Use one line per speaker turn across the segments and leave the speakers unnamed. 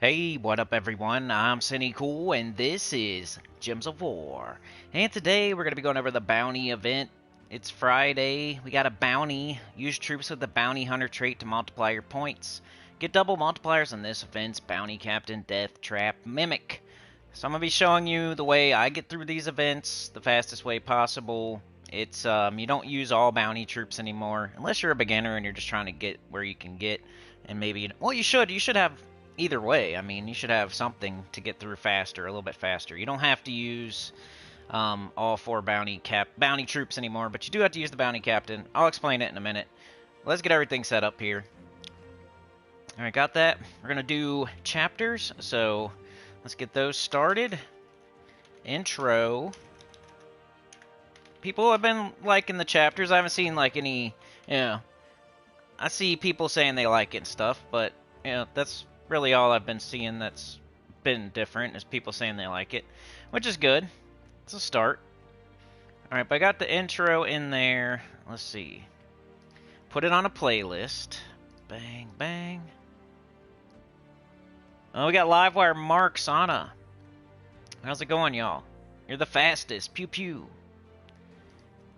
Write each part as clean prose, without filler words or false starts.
Hey, what up everyone? I'm Sinnycool and this is Gems of War. And today we're going to be going over the bounty event. It's Friday. We got a bounty. Use troops with the bounty hunter trait to multiply your points. Get double multipliers on this event's bounty captain, death, trap, mimic. So I'm going to be showing you the way I get through these events the fastest way possible. It's you don't use all bounty troops anymore unless you're a beginner and you're just trying to get where you can get. And maybe, well, you should have either way. I mean, you should have something to get through faster, a little bit faster. You don't have to use all four bounty troops anymore, but you do have to use the bounty captain. I'll explain it in a minute. Let's get everything set up here. All right, got that. We're gonna do chapters, so let's get those started. Intro. People have been liking the chapters. I haven't seen like any, I see people saying they like it and stuff, but that's really all I've been seeing that's been different is people saying they like it, which is good. It's a start. Alright, but I got the intro in there. Let's see. Put it on a playlist. Bang, bang. Oh, we got Livewire Mark Sana. How's it going, y'all? You're the fastest. Pew pew.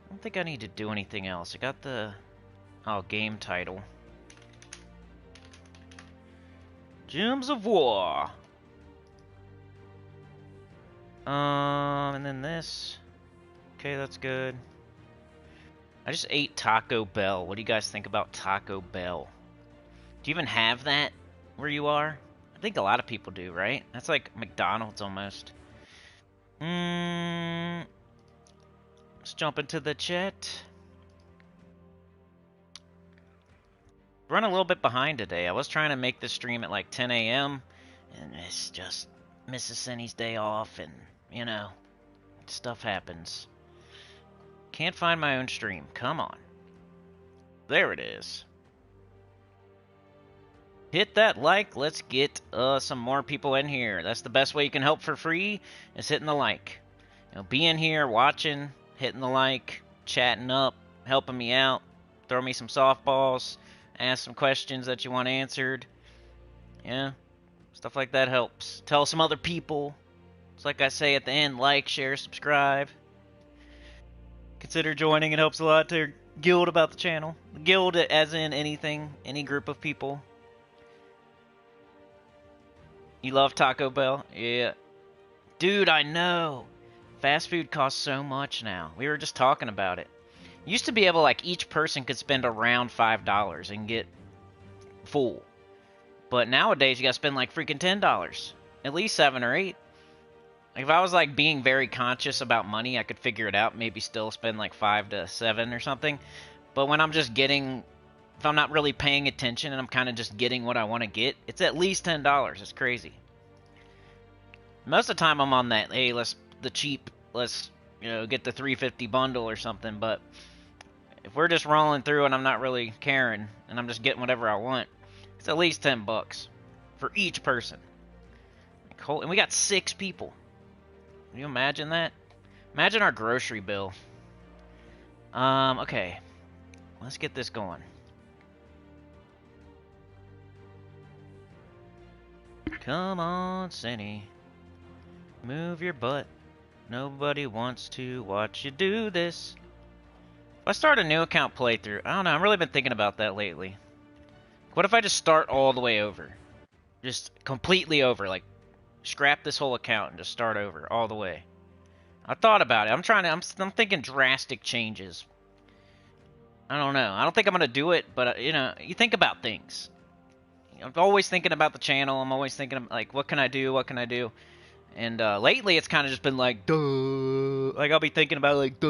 I don't think I need to do anything else. I got the game title. Gems of War. And then this. Okay, that's good. I just ate Taco Bell. What do you guys think about Taco Bell? Do you even have that where you are? I think a lot of people do, right? That's like McDonald's almost. Let's jump into the chat. Run a little bit behind today. I was trying to make this stream at like 10 a.m. and it's just Mrs. Cindy's day off and, stuff happens. Can't find my own stream. Come on. There it is. Hit that like. Let's get some more people in here. That's the best way you can help for free is hitting the like. Being here, watching, hitting the like, chatting up, helping me out, throw me some softballs. Ask some questions that you want answered. Yeah, stuff like that helps. Tell some other people. It's like I say at the end, like, share, subscribe. Consider joining. It helps a lot to guild about the channel. Guild as in anything, any group of people. You love Taco Bell? Yeah. Dude, I know. Fast food costs so much now. We were just talking about it. Used to be able, like, each person could spend around $5 and get full. But nowadays, you gotta spend, like, freaking $10. At least 7 or 8. Like, if I was, like, being very conscious about money, I could figure it out. Maybe still spend, like, 5 to 7 or something. But when I'm just getting... If I'm not really paying attention and I'm kind of just getting what I want to get, it's at least $10. It's crazy. Most of the time, I'm on that, hey, let's get the $3.50 bundle or something, but... If we're just rolling through and I'm not really caring, and I'm just getting whatever I want, it's at least $10 for each person. And we got 6 people. Can you imagine that? Imagine our grocery bill. Okay. Let's get this going. Come on, Cinny. Move your butt. Nobody wants to watch you do this. If I start a new account playthrough, I don't know, I've really been thinking about that lately. What if I just start all the way over? Just completely over, like, scrap this whole account and just start over all the way. I thought about it. I'm thinking drastic changes. I don't know. I don't think I'm going to do it, but, you think about things. I'm always thinking about the channel. I'm always thinking, like, what can I do? What can I do? And lately, it's kind of just been like, duh. Like, I'll be thinking about, like, duh.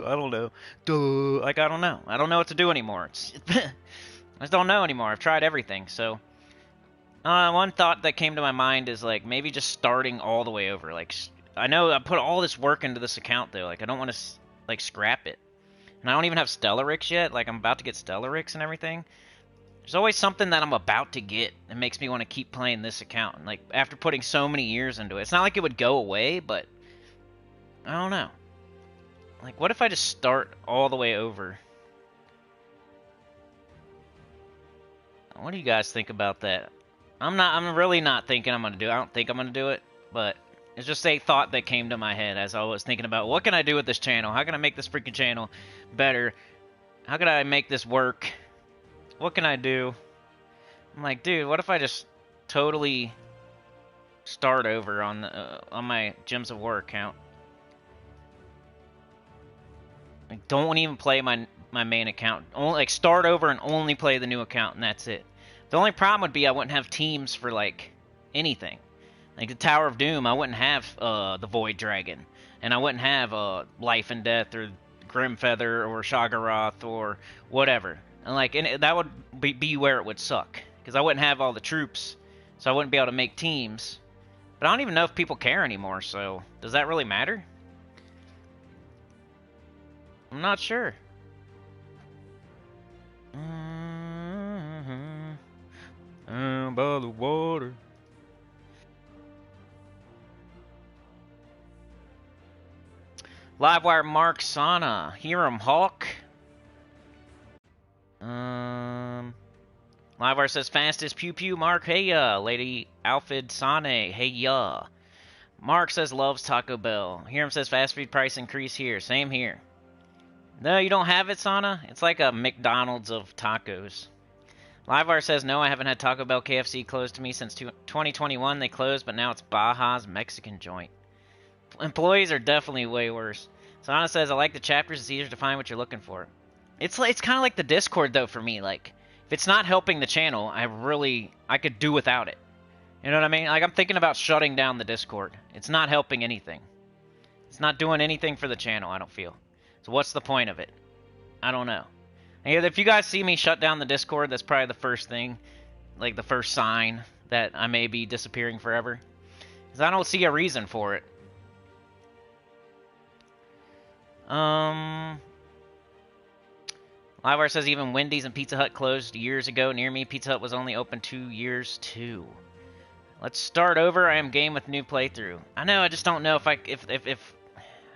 I don't know. Duh. Like, I don't know. I don't know what to do anymore. I just don't know anymore. I've tried everything. So, one thought that came to my mind is, like, maybe just starting all the way over. Like, I know I put all this work into this account, though. Like, I don't want to, like, scrap it. And I don't even have Stellarix yet. Like, I'm about to get Stellarix and everything. There's always something that I'm about to get that makes me want to keep playing this account. And, like, after putting so many years into it. It's not like it would go away, but... I don't know. Like, what if I just start all the way over? What do you guys think about that? I'm really not thinking I'm gonna do it. I don't think I'm gonna do it, but it's just a thought that came to my head as I was thinking about what can I do with this channel? How can I make this freaking channel better? How can I make this work? What can I do? I'm like, dude, what if I just totally start over on my Gems of War account? Like, don't even play my main account. Only like start over and only play the new account, and that's it. The only problem would be I wouldn't have teams for like anything. Like the Tower of Doom, I wouldn't have the Void Dragon, and I wouldn't have Life and Death or Grimfeather or Shoggoth or whatever. And like, that would be where it would suck, because I wouldn't have all the troops, so I wouldn't be able to make teams. But I don't even know if people care anymore. So does that really matter? I'm not sure. By the water. Livewire Mark Sana. Hiram Hawk. Livewire says fastest pew pew. Mark, hey ya. Lady Alfred Sane, hey ya. Mark says loves Taco Bell. Hiram says fast food price increase here. Same here. No, you don't have it, Sana? It's like a McDonald's of tacos. Livewire says, no, I haven't had Taco Bell KFC closed to me since 2021. They closed, but now it's Baja's Mexican joint. Employees are definitely way worse. Sana says, I like the chapters. It's easier to find what you're looking for. It's kind of like the Discord, though, for me. Like, if it's not helping the channel, I could do without it. You know what I mean? Like, I'm thinking about shutting down the Discord. It's not helping anything. It's not doing anything for the channel, I don't feel. So what's the point of it? I don't know. And if you guys see me shut down the Discord, that's probably the first thing, like the first sign that I may be disappearing forever. Because I don't see a reason for it. Livewire says even Wendy's and Pizza Hut closed years ago. Near me, Pizza Hut was only open 2 years too. Let's start over. I am game with new playthrough. I know, I just don't know if I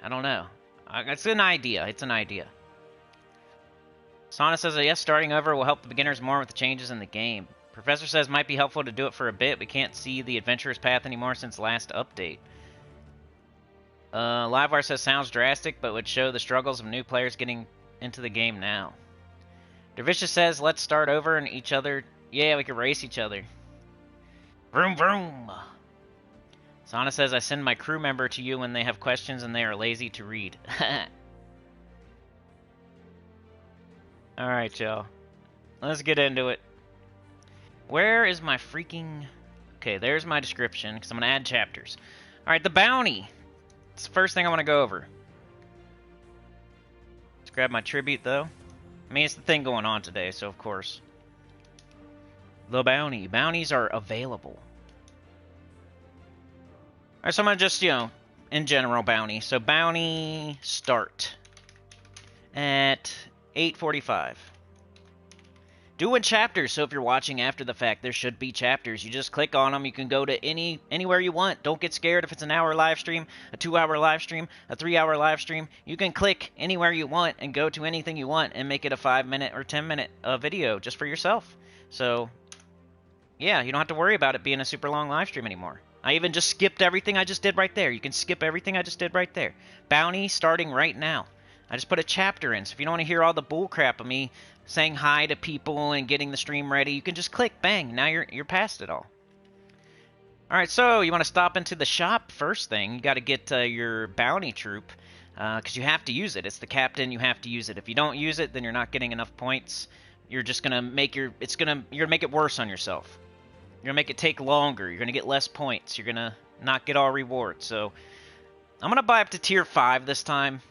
don't know. It's an idea. It's an idea. Sana says, yes, starting over will help the beginners more with the changes in the game. Professor says might be helpful to do it for a bit. We can't see the adventurer's path anymore since last update. Livewire says sounds drastic, but would show the struggles of new players getting into the game now. Dervicious says, let's start over and each other. Yeah, we could race each other. Vroom vroom. Sana says, I send my crew member to you when they have questions and they are lazy to read. Alright, y'all. Let's get into it. Where is my freaking... Okay, there's my description, because I'm going to add chapters. Alright, the bounty. It's the first thing I want to go over. Let's grab my tribute, though. I mean, it's the thing going on today, so of course. The bounty. Bounties are available. Alright, so I'm going to just, in general, bounty. So bounty start at 8:45. Doing chapters, so if you're watching after the fact, there should be chapters. You just click on them. You can go to anywhere you want. Don't get scared if it's an hour live stream, a 2-hour live stream, a 3-hour live stream. You can click anywhere you want and go to anything you want and make it a 5-minute or 10-minute video just for yourself. So, yeah, you don't have to worry about it being a super long live stream anymore. I even just skipped everything I just did right there. You can skip everything I just did right there. Bounty starting right now. I just put a chapter in, so if you don't want to hear all the bull crap of me saying hi to people and getting the stream ready, you can just click, bang, now you're past it all. Alright, so you want to stop into the shop first thing. You got to get your bounty troop, because you have to use it. It's the captain, you have to use it. If you don't use it, then you're not getting enough points. You're just going to make you're going to make it worse on yourself. You're going to make it take longer. You're going to get less points. You're going to not get all rewards. So, I'm going to buy up to tier 5 this time,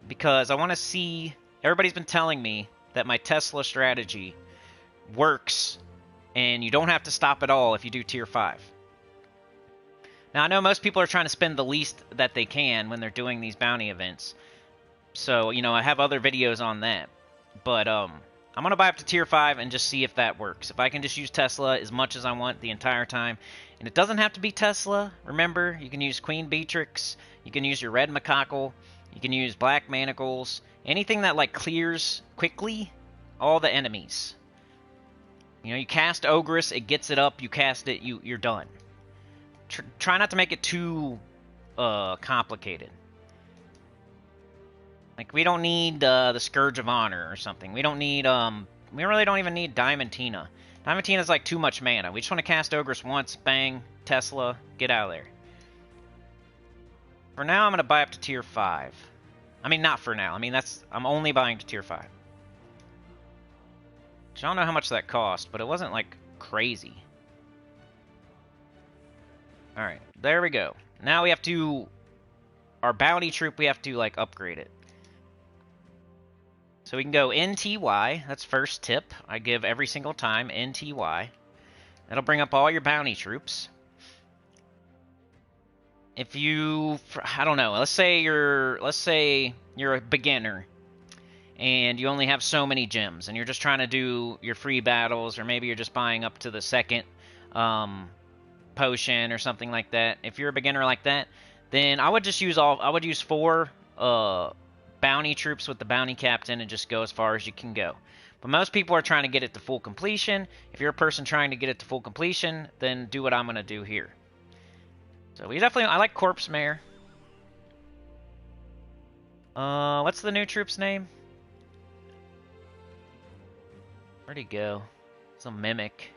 because I want to see... Everybody's been telling me that my Tesla strategy works, and you don't have to stop at all if you do tier 5. Now, I know most people are trying to spend the least that they can when they're doing these bounty events. So, I have other videos on that. But, I'm going to buy up to tier 5 and just see if that works. If I can just use Tesla as much as I want the entire time. And it doesn't have to be Tesla. Remember, you can use Queen Beatrix. You can use your Red Macacal. You can use Black Manacles. Anything that, clears quickly all the enemies. You know, you cast Ogress, it gets it up, you cast it, you're done. Try not to make it too complicated. Like, we don't need the Scourge of Honor or something. We don't need, we really don't even need Diamantina. Diamantina's like too much mana. We just want to cast Ogress once, bang, Tesla, get out of there. For now, I'm going to buy up to tier 5. I mean, not for now. I mean, I'm only buying to tier 5. I don't know how much that cost, but it wasn't, like, crazy. Alright, there we go. Now we have to... Our bounty troop, we have to, like, upgrade it. So we can go NTY. That's first tip. I give every single time NTY. That'll bring up all your bounty troops. If you... I don't know. Let's say you're a beginner. And you only have so many gems, and you're just trying to do your free battles, or maybe you're just buying up to the second potion or something like that. If you're a beginner like that, then I would just use I would use 4 bounty troops with the bounty captain and just go as far as you can go. But most people are trying to get it to full completion. If you're a person trying to get it to full completion, then do what I'm going to do here. So I like Corpse Mare. What's the new troop's name? Where'd he go? It's a Mimic.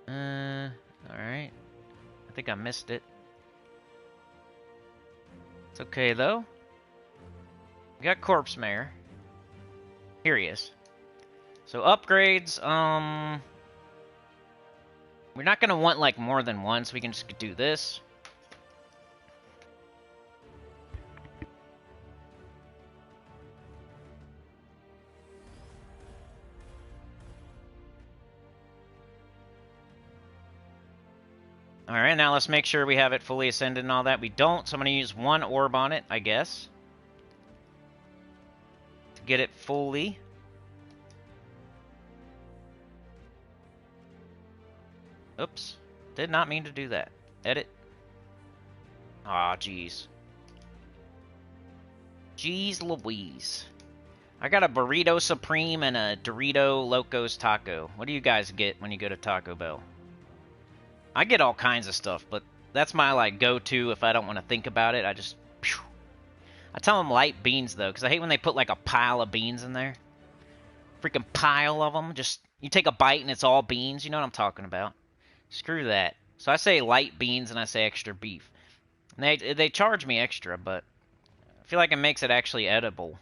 Alright. I think I missed it. It's okay, though. We got Corpse Mare. Here he is. So, upgrades, we're not gonna want, like, more than one, so we can just do this. Alright, now let's make sure we have it fully ascended and all that. We don't, so I'm going to use 1 orb on it, I guess. To get it fully. Oops. Did not mean to do that. Edit. Aw, jeez. Jeez Louise. I got a Burrito Supreme and a Dorito Locos Taco. What do you guys get when you go to Taco Bell? I get all kinds of stuff, but that's my, like, go-to if I don't want to think about it. I just... Phew. I tell them light beans, though, because I hate when they put, like, a pile of beans in there. Freaking pile of them. Just, you take a bite and it's all beans. You know what I'm talking about. Screw that. So I say light beans and I say extra beef. And they charge me extra, but I feel like it makes it actually edible.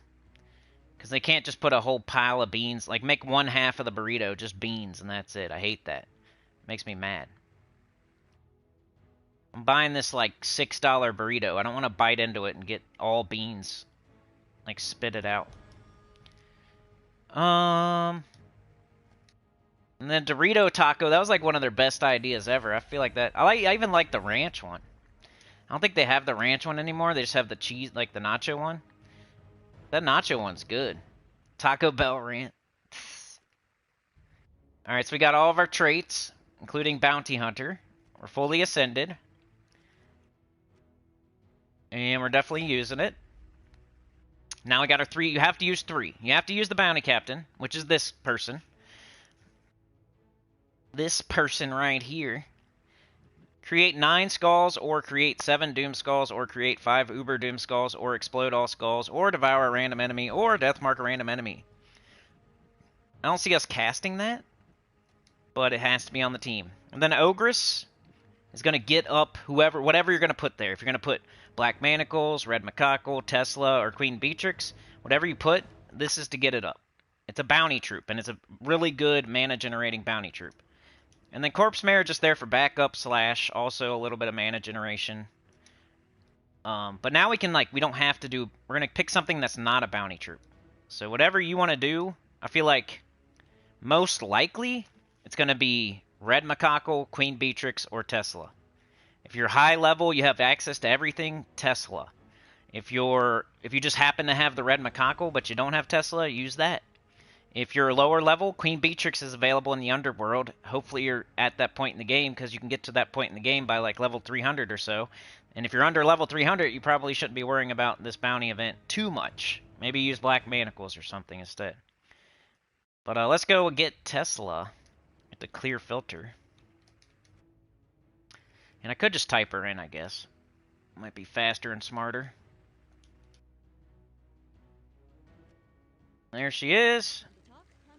Because they can't just put a whole pile of beans. Like, make 1/2 of the burrito just beans and that's it. I hate that. It makes me mad. I'm buying this, like, $6 burrito. I don't want to bite into it and get all beans. Like, spit it out. And then Dorito Taco, that was, like, one of their best ideas ever. I feel like that... I even like the ranch one. I don't think they have the ranch one anymore. They just have the cheese, like, the nacho one. That nacho one's good. Taco Bell ranch. Alright, so we got all of our traits, including Bounty Hunter. We're fully ascended. And we're definitely using it. Now we got our 3. You have to use 3. You have to use the Bounty Captain, which is this person. This person right here. Create 9 skulls, or create 7 doom skulls, or create 5 uber doom skulls, or explode all skulls, or devour a random enemy, or deathmark a random enemy. I don't see us casting that, but it has to be on the team. And then Ogress is going to get up whatever you're going to put there. If you're going to put Black Manacles, Red Macaco, Tesla, or Queen Beatrix, whatever you put, this is to get it up. It's a bounty troop, and it's a really good mana-generating bounty troop. And then Corpse Mare just there for backup / also a little bit of mana generation. But now we can, like, we don't have to do... We're going to pick something that's not a bounty troop. So whatever you want to do, I feel like most likely it's going to be Red Macaco, Queen Beatrix, or Tesla. If you're high level, you have access to everything, Tesla. If you just happen to have the Red Macaco, but you don't have Tesla, use that. If you're lower level, Queen Beatrix is available in the Underworld. Hopefully you're at that point in the game, because you can get to that point in the game by, like, level 300 or so. And if you're under level 300, you probably shouldn't be worrying about this bounty event too much. Maybe use Black Manacles or something instead. But let's go get Tesla with the clear filter. And I could just type her in, I guess. Might be faster and smarter. There she is.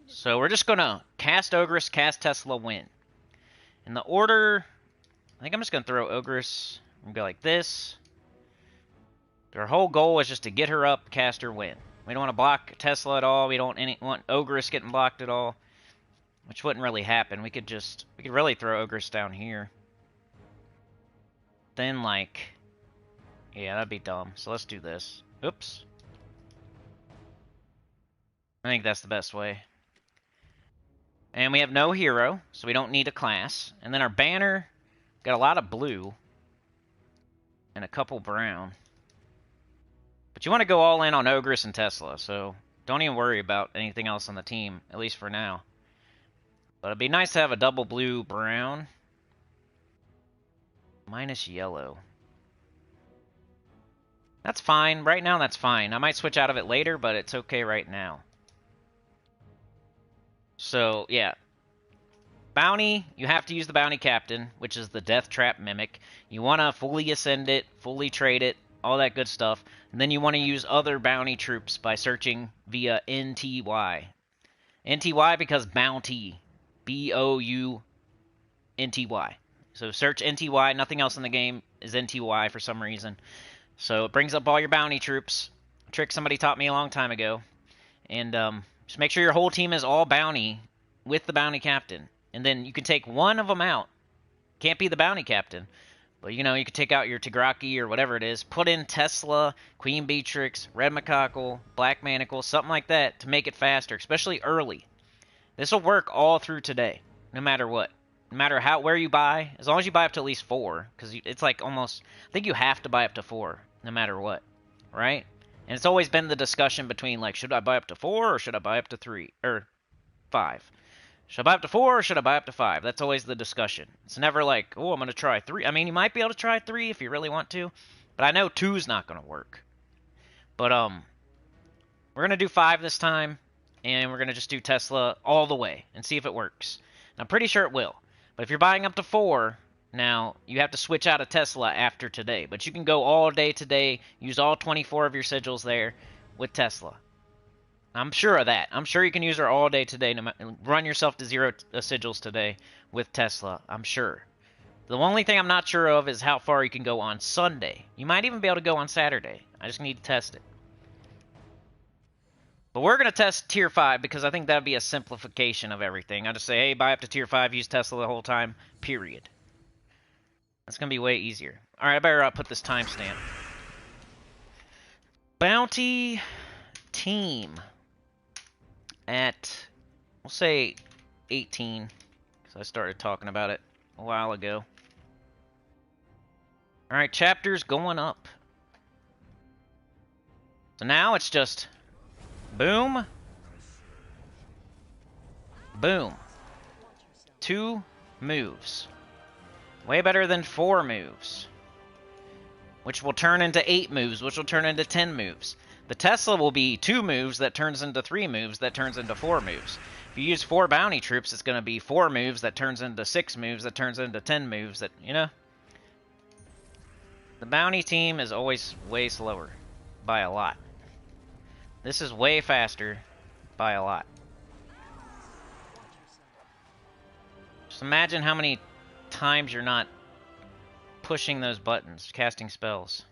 So we're just gonna cast Ogress, cast Tesla, win. In the order, I think I'm just gonna throw Ogress and go like this. Our whole goal is just to get her up, cast her, win. We don't want to block Tesla at all. We don't want Ogress getting blocked at all, which wouldn't really happen. We could really throw Ogress down here. Then yeah, that'd be dumb. So let's do this. Oops. I think that's the best way. And we have no hero, so we don't need a class. And then our banner got a lot of blue and a couple brown. But you want to go all in on Ogress and Tesla, so don't even worry about anything else on the team, at least for now. But it'd be nice to have a double blue brown. Minus yellow. That's fine. Right now, that's fine. I might switch out of it later, but it's okay right now. So, yeah. Bounty, you have to use the Bounty Captain, which is the Death Trap Mimic. You want to fully ascend it, fully trade it, all that good stuff. And then you want to use other bounty troops by searching via NTY. NTY because bounty. B-O-U-N-T-Y. So search NTY. Nothing else in the game is NTY for some reason. So it brings up all your bounty troops. A trick somebody taught me a long time ago. And just make sure your whole team is all bounty with the bounty captain. And then you can take one of them out. Can't be the bounty captain. But, you can take out your Tigraki or whatever it is. Put in Tesla, Queen Beatrix, Red Macacal, Black Manacle, something like that to make it faster, especially early. This will work all through today, no matter what. No matter where you buy, as long as you buy up to at least 4, because it's like almost, I think you have to buy up to 4, no matter what, right? And it's always been the discussion between, should I buy up to 4 or should I buy up to 3, or 5? Should I buy up to 4 or should I buy up to 5? That's always the discussion. It's never like, oh, I'm going to try 3. I mean, you might be able to try 3 if you really want to, but I know 2 is not going to work. But, we're going to do 5 this time, and we're going to just do Tesla all the way and see if it works. And I'm pretty sure it will. But if you're buying up to 4, now you have to switch out of Tesla after today. But you can go all day today, use all 24 of your sigils there with Tesla. I'm sure of that. I'm sure you can use her all day today, run yourself to 0 sigils today with Tesla. I'm sure. The only thing I'm not sure of is how far you can go on Sunday. You might even be able to go on Saturday. I just need to test it. But we're going to test Tier 5 because I think that would be a simplification of everything. I just say, hey, buy up to Tier 5, use Tesla the whole time, period. That's going to be way easier. All right, I better put this timestamp. Bounty team at, we'll say 18, because I started talking about it a while ago. All right, chapters going up. So now it's just boom, boom. 2 moves. Way better than 4 moves. Which will turn into 8 moves, which will turn into 10 moves. The Tesla will be 2 moves that turns into 3 moves that turns into 4 moves. If you use 4 bounty troops, it's going to be 4 moves that turns into 6 moves that turns into 10 moves that, The bounty team is always way slower. By a lot. This is way faster by a lot. Just imagine how many times you're not pushing those buttons, casting spells.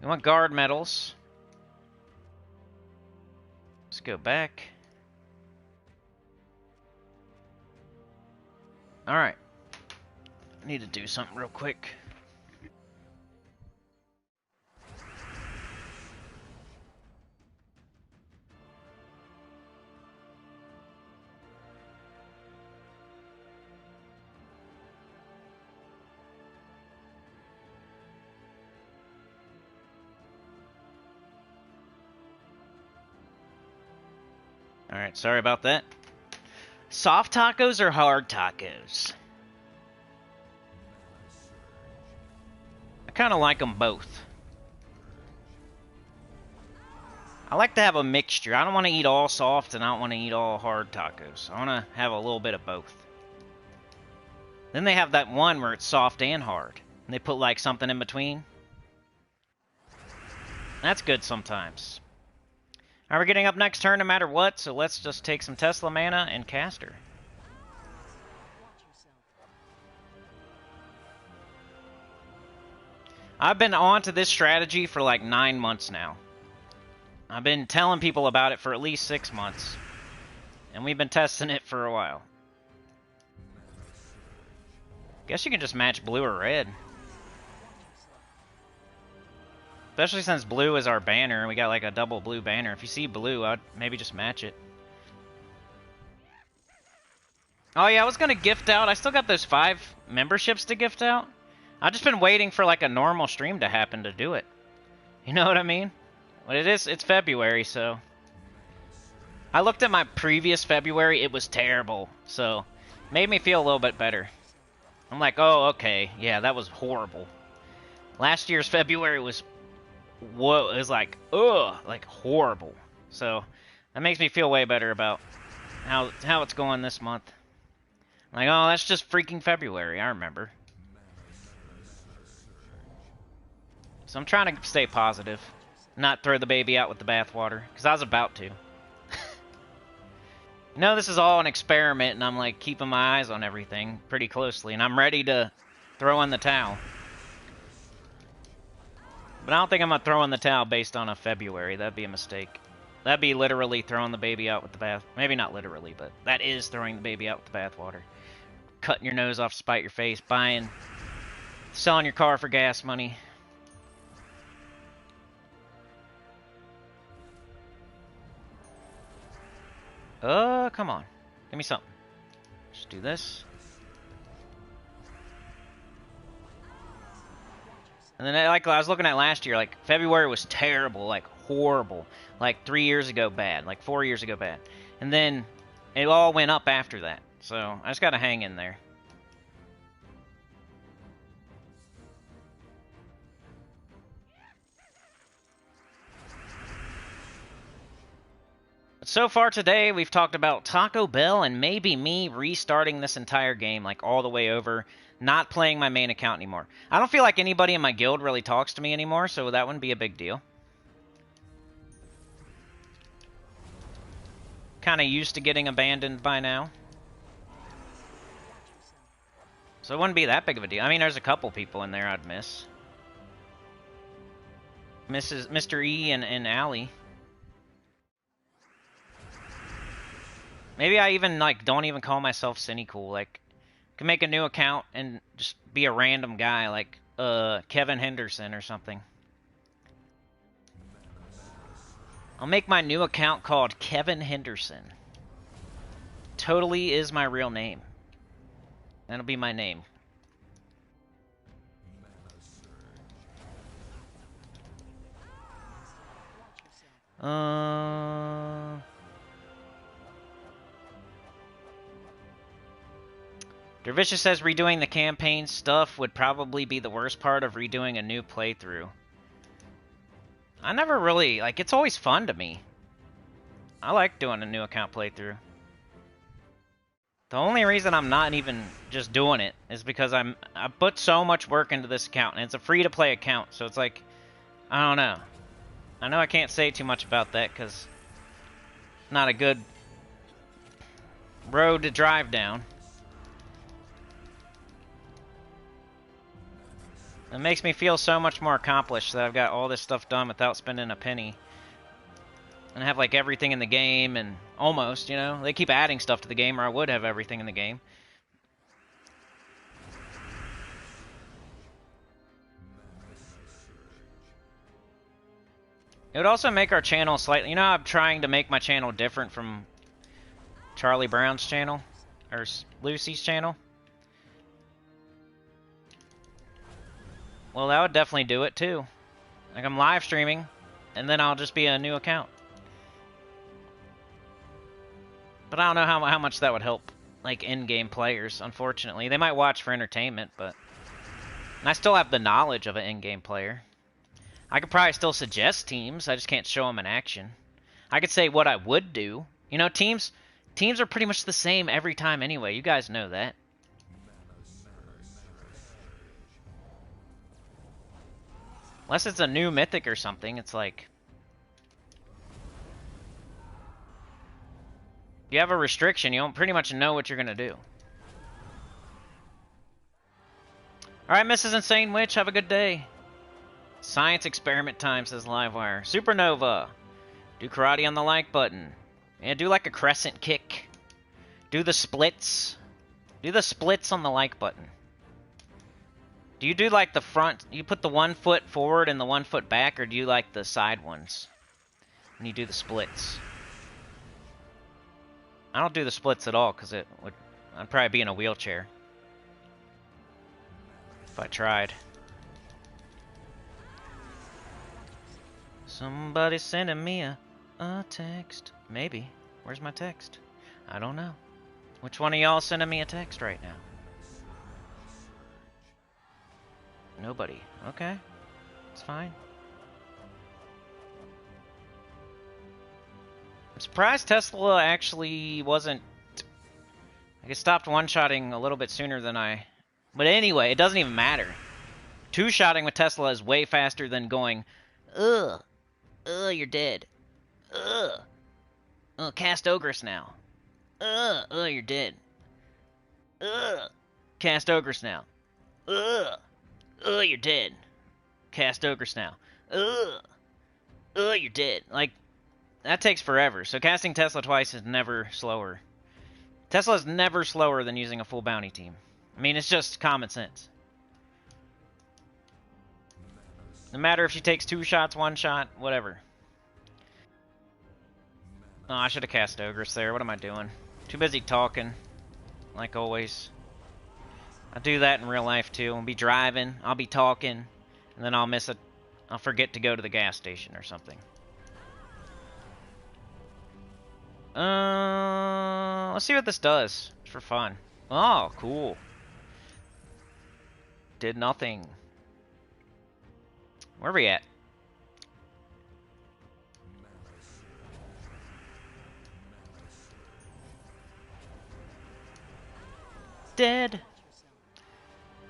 We want guard medals. Let's go back. Alright. Need to do something real quick. Alright, sorry about that. Soft tacos or hard tacos? I kind of like them both. I like to have a mixture. I don't want to eat all soft and I don't want to eat all hard tacos. I want to have a little bit of both. Then they have that one where it's soft and hard. And they put like something in between. That's good sometimes. Alright, we're getting up next turn no matter what, so let's just take some Tesla mana and cast her. I've been on to this strategy for like 9 months now. I've been telling people about it for at least 6 months. And we've been testing it for a while. Guess you can just match blue or red. Especially since blue is our banner, and we got like a double blue banner. If you see blue, I'd maybe just match it. Oh yeah, I was gonna gift out. I still got those 5 memberships to gift out. I've just been waiting for like a normal stream to happen to do it. You know what I mean? But it's February, so... I looked at my previous February, it was terrible. So, made me feel a little bit better. I'm like, oh, okay, yeah, that was horrible. Last year's February was... Whoa, it was like, ugh, like horrible. So, that makes me feel way better about how it's going this month. Like, oh, that's just freaking February, I remember. So I'm trying to stay positive. Not throw the baby out with the bathwater. Because I was about to. You know, this is all an experiment, and I'm like keeping my eyes on everything pretty closely. And I'm ready to throw in the towel. But I don't think I'm going to throw in the towel based on a February. That'd be a mistake. That'd be literally throwing the baby out with the bath. Maybe not literally, but that is throwing the baby out with the bathwater. Cutting your nose off to spite your face. Selling your car for gas money. Come on. Give me something. Just do this. And then, like I was looking at last year, like, February was terrible, like, horrible. Like, 3 years ago, bad. Like, 4 years ago, bad. And then, it all went up after that. So, I just gotta hang in there. So far today, we've talked about Taco Bell and maybe me restarting this entire game, like all the way over, not playing my main account anymore. I don't feel like anybody in my guild really talks to me anymore, so that wouldn't be a big deal. Kind of used to getting abandoned by now. So it wouldn't be that big of a deal. I mean, there's a couple people in there I'd miss. Mr. E and Allie. Maybe I even, like, don't even call myself Sinnycool. Like, can make a new account and just be a random guy, like, Kevin Henderson or something. I'll make my new account called Kevin Henderson. Totally is my real name. That'll be my name. Dervicious says redoing the campaign stuff would probably be the worst part of redoing a new playthrough. I never really, like, it's always fun to me. I like doing a new account playthrough. The only reason I'm not even just doing it is because I put so much work into this account, and it's a free-to-play account, so it's like, I don't know. I know I can't say too much about that because it's not a good road to drive down. It makes me feel so much more accomplished that I've got all this stuff done without spending a penny. And I have, like, everything in the game, and almost, you know? They keep adding stuff to the game, or I would have everything in the game. It would also make our channel slightly... You know, I'm trying to make my channel different from Charlie Brown's channel, or Lucy's channel. Well, that would definitely do it, too. Like, I'm live streaming, and then I'll just be a new account. But I don't know how much that would help, like, in-game players, unfortunately. They might watch for entertainment, but... And I still have the knowledge of an in-game player. I could probably still suggest teams. I just can't show them in action. I could say what I would do. You know, teams are pretty much the same every time anyway. You guys know that. Unless it's a new mythic or something, it's like... You have a restriction, you don't pretty much know what you're gonna do. Alright, Mrs. Insane Witch, have a good day. Science experiment time, says Livewire. Supernova. Do karate on the like button. Yeah, do like a crescent kick. Do the splits. Do the splits on the like button. Do you do like the front, you put the 1 foot forward and the 1 foot back, or do you like the side ones when you do the splits? I don't do the splits at all because I'd probably be in a wheelchair if I tried. Somebody sending me a text. Maybe. Where's my text? I don't know. Which one of y'all sending me a text right now? Nobody. Okay. It's fine. I'm surprised Tesla actually wasn't... I stopped one-shotting a little bit sooner than I... But anyway, it doesn't even matter. Two-shotting with Tesla is way faster than going, ugh, you're dead. Ugh. Cast Ogress now. Ugh, you're dead. Ugh. Cast Ogress now. Ugh. You're dead. Cast Ogress now. You're dead. Like, that takes forever. So casting Tesla twice is never slower. Tesla is never slower than using a full bounty team. I mean, it's just common sense. No matter if she takes 2 shots, 1 shot, whatever. Oh, I should have cast Ogress there. What am I doing? Too busy talking, like always. I do that in real life too. I'll be driving, I'll be talking, and then I'll forget to go to the gas station or something. Let's see what this does. It's for fun. Oh, cool. Did nothing. Where are we at? Dead.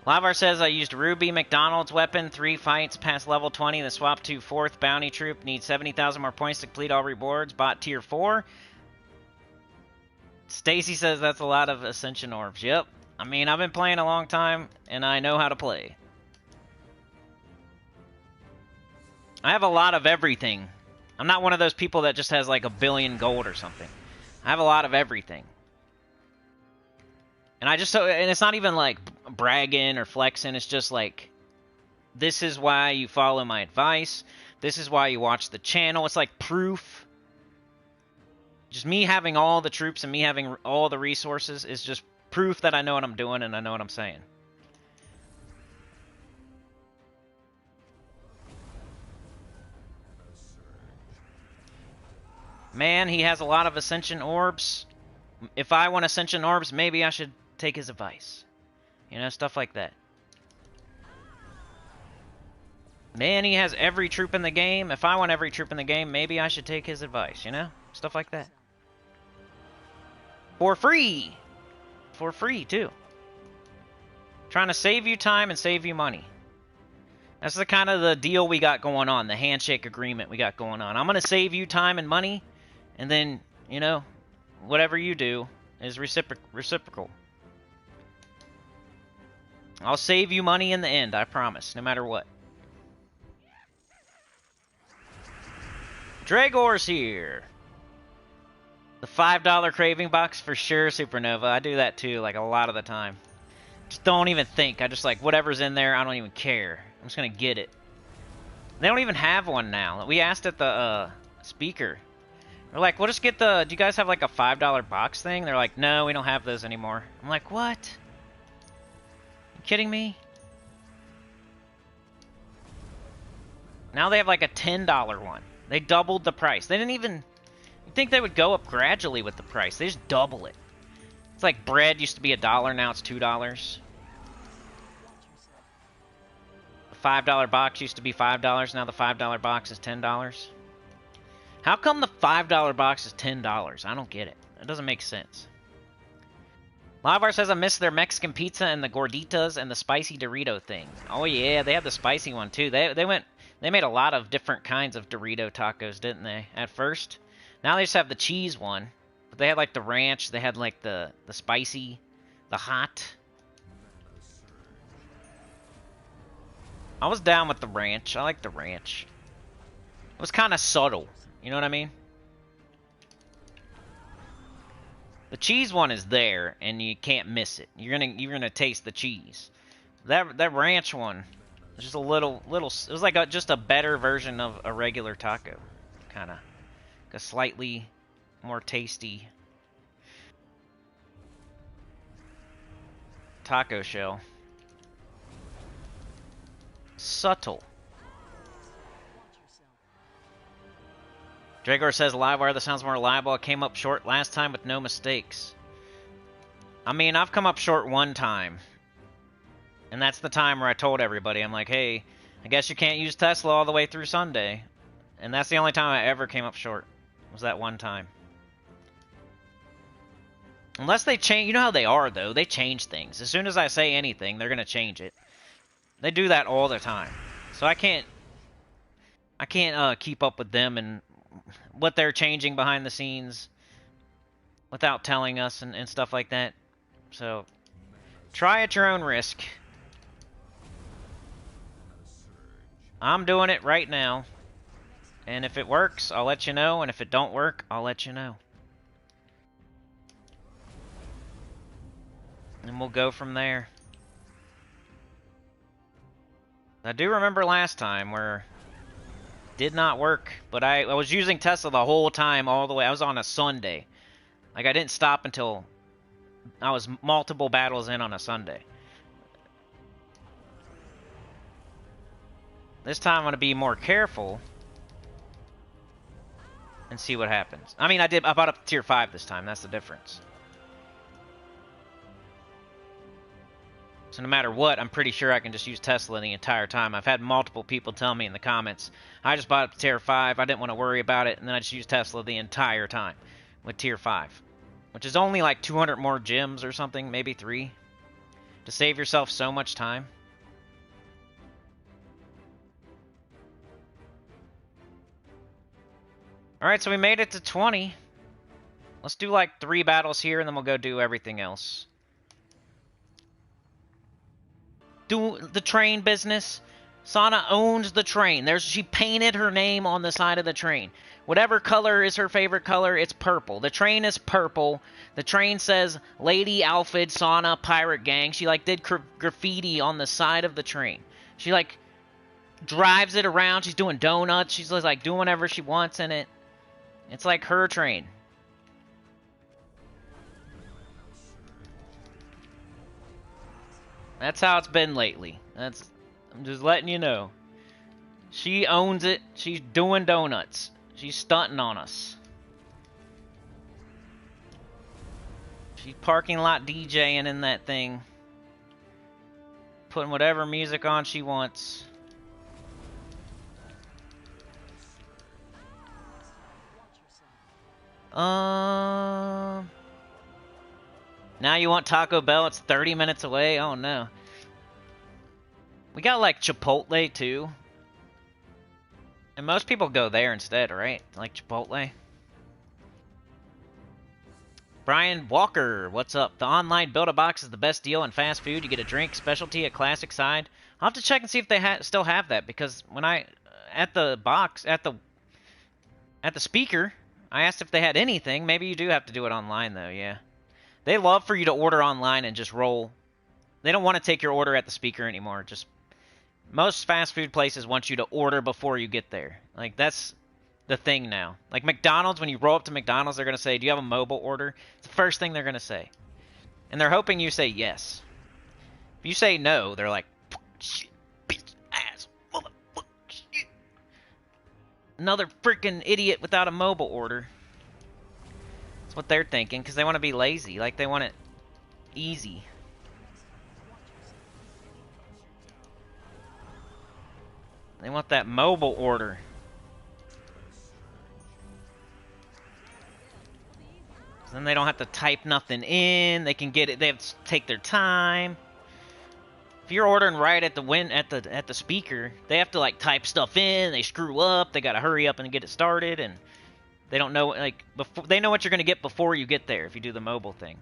Lavar says, I used Ruby McDonald's weapon, 3 fights, past level 20, then swapped to 4th bounty troop, need 70,000 more points to complete all rewards, bought tier 4. Stacy says that's a lot of Ascension Orbs. Yep. I mean, I've been playing a long time, and I know how to play. I have a lot of everything. I'm not one of those people that just has like a billion gold or something. I have a lot of everything. And and it's not even like bragging or flexing, it's just like, this is why you follow my advice, this is why you watch the channel, it's like proof. Just me having all the troops and me having all the resources is just proof that I know what I'm doing and I know what I'm saying. Man, he has a lot of Ascension Orbs. If I want Ascension Orbs, maybe I should take his advice. You know, stuff like that. Man, he has every troop in the game. If I want every troop in the game, maybe I should take his advice, you know? Stuff like that. For free! For free, too. Trying to save you time and save you money. That's the kind of the deal we got going on, the handshake agreement we got going on. I'm going to save you time and money, and then, you know, whatever you do is reciprocal. I'll save you money in the end, I promise, no matter what. Dragor's here. The $5 craving box for sure, Supernova. I do that too, like a lot of the time. Just don't even think. I just like, whatever's in there, I don't even care. I'm just gonna get it. They don't even have one now. We asked at the speaker. We're like, we'll just get the, do you guys have like a $5 box thing? They're like, no, we don't have those anymore. I'm like, what? You kidding me? Now they have like a $10 one. They doubled the price. They didn't even, you'd think they would go up gradually with the price. They just double it. It's like bread used to be $1, now it's $2. The $5 box used to be $5, now the $5 box is $10. How come the $5 box is $10? I don't get it. It doesn't make sense. Lavar says I miss their Mexican pizza and the gorditas and the spicy Dorito thing. Oh yeah, they have the spicy one too. They made a lot of different kinds of Dorito tacos, didn't they? At first. Now they just have the cheese one. But they had like the ranch, they had like the spicy, the hot. I was down with the ranch. I like the ranch. It was kind of subtle. You know what I mean? The cheese one is there, and you can't miss it. You're gonna taste the cheese. That ranch one, is just a little. It was like just a better version of a regular taco, kind of, like a slightly more tasty taco shell. Subtle. Dragor says, Livewire, that sounds more reliable. I came up short last time with no mistakes. I mean, I've come up short one time. And that's the time where I told everybody, I'm like, hey, I guess you can't use Tesla all the way through Sunday. And that's the only time I ever came up short. Was that one time. Unless they change, you know how they are, though. They change things. As soon as I say anything, they're going to change it. They do that all the time. So I can't keep up with them and what they're changing behind the scenes without telling us and stuff like that. So try at your own risk. I'm doing it right now. And if it works, I'll let you know. And if it don't work, I'll let you know. And we'll go from there. I do remember last time where did not work, but I was using Tesla the whole time, all the way. I was on a Sunday. Like, I didn't stop until I was multiple battles in on a Sunday. This time I'm going to be more careful and see what happens. I mean, I bought up to tier 5 this time. That's the difference. So no matter what, I'm pretty sure I can just use Tesla the entire time. I've had multiple people tell me in the comments, I just bought up to tier 5, I didn't want to worry about it, and then I just used Tesla the entire time with tier 5. Which is only like 200 more gems or something, maybe 3. To save yourself so much time. Alright, so we made it to 20. Let's do like 3 battles here, and then we'll go do everything else. Do the train business. Sana owns the train. She painted her name on the side of the train. Whatever color is her favorite color, it's purple. The train is purple. The train says Lady Alfred Sana Pirate Gang. She like did graffiti on the side of the train. She like drives it around. She's doing donuts. She's like doing whatever she wants in it. It's like her train. That's how it's been lately. I'm just letting you know. She owns it. She's doing donuts. She's stunting on us. She's parking lot DJing in that thing. Putting whatever music on she wants. Now you want Taco Bell? It's 30 minutes away? Oh no. We got like Chipotle too. And most people go there instead, right? Like Chipotle. Brian Walker, what's up? The online Build-A-Box is the best deal in fast food. You get a drink, specialty, a classic side. I'll have to check and see if they still have that, because when at the speaker, I asked if they had anything. Maybe you do have to do it online though, yeah. They love for you to order online and just roll. They don't want to take your order at the speaker anymore. Just most fast food places want you to order before you get there. Like, that's the thing now. Like McDonald's, when you roll up to McDonald's, they're going to say, do you have a mobile order? It's the first thing they're going to say. And they're hoping you say yes. If you say no, they're like, shit, bitch, ass, motherfucker, shit. Another freaking idiot without a mobile order. That's what they're thinking, because they want to be lazy. Like, they want it easy. They want that mobile order. Then they don't have to type nothing in. They can get it. They have to take their time. If you're ordering right at the speaker, they have to like type stuff in. They screw up. They gotta hurry up and get it started, and they don't know like before. They know what you're gonna get before you get there if you do the mobile thing.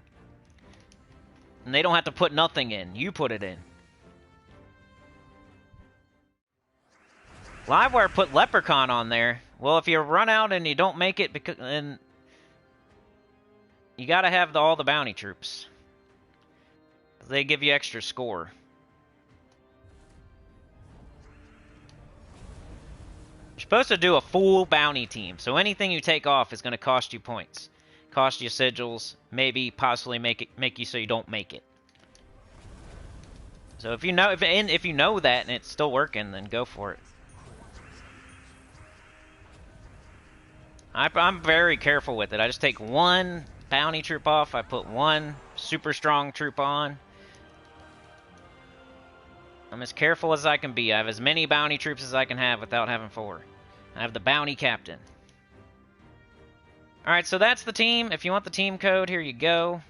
And they don't have to put nothing in. You put it in. Livewire put Leprechaun on there. Well, if you run out and you don't make it, then you gotta have all the bounty troops. They give you extra score. You're supposed to do a full bounty team, so anything you take off is going to cost you points. Cost you sigils, maybe possibly make you so you don't make it. So if you know if you know that and it's still working, then go for it. I'm very careful with it. I just take one bounty troop off, I put one super strong troop on. I'm as careful as I can be. I have as many bounty troops as I can have without having 4. I have the bounty captain. Alright, so that's the team. If you want the team code, here you go.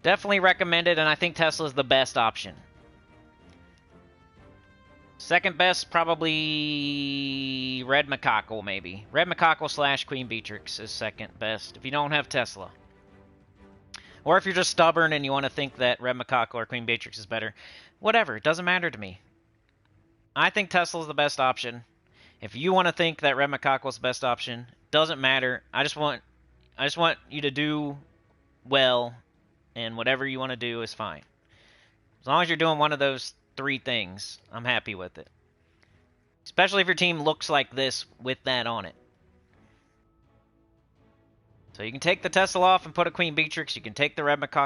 Definitely recommend it, and I think Tesla's the best option. Second best, probably Red Macaco, maybe. Red Macaco / Queen Beatrix is second best, if you don't have Tesla. Or if you're just stubborn and you want to think that Red Macaco or Queen Beatrix is better. Whatever, it doesn't matter to me. I think Tesla's the best option. If you want to think that Red Macaco is the best option, doesn't matter. I just want you to do well, and whatever you want to do is fine. As long as you're doing one of those 3 things, I'm happy with it. Especially if your team looks like this with that on it. So you can take the Tesla off and put a Queen Beatrix. You can take the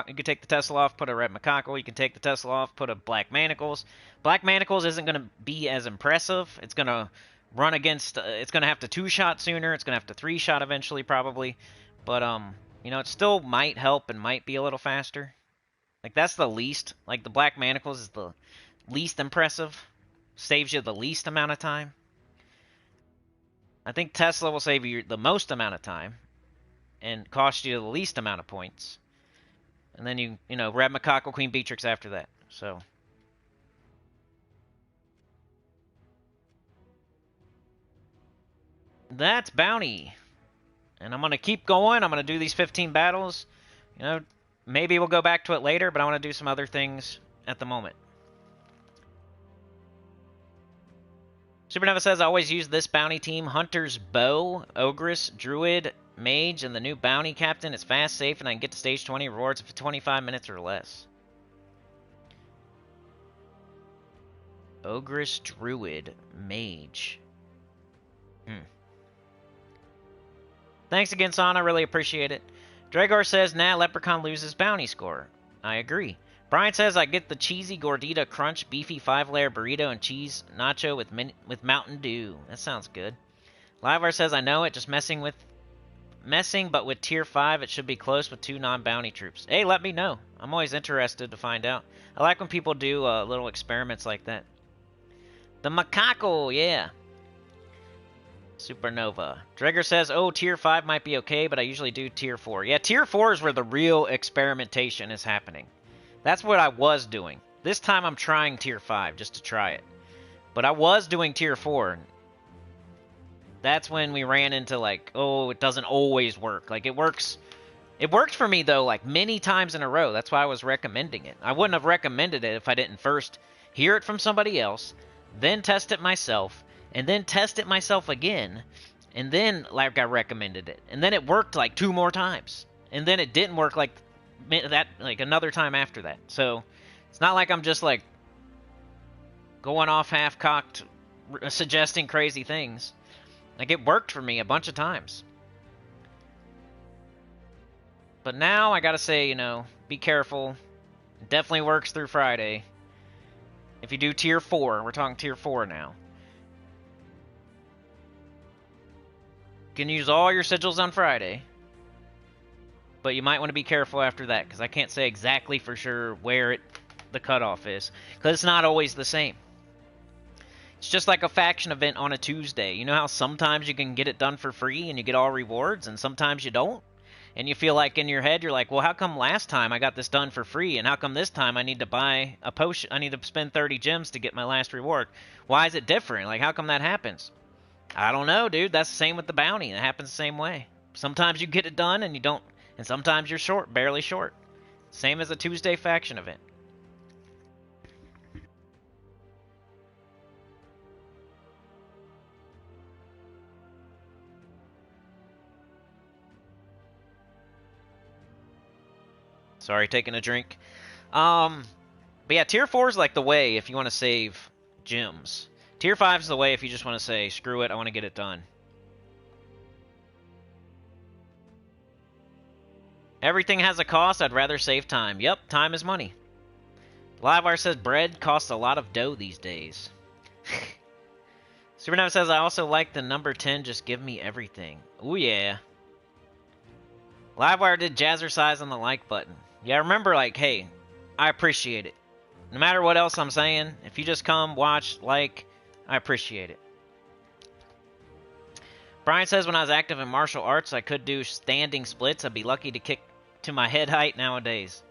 You can take the Tesla off, put a Red Macaco. You can take the Tesla off, put a Black Manacles. Black Manacles isn't going to be as impressive. It's going to run against. It's going to have to 2-shot sooner. It's going to have to 3-shot eventually, probably. But you know, it still might help and might be a little faster. Like that's the least. Like the Black Manacles is the least impressive. Saves you the least amount of time. I think Tesla will save you the most amount of time and cost you the least amount of points. And then you know, Red Macaco, Queen Beatrix after that. So that's bounty. And I'm going to keep going. I'm going to do these 15 battles. You know, maybe we'll go back to it later, but I want to do some other things at the moment. Supernova says, I always use this bounty team. Hunter's Bow, Ogress, Druid, Mage, and the new bounty captain. It's fast, safe, and I can get to stage 20 rewards for 25 minutes or less. Ogress, Druid, Mage. Thanks again, Sana. Really appreciate it. Dragor says, nah, Leprechaun loses bounty score. I agree. Brian says, I get the cheesy gordita crunch beefy 5-layer burrito and cheese nacho with Mountain Dew. That sounds good. Livewire says, I know it, just messing, but with tier 5 it should be close with 2 non-bounty troops. Hey, let me know. I'm always interested to find out. I like when people do little experiments like that. The Macaco, yeah. Supernova. Drager says, oh, tier 5 might be okay, but I usually do tier 4. Yeah, tier 4 is where the real experimentation is happening. That's what I was doing. This time I'm trying tier 5 just to try it. But I was doing tier 4. That's when we ran into like, oh, it doesn't always work. Like it works. It worked for me though, like many times in a row. That's why I was recommending it. I wouldn't have recommended it if I didn't first hear it from somebody else, then test it myself, and then test it myself again, and then like I recommended it. And then it worked like 2 more times. And then it didn't work like that like another time after that. So it's not like I'm just like going off half-cocked suggesting crazy things. Like it worked for me a bunch of times. But now I gotta say, you know, be careful. It definitely works through Friday. If you do tier 4, we're talking tier 4 now. You can use all your sigils on Friday. But you might want to be careful after that, because I can't say exactly for sure where the cutoff is. Because it's not always the same. It's just like a faction event on a Tuesday. You know how sometimes you can get it done for free and you get all rewards, and sometimes you don't? And you feel like in your head, you're like, well, how come last time I got this done for free, and how come this time I need to buy a potion? I need to spend 30 gems to get my last reward. Why is it different? Like, how come that happens? I don't know, dude. That's the same with the bounty. It happens the same way. Sometimes you get it done and you don't, and sometimes you're short, barely short. Same as a Tuesday faction event. Sorry, taking a drink. But yeah, tier 4 is like the way if you want to save gems. Tier 5 is the way if you just want to say, screw it, I want to get it done. Everything has a cost, I'd rather save time. Yep, time is money. Livewire says bread costs a lot of dough these days. Supernova says, I also like the number 10, just give me everything. Ooh yeah. Livewire did jazzercise on the like button. Yeah, remember, like, hey, I appreciate it. No matter what else I'm saying, if you just come, watch, like, I appreciate it. Brian says, when I was active in martial arts, I could do standing splits. I'd be lucky to kick to my head height nowadays.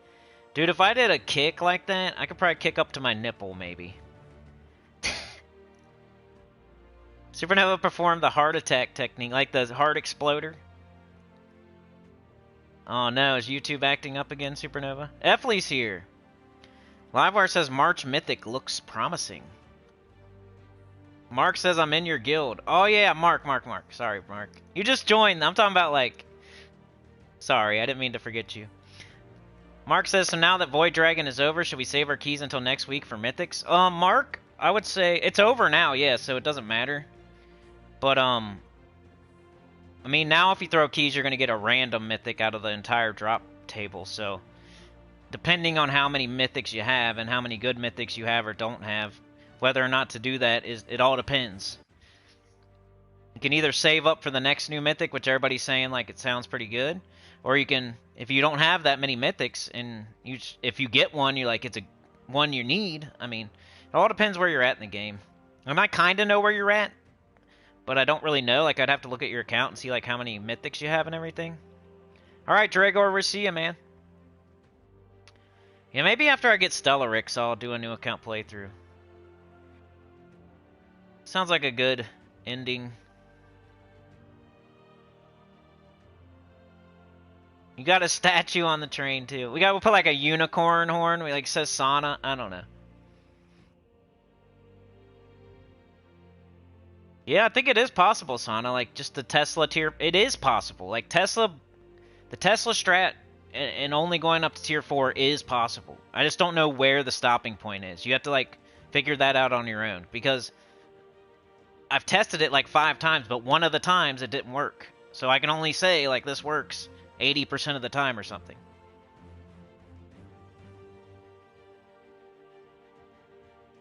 Dude, if I did a kick like that, I could probably kick up to my nipple, maybe. Supernova performed the heart attack technique, like the heart exploder. Oh no, is YouTube acting up again, Supernova? Efley's here. Livewire says March Mythic looks promising. Mark says I'm in your guild. Oh yeah, Mark. Sorry, Mark. You just joined. I'm talking about like... Sorry, I didn't mean to forget you. Mark says, so now that Void Dragon is over, should we save our keys until next week for Mythics? Mark, I would say... It's over now, yeah, so it doesn't matter. But, I mean, now if you throw keys, you're going to get a random Mythic out of the entire drop table, so... Depending on how many Mythics you have and how many good Mythics you have or don't have, whether or not to do that, it all depends. You can either save up for the next new Mythic, which everybody's saying like it sounds pretty good, or you can, if you don't have that many Mythics, and if you get one, you're like, it's a one you need. I mean, it all depends where you're at in the game. I might kind of know where you're at, but I don't really know. Like, I'd have to look at your account and see like how many Mythics you have and everything. Alright, Dragor, we'll see you, man. Yeah, maybe after I get Stellarix, I'll do a new account playthrough. Sounds like a good ending. You got a statue on the train, too. We'll put like a unicorn horn. We like says Sana. I don't know. Yeah, I think it is possible, Sana. Like, just the Tesla tier. It is possible. Like, Tesla... The Tesla strat... And only going up to tier 4 is possible. I just don't know where the stopping point is. You have to, like, figure that out on your own. Because I've tested it, like, 5 times, but one of the times it didn't work. So I can only say, like, this works 80% of the time or something.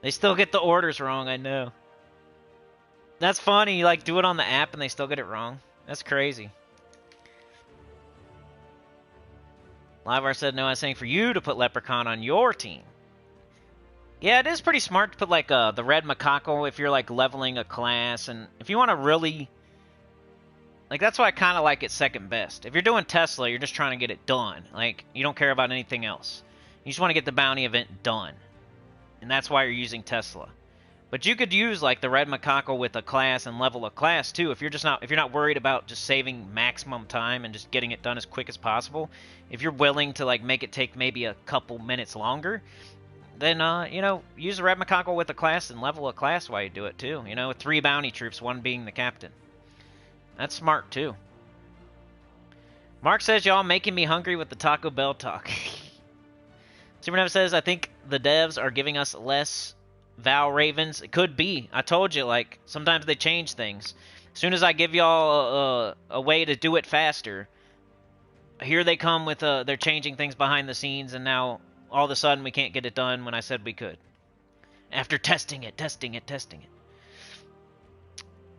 They still get the orders wrong, I know. That's funny. You, like, do it on the app and they still get it wrong. That's crazy. Livewire said, no, I was saying for you to put Leprechaun on your team. Yeah, it is pretty smart to put, like, the Red Macaco if you're, like, leveling a class. And if you want to really... Like, that's why I kind of like it second best. If you're doing Tesla, you're just trying to get it done. Like, you don't care about anything else. You just want to get the bounty event done. And that's why you're using Tesla. But you could use, like, the Red Macaco with a class and level a class, too. If you're not worried about just saving maximum time and just getting it done as quick as possible. If you're willing to, like, make it take maybe a couple minutes longer, then, you know, use the Red Macaco with a class and level a class while you do it, too. You know, with 3 bounty troops, 1 being the captain. That's smart, too. Mark says, y'all making me hungry with the Taco Bell talk. Supernova says, I think the devs are giving us less Val Ravens. It could be. I told you, like, sometimes they change things. As soon as I give y'all a way to do it faster, here they come with, they're changing things behind the scenes, and now all of a sudden we can't get it done when I said we could. After testing it.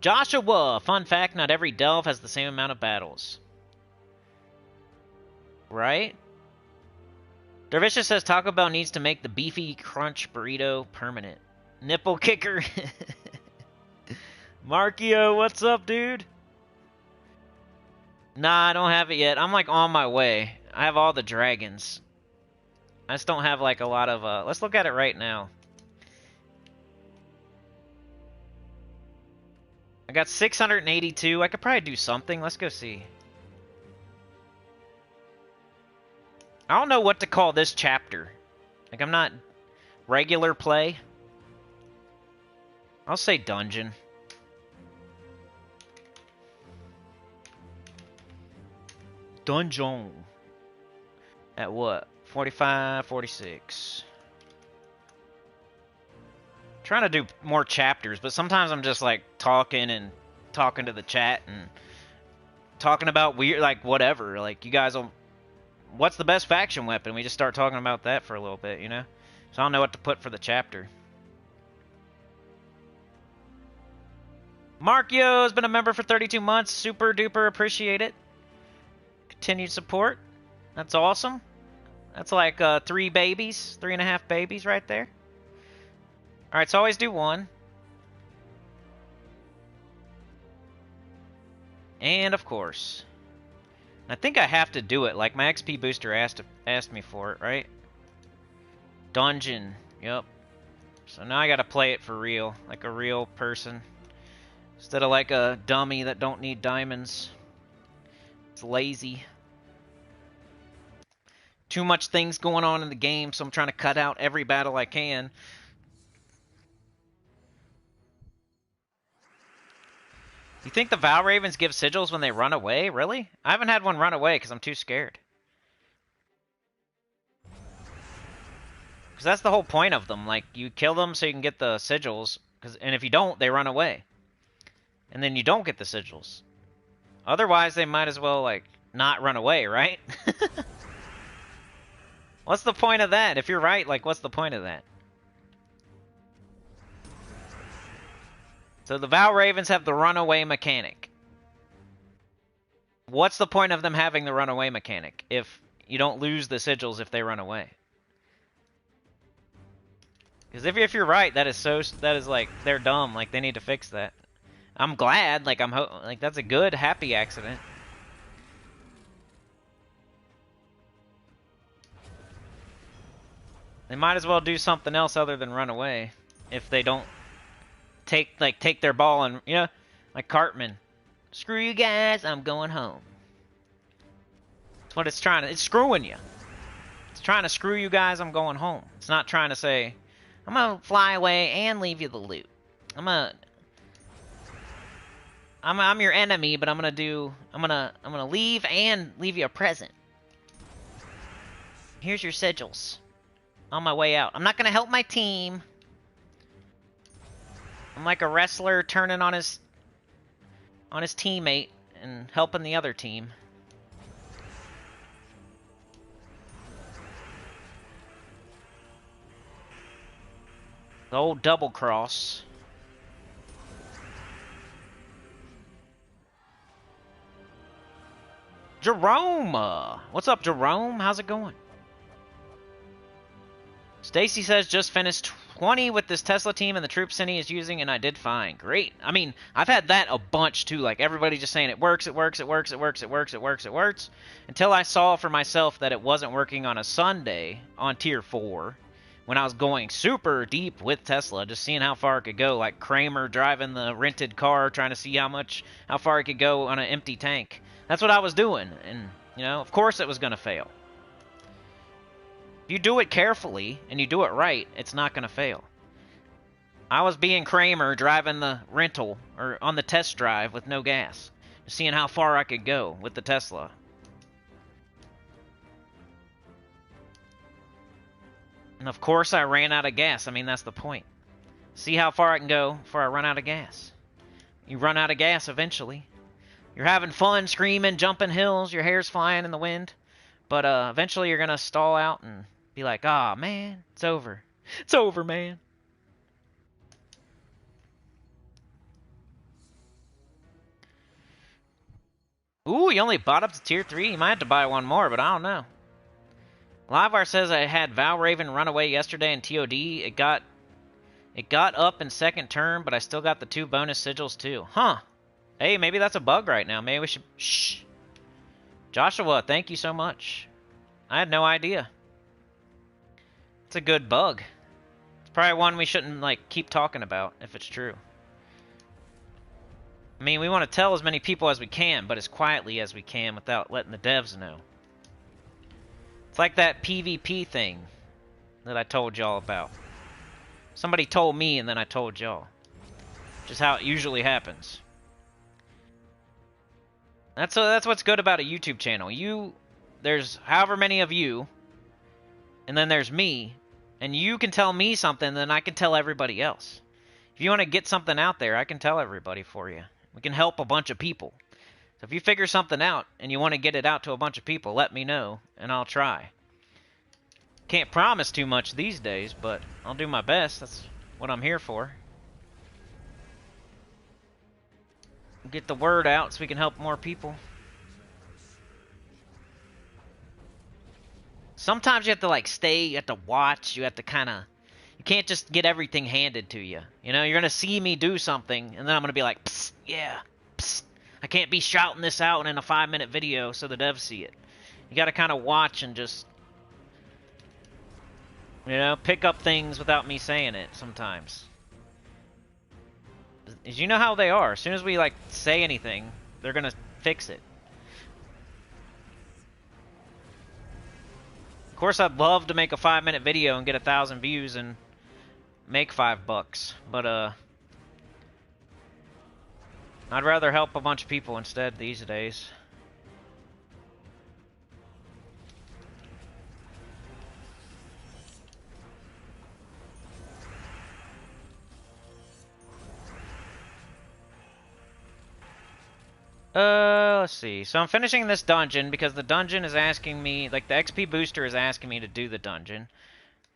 Joshua, fun fact, not every delve has the same amount of battles. Right? Dervisha says Taco Bell needs to make the beefy crunch burrito permanent. Nipple kicker. Markio, what's up, dude? Nah, I don't have it yet. I'm like on my way. I have all the dragons. I just don't have like a lot of let's look at it right now. I got 682. I could probably do something. Let's go see. I don't know what to call this chapter. Like, I'm not regular play. I'll say dungeon. Dungeon. At what? 45, 46. Trying to do more chapters, but sometimes I'm just like talking to the chat and talking about weird, like whatever. Like, you guys will, what's the best faction weapon? We just start talking about that for a little bit, you know? So I don't know what to put for the chapter. Markio has been a member for 32 months. Super duper appreciate it. Continued support. That's awesome. That's like 3 babies, 3.5 babies right there. Alright, so always do 1. And of course, I think I have to do it. Like, my XP booster asked me for it, right? Dungeon. Yep. So now I gotta play it for real, like a real person. Instead of like a dummy that don't need diamonds. It's lazy. Too much things going on in the game, so I'm trying to cut out every battle I can. You think the Val Ravens give sigils when they run away? Really? I haven't had one run away because I'm too scared. Because that's the whole point of them. Like, you kill them so you can get the sigils, and if you don't, they run away. And then you don't get the sigils. Otherwise, they might as well, like, not run away, right? What's the point of that? If you're right, like, what's the point of that? So the Val Ravens have the runaway mechanic. What's the point of them having the runaway mechanic if you don't lose the sigils if they run away? Because if you're right, that is like, they're dumb. Like, they need to fix that. I'm glad. Like, like, that's a good, happy accident. They might as well do something else other than run away if they don't take their ball and, you know, like Cartman. Screw you guys, I'm going home. That's what it's trying to, it's screwing you. It's trying to screw you guys, I'm going home. It's not trying to say, I'm gonna fly away and leave you the loot. I'm your enemy, but I'm gonna leave and leave you a present. Here's your sigils. On my way out. I'm not gonna help my team. I'm like a wrestler turning on his teammate and helping the other team. The old double cross. Jerome! What's up, Jerome? How's it going? Stacy says, just finished 20 with this Tesla team and the troop Cinny is using, and I did fine. Great. I mean, I've had that a bunch, too. Like, everybody just saying it works, it works, it works, it works, it works, it works, it works. Until I saw for myself that it wasn't working on a Sunday on Tier 4 when I was going super deep with Tesla, just seeing how far it could go. Like Kramer driving the rented car, trying to see how far it could go on an empty tank. That's what I was doing. And, you know, of course it was going to fail. If you do it carefully and you do it right, it's not going to fail. I was being Kramer driving the rental or on the test drive with no gas, seeing how far I could go with the Tesla. And of course I ran out of gas. I mean, that's the point. See how far I can go before I run out of gas. You run out of gas eventually. You're having fun screaming, jumping hills, your hair's flying in the wind. But eventually you're going to stall out and be like, ah, man, it's over. It's over, man. Ooh, you only bought up to Tier 3? You might have to buy one more, but I don't know. Livewire says I had Val Raven run away yesterday in TOD. It It got up in second turn, but I still got the 2 bonus sigils too. Huh. Hey, maybe that's a bug right now. Maybe we should... Shh. Joshua, thank you so much. I had no idea. It's a good bug. It's probably one we shouldn't, like, keep talking about, if it's true. I mean, we want to tell as many people as we can, but as quietly as we can without letting the devs know. It's like that PvP thing that I told y'all about. Somebody told me, and then I told y'all. Just how it usually happens. That's what's good about a YouTube channel. There's however many of you, and then there's me, and you can tell me something, then I can tell everybody else. If you want to get something out there, I can tell everybody for you. We can help a bunch of people. So if you figure something out, and you want to get it out to a bunch of people, let me know, and I'll try. Can't promise too much these days, but I'll do my best. That's what I'm here for. Get the word out so we can help more people. Sometimes you have to, like, stay, you have to watch, you have to kind of... You can't just get everything handed to you. You know, you're going to see me do something, and then I'm going to be like, psst, yeah, psst. I can't be shouting this out in a 5-minute video so the devs see it. You got to kind of watch and just... You know, pick up things without me saying it sometimes. As you know how they are. As soon as we, like, say anything, they're gonna fix it. Of course, I'd love to make a 5-minute video and get 1,000 views and make $5, but, I'd rather help a bunch of people instead these days. Let's see. So I'm finishing this dungeon because the dungeon is asking me, like the XP booster is asking me to do the dungeon.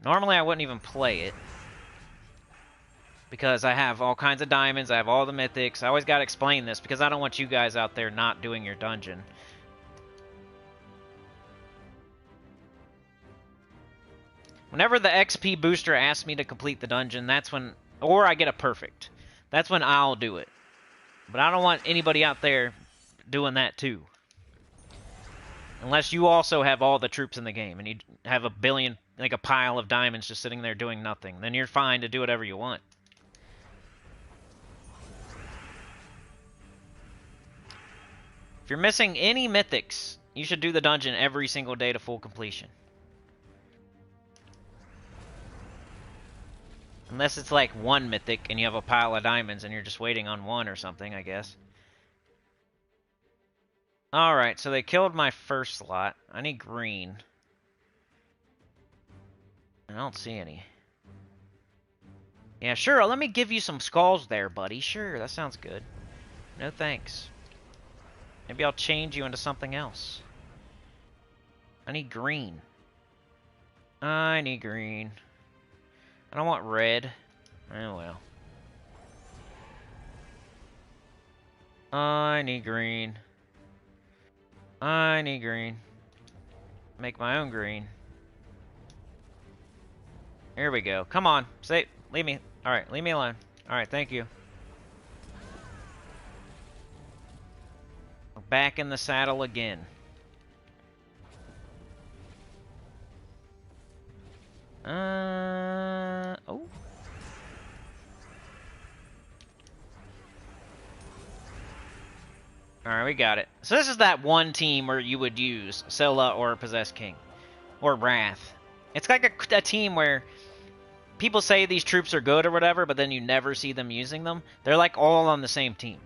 Normally I wouldn't even play it because I have all kinds of diamonds, I have all the mythics. I always gotta explain this because I don't want you guys out there not doing your dungeon. Whenever the XP booster asks me to complete the dungeon, that's when, or I get a perfect. That's when I'll do it. But I don't want anybody out there doing that too. Unless you also have all the troops in the game and you have a billion, like a pile of diamonds just sitting there doing nothing. Then you're fine to do whatever you want. If you're missing any mythics, you should do the dungeon every single day to full completion. Unless it's like one mythic and you have a pile of diamonds and you're just waiting on one or something, I guess. Alright, so they killed my first slot. I need green. I don't see any. Yeah, sure, let me give you some skulls there, buddy. Sure, that sounds good. No thanks. Maybe I'll change you into something else. I need green. I need green. I don't want red. Oh well. I need green. I need green. Make my own green. Here we go. Come on. Say, leave me. Alright, leave me alone. Alright, thank you. We're back in the saddle again. Oh. Alright, we got it. So this is that one team where you would use Scylla or Possessed King. Or Wrath. It's like a team where people say these troops are good or whatever, but then you never see them using them. They're like all on the same team.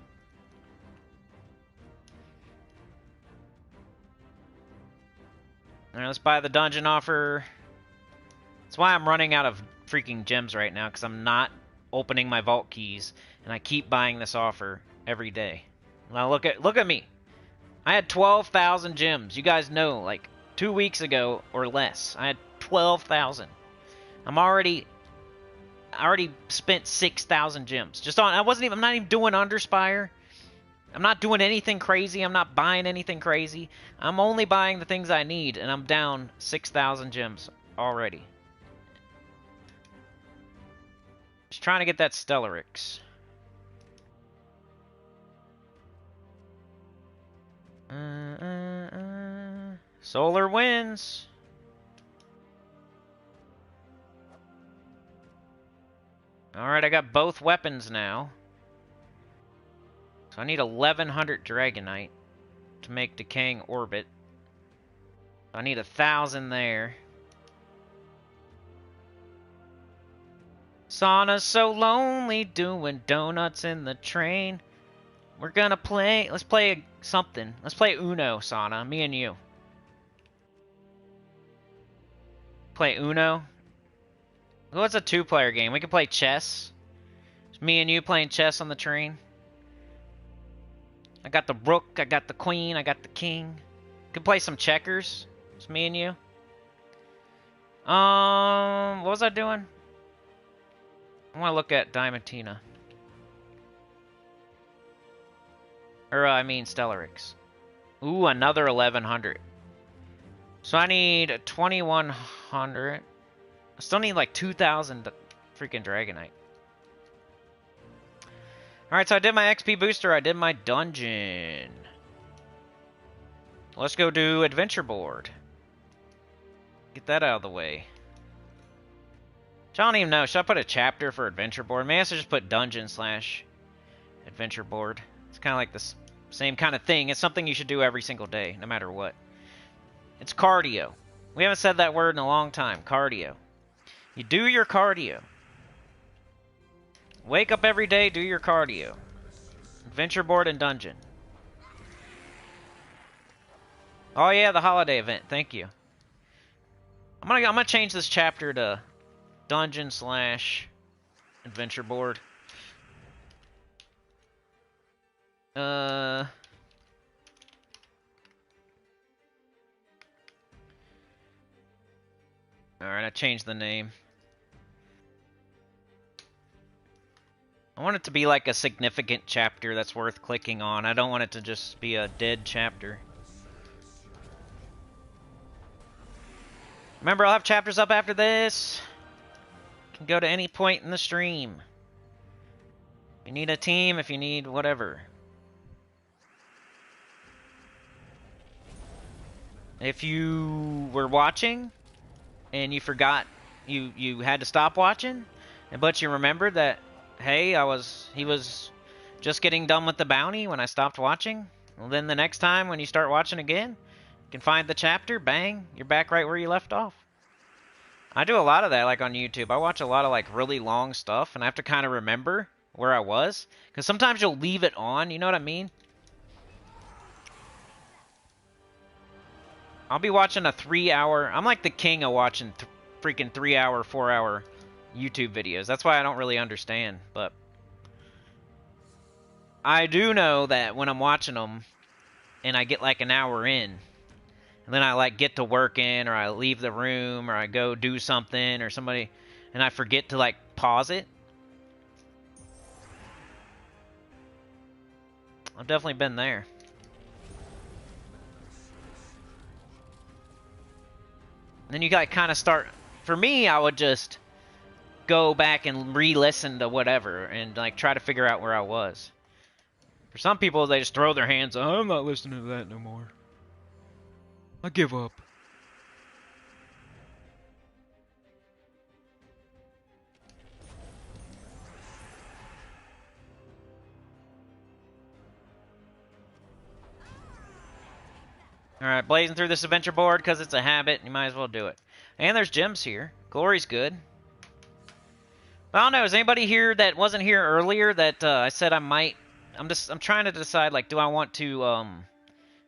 Alright, let's buy the dungeon offer. That's why I'm running out of freaking gems right now, because I'm not opening my vault keys, and I keep buying this offer every day. Now look at me. I had 12,000 gems. You guys know, like 2 weeks ago or less, I had 12,000. I already spent 6,000 gems just on. I'm not even doing Underspire. I'm not doing anything crazy. I'm not buying anything crazy. I'm only buying the things I need, and I'm down 6,000 gems already. Just trying to get that Stellarix. Solar wins. Alright, I got both weapons now. So I need 1100 Dragonite to make Decaying Orbit. I need 1,000 there. Sauna's so lonely doing donuts in the train. We're gonna play, let's play something. Let's play Uno, Sauna, me and you. Play Uno. Well, it's a 2-player game. We can play chess. It's me and you playing chess on the train. I got the rook, I got the queen, I got the king. We can play some checkers. It's me and you. What was I doing? I want to look at Diamantina. Or, I mean, Stellarix. Ooh, another 1100. So I need 2100. I still need like 2,000 freaking Dragonite. Alright, so I did my XP booster. I did my dungeon. Let's go do Adventure Board. Get that out of the way. I don't even know. Should I put a chapter for Adventure Board? Maybe I should just put Dungeon / Adventure Board. It's kind of like the same kind of thing. It's something you should do every single day, no matter what. It's cardio. We haven't said that word in a long time. Cardio. You do your cardio. Wake up every day, do your cardio. Adventure Board and Dungeon. Oh yeah, the holiday event. Thank you. I'm gonna change this chapter to Dungeon / Adventure Board. Alright, I changed the name. I want it to be like a significant chapter that's worth clicking on. I don't want it to just be a dead chapter. Remember, I'll have chapters up after this. You can go to any point in the stream. If you need a team, if you need whatever. If you were watching and you forgot you had to stop watching, but you remembered that, hey, he was just getting done with the bounty when I stopped watching, well, then the next time when you start watching again, you can find the chapter, bang, you're back right where you left off. I do a lot of that, like on YouTube. I watch a lot of like really long stuff, and I have to kind of remember where I was, because sometimes you'll leave it on, you know what I mean? I'll be watching a 3-hour... I'm like the king of watching freaking 3-hour, 4-hour YouTube videos. That's why I don't really understand, but... I do know that when I'm watching them, and I get like an hour in, and then I like get to working, or I leave the room, or I go do something, or somebody... and I forget to like pause it. I've definitely been there. Then you got kind of start... For me, I would just go back and re-listen to whatever and like try to figure out where I was. For some people, they just throw their hands up. I'm not listening to that no more. I give up. Alright, blazing through this adventure board because it's a habit. You might as well do it. And there's gems here. Glory's good. But I don't know. Is anybody here that wasn't here earlier that I said I might... I'm trying to decide, like, do I want to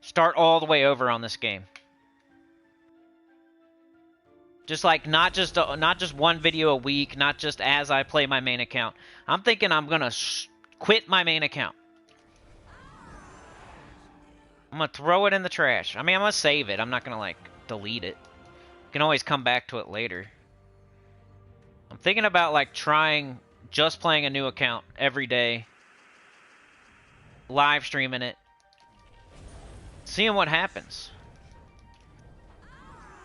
start all the way over on this game? Just like not just one video a week, not just as I play my main account. I'm thinking I'm gonna quit my main account. I'm gonna throw it in the trash. I mean, I'm gonna save it. I'm not gonna like delete it. You can always come back to it later. I'm thinking about like trying just playing a new account every day, live streaming it, seeing what happens.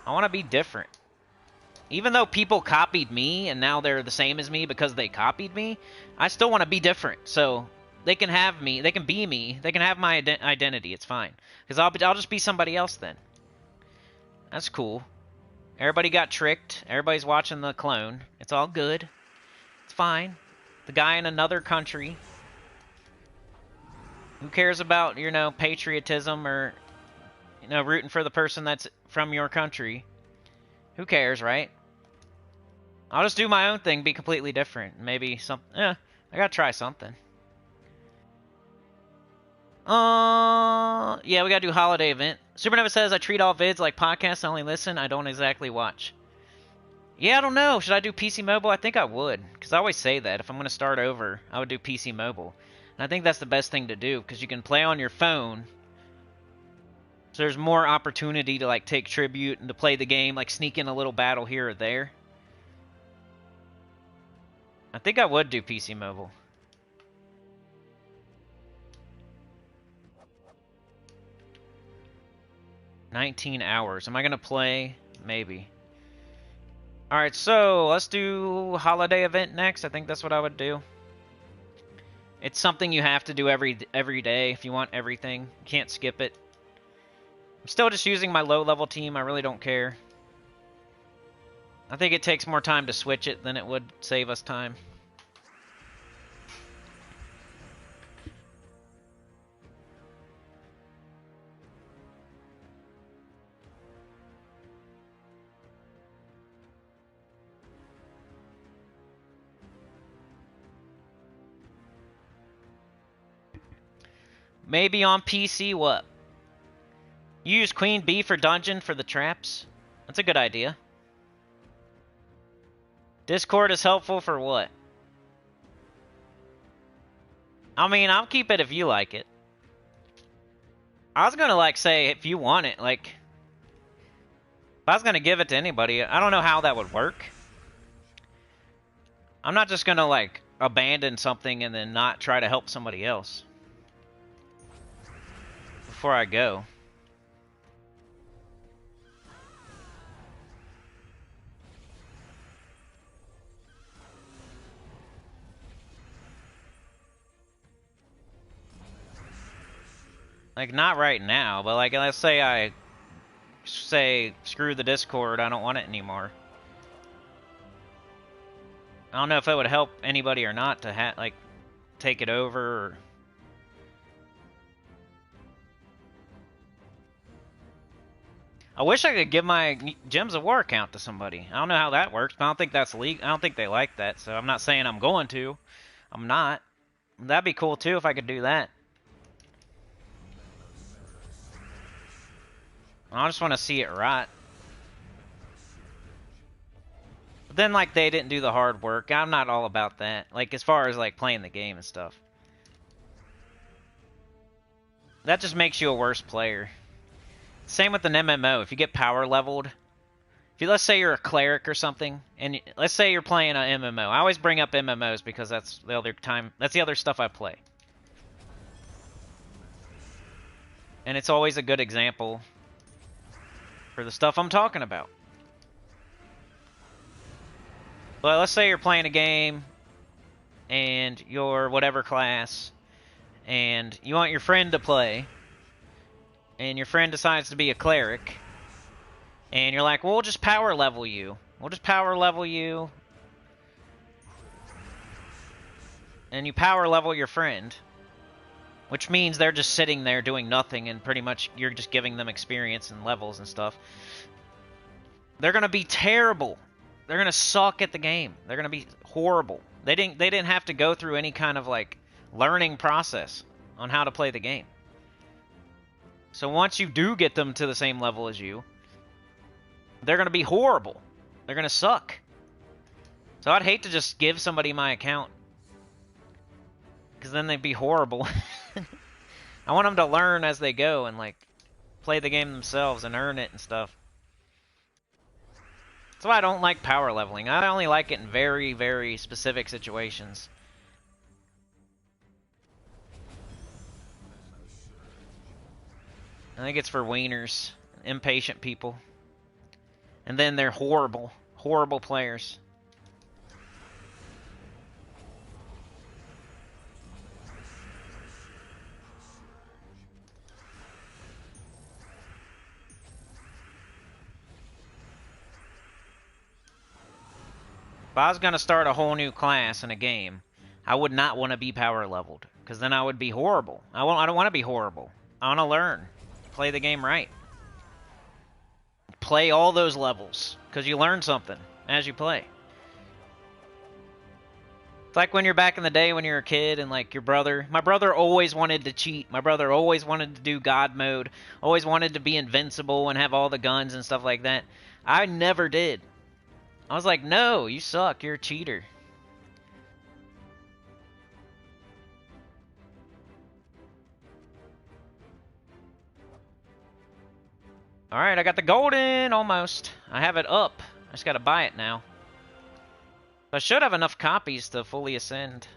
I want to be different. Even though people copied me and now they're the same as me because they copied me, I still want to be different. So they can have me, they can be me, they can have my identity. It's fine. Because I'll just be somebody else then. That's cool. Everybody got tricked. Everybody's watching the clone. It's all good. It's fine. The guy in another country. Who cares about, you know, patriotism or, you know, rooting for the person that's from your country? Who cares, right? I'll just do my own thing, be completely different. Maybe I gotta try something. Yeah, we gotta do holiday event. Supernova says, I treat all vids like podcasts, I only listen, I don't exactly watch. Yeah, I don't know. Should I do PC Mobile? I think I would. Because I always say that. If I'm going to start over, I would do PC Mobile. And I think that's the best thing to do. Because you can play on your phone. So there's more opportunity to, like, take tribute and to play the game. Like, sneak in a little battle here or there. I think I would do PC Mobile. $19 hours. Am I going to play? Maybe. Alright, so let's do holiday event next. I think that's what I would do. It's something you have to do every day if you want everything. You can't skip it. I'm still just using my low-level team. I really don't care. I think it takes more time to switch it than it would save us time. Maybe on PC, what? You use Queen Bee for dungeon for the traps? That's a good idea. Discord is helpful for what? I mean, I'll keep it if you like it. I was gonna, like, say, if you want it, like... If I was gonna give it to anybody, I don't know how that would work. I'm not just gonna, like, abandon something and then not try to help somebody else. Before I go. Like, not right now, but, like, let's say I say, screw the Discord, I don't want it anymore. I don't know if it would help anybody or not to, like, take it over, or... I wish I could give my Gems of War account to somebody. I don't know how that works, but I don't think that's legal. I don't think they like that, so I'm not saying I'm going to. I'm not. That'd be cool, too, if I could do that. I just want to see it right. But then, like, they didn't do the hard work. I'm not all about that. Like, as far as, like, playing the game and stuff. That just makes you a worse player. Same with an MMO. If you get power leveled, if you, let's say you're a cleric or something, and let's say you're playing an MMO. I always bring up MMOs because that's the other stuff I play. And it's always a good example for the stuff I'm talking about. But let's say you're playing a game and you're whatever class and you want your friend to play and your friend decides to be a cleric and you're like, well, we'll just power level you. We'll just power level you. And you power level your friend, which means they're just sitting there doing nothing and pretty much you're just giving them experience and levels and stuff. They're going to be terrible. They're going to suck at the game. They're going to be horrible. They didn't have to go through any kind of, like, learning process on how to play the game. So once you do get them to the same level as you, they're going to be horrible. They're going to suck. So I'd hate to just give somebody my account, because then they'd be horrible. I want them to learn as they go and, like, play the game themselves and earn it and stuff. That's why I don't like power leveling. I only like it in very, very specific situations. I think it's for wieners, impatient people. And then they're horrible. Horrible players. If I was going to start a whole new class in a game, I would not want to be power leveled, because then I would be horrible. I don't want to be horrible. I want to learn. Play the game right. Play all those levels, because you learn something as you play. It's like when you're back in the day when you're a kid and like your brother. My brother always wanted to cheat. My brother always wanted to do God mode. Always wanted to be invincible and have all the guns and stuff like that. I never did. I was like, no, you suck. You're a cheater. Alright, I got the golden, almost. I have it up. I just gotta buy it now. I should have enough copies to fully ascend.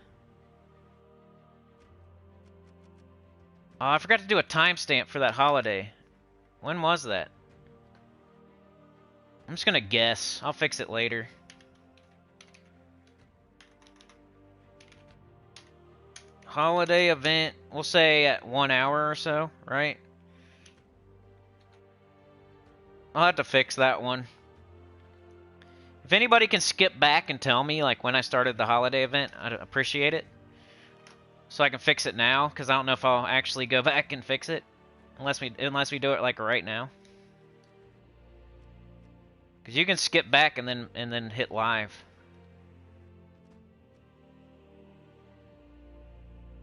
Oh, I forgot to do a timestamp for that holiday. When was that? I'm just gonna guess. I'll fix it later. Holiday event, we'll say at 1 hour or so, right? I'll have to fix that one. If anybody can skip back and tell me, like, when I started the holiday event, I'd appreciate it. So I can fix it now, because I don't know if I'll actually go back and fix it. Unless we do it, like, right now. Because you can skip back and then hit live.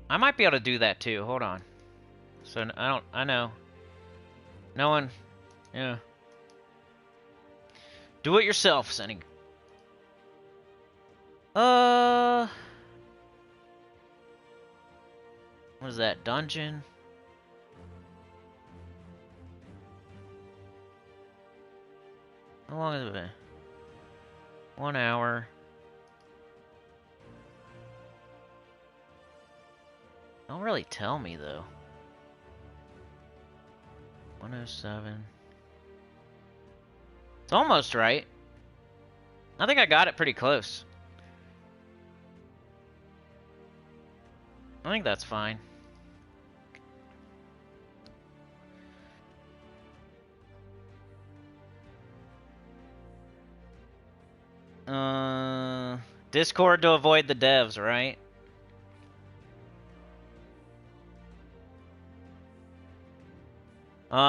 I might be able to do that, too. Hold on. So, I know. No one... Yeah. Do it yourself, Sinny. What is that? Dungeon? How long has it been? 1 hour. Don't really tell me, though. 107. It's almost right. I think I got it pretty close. I think that's fine. Discord to avoid the devs, right?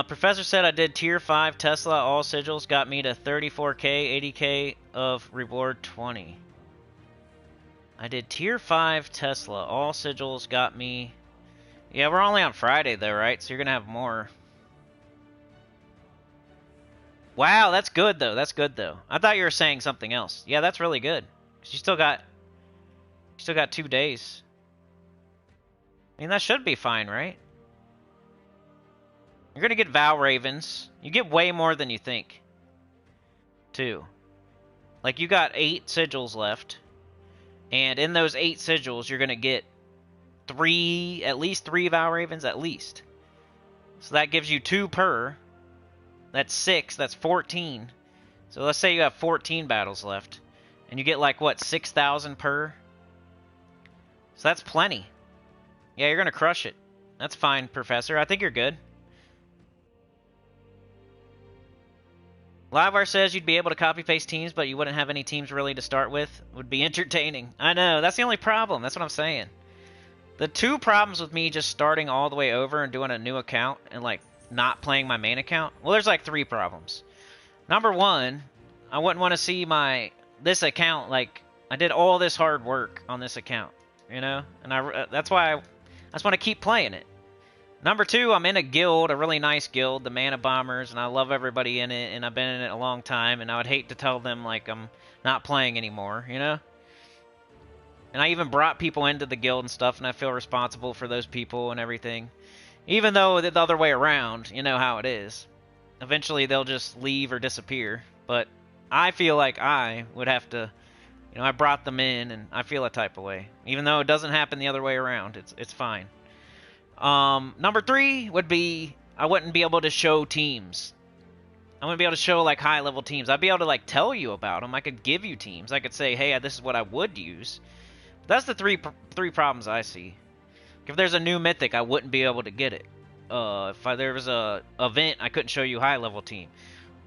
Professor said I did tier 5 Tesla, all sigils, got me to 34k, 80k of reward 20. I did tier 5 Tesla, all sigils, got me... Yeah, we're only on Friday though, right? So you're gonna have more. Wow, that's good though, that's good though. I thought you were saying something else. Yeah, that's really good. 'Cause you still got 2 days. I mean, that should be fine, right? You're gonna get Val Ravens. You get way more than you think. Too. Like, you got 8 sigils left. And in those 8 sigils, you're gonna get at least 3 Val Ravens, at least. So that gives you 2 per. That's 6, that's 14. So let's say you have 14 battles left. And you get like, what, 6,000 per? So that's plenty. Yeah, you're gonna crush it. That's fine, Professor. I think you're good. Livewire says you'd be able to copy-paste teams, but you wouldn't have any teams really to start with. Would be entertaining. I know, that's the only problem. That's what I'm saying. The 2 problems with me just starting all the way over and doing a new account and, like, not playing my main account. Well, there's, like, 3 problems. Number 1, I wouldn't want to see this account, like, I did all this hard work on this account, you know? And that's why I just want to keep playing it. Number 2, I'm in a guild, a really nice guild, the Mana Bombers, and I love everybody in it, and I've been in it a long time, and I would hate to tell them, like, I'm not playing anymore, you know? And I even brought people into the guild and stuff, and I feel responsible for those people and everything. Even though the other way around, you know how it is. Eventually they'll just leave or disappear, but I feel like I would have to, you know, I brought them in, and I feel a type of way. Even though it doesn't happen the other way around, it's fine. Number 3 would be I wouldn't be able to show teams. I'm gonna be able to show like high level teams. I'd be able to like tell you about them. I could give you teams. I could say, hey, this is what I would use. That's the three problems I see. If there's a new mythic, I wouldn't be able to get it. If there was a event, I couldn't show you high level team.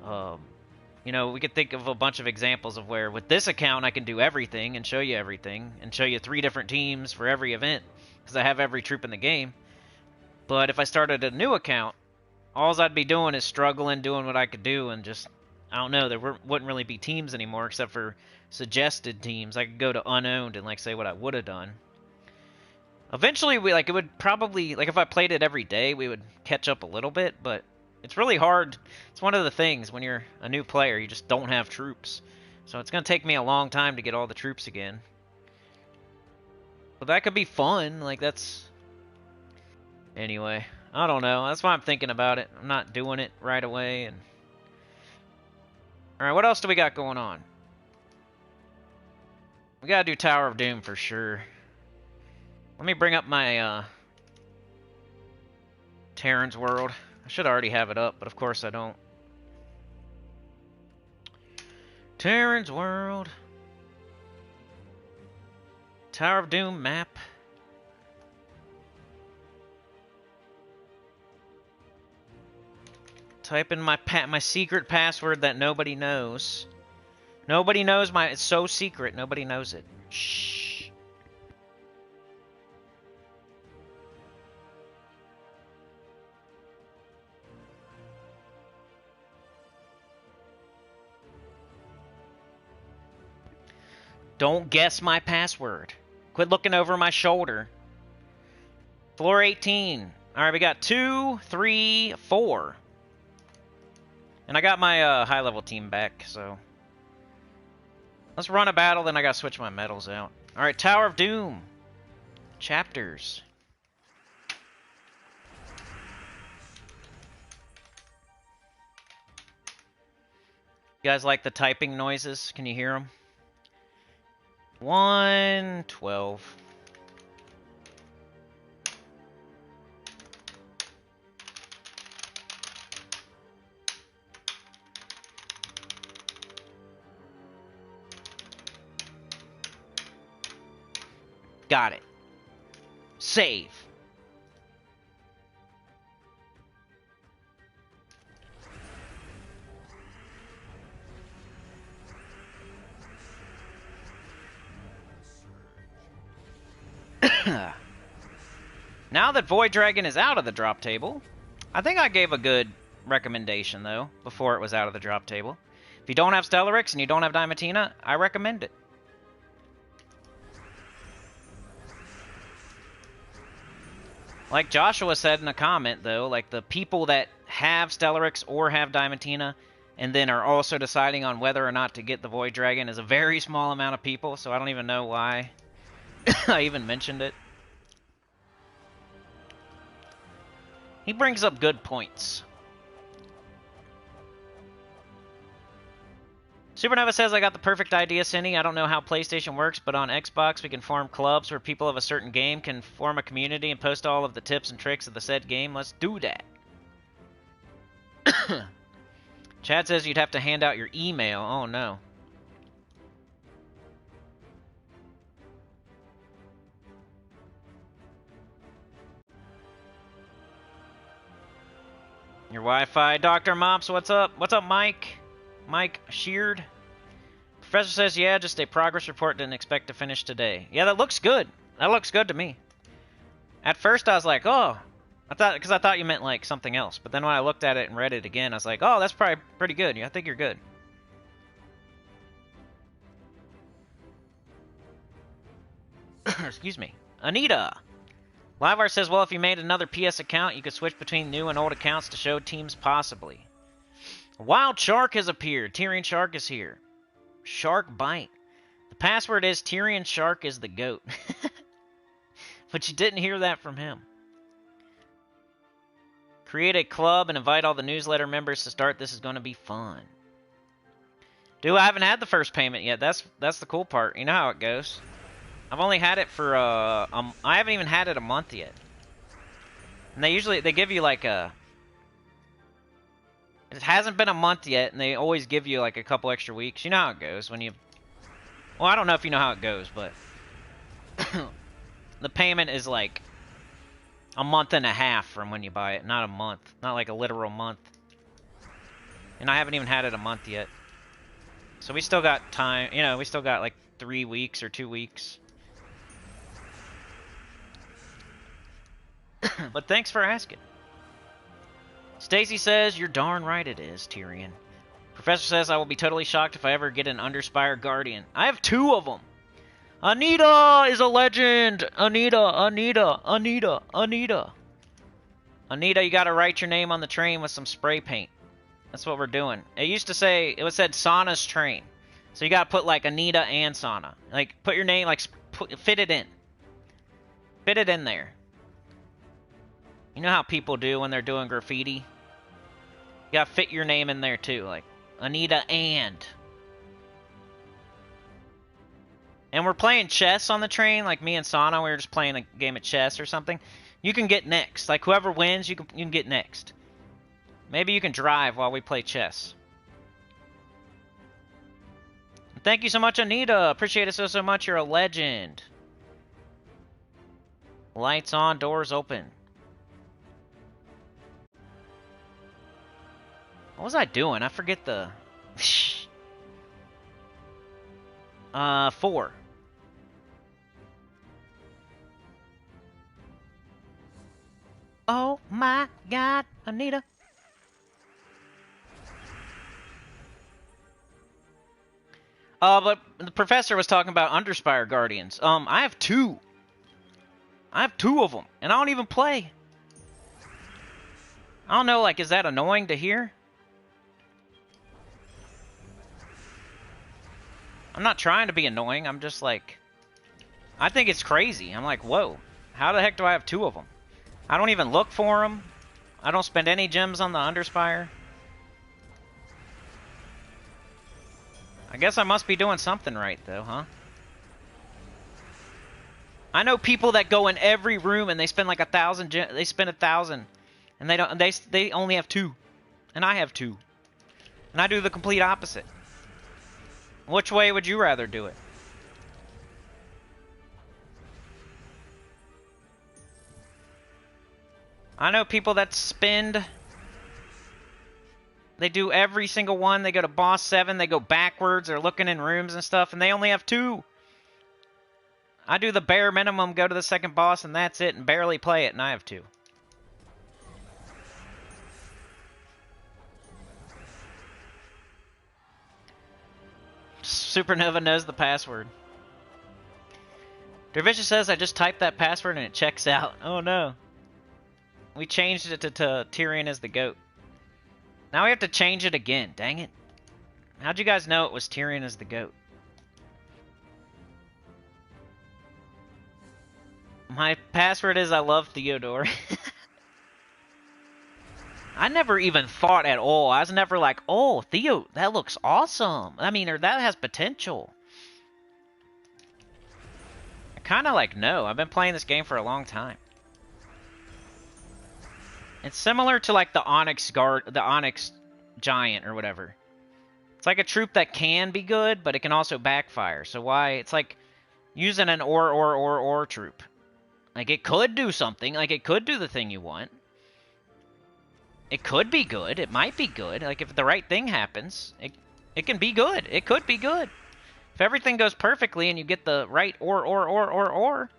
You know, we could think of a bunch of examples of where with this account I can do everything and show you everything and show you 3 different teams for every event because I have every troop in the game. But if I started a new account, all I'd be doing is struggling, doing what I could do, and just, I don't know, there wouldn't really be teams anymore except for suggested teams. I could go to unowned and like say what I would have done. Eventually, it would probably, like if I played it every day, we would catch up a little bit, but it's really hard. It's one of the things when you're a new player, you just don't have troops. So it's going to take me a long time to get all the troops again. But that could be fun, like that's... Anyway, I don't know. That's why I'm thinking about it. I'm not doing it right away. And alright, what else do we got going on? We gotta do Tower of Doom for sure. Let me bring up my Terran's World. I should already have it up, but of course I don't. Terran's World. Tower of Doom map. Type in my secret password that nobody knows. Nobody knows it's so secret, nobody knows it. Shh. Don't guess my password. Quit looking over my shoulder. Floor 18. Alright, we got 2, 3, 4. And I got my high-level team back, so... Let's run a battle, then I gotta switch my medals out. Alright, Tower of Doom. Chapters. You guys like the typing noises? Can you hear them? 112. Got it. Save. Now that Void Dragon is out of the drop table, I think I gave a good recommendation, though, before it was out of the drop table. If you don't have Stellarix and you don't have Diamantina, I recommend it. Like Joshua said in a comment, though, like the people that have Stellarix or have Diamantina and then are also deciding on whether or not to get the Void Dragon is a very small amount of people, so I don't even know why I even mentioned it. He brings up good points. Supernova says, I got the perfect idea, Cinny. I don't know how PlayStation works, but on Xbox we can form clubs where people of a certain game can form a community and post all of the tips and tricks of the said game. Let's do that. Chad says you'd have to hand out your email. Oh, no. Your Wi-Fi. Dr. Mops, what's up? What's up, Mike? Mike Sheared. Professor says, yeah, just a progress report. Didn't expect to finish today. Yeah, that looks good. That looks good to me. At first, I was like, oh. Because I thought you meant, like, something else. But then when I looked at it and read it again, I was like, oh, that's probably pretty good. Yeah, I think you're good. Excuse me. Anita. Livar says, well, if you made another PS account, you could switch between new and old accounts to show teams possibly. Wild Shark has appeared. Tyrion Shark is here. Shark Bite. The password is Tyrion Shark is the GOAT. But you didn't hear that from him. Create a club and invite all the newsletter members to start. This is going to be fun. Dude, I haven't had the first payment yet. That's the cool part. You know how it goes. I've only had it for, I haven't even had it a month yet. And they give you like a... It hasn't been a month yet, and they always give you like a couple extra weeks. You know how it goes when you... Well, I don't know if you know how it goes, but... the payment is like a month and a half from when you buy it, not a month. Not like a literal month. And I haven't even had it a month yet. So we still got time, you know, we still got like 3 weeks or 2 weeks. But thanks for asking. Stacy says, you're darn right it is, Tyrion. Professor says, I will be totally shocked if I ever get an Underspire Guardian. I have 2 of them. Anita is a legend. Anita. Anita, you gotta write your name on the train with some spray paint. That's what we're doing. It used to say, it was said Sauna's train. So you gotta put like Anita and Sauna. Like, put your name, like, fit it in. Fit it in there. You know how people do when they're doing graffiti? You gotta fit your name in there too, like, Anita and. And we're playing chess on the train, like me and Sauna, we were just playing a game of chess or something. You can get next. Like, whoever wins, you can get next. Maybe you can drive while we play chess. Thank you so much, Anita. Appreciate it so much. You're a legend. Lights on, doors open. What was I doing? I forget the... 4. Oh my God, Anita. But the professor was talking about Underspire Guardians. I have 2. I have 2 of them, and I don't even play. I don't know, like, is that annoying to hear? I'm not trying to be annoying, I'm just like... I think it's crazy. I'm like, whoa, how the heck do I have 2 of them? I don't even look for them. I don't spend any gems on the Underspire. I guess I must be doing something right, though, huh? I know people that go in every room and they spend like 1,000 gems. They spend 1,000, and they don't. They only have 2, and I have 2, and I do the complete opposite. Which way would you rather do it? I know people that spend... They do every single one. They go to boss 7. They go backwards. They're looking in rooms and stuff, and they only have 2. I do the bare minimum, go to the second boss, and that's it, and barely play it, and I have 2. Supernova knows the password. Dervisha says I just typed that password and it checks out. Oh no. We changed it to Tyrion as the GOAT. Now we have to change it again. Dang it. How'd you guys know it was Tyrion as the GOAT? My password is I love Theodore. I never even thought at all. I was never like, oh, Theo, that looks awesome. I mean, or that has potential. I kind of like know. I've been playing this game for a long time. It's similar to like the Onyx Giant or whatever. It's like a troop that can be good, but it can also backfire. So why? It's like using an or troop. Like it could do something. Like it could do the thing you want. It could be good. It might be good. Like, if the right thing happens, it can be good. It could be good. If everything goes perfectly and you get the right or.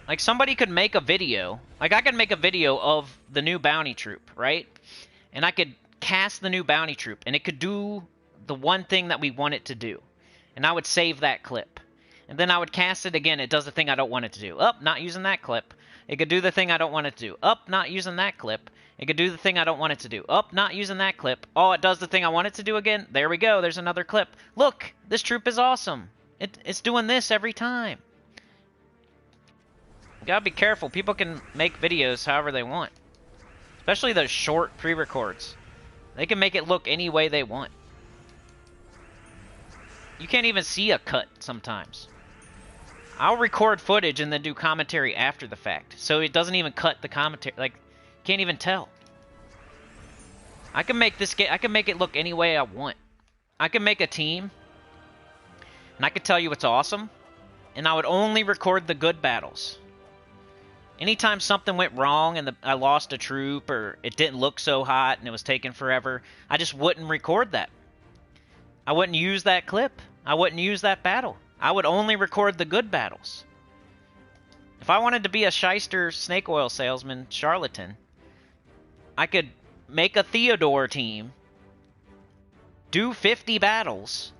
Like, somebody could make a video. Like, I could make a video of the new bounty troop, right? And I could cast the new bounty troop, and it could do the one thing that we want it to do. And I would save that clip. And then I would cast it again. It does the thing I don't want it to do. Oh, not using that clip. It could do the thing I don't want it to do. Up, not using that clip. It could do the thing I don't want it to do. Up, not using that clip. Oh, it does the thing I want it to do again. There we go. There's another clip. Look, this troop is awesome. It's doing this every time. You gotta be careful. People can make videos however they want. Especially those short pre-records. They can make it look any way they want. You can't even see a cut sometimes. I'll record footage and then do commentary after the fact. So it doesn't even cut the commentary. Like, can't even tell. I can make this game. I can make it look any way I want. I can make a team, and I could tell you it's awesome, and I would only record the good battles. Anytime something went wrong and I lost a troop or it didn't look so hot and it was taking forever, I just wouldn't record that. I wouldn't use that clip. I wouldn't use that battle. I would only record the good battles. If I wanted to be a shyster snake oil salesman charlatan, I could make a Theodore team, do 50 battles,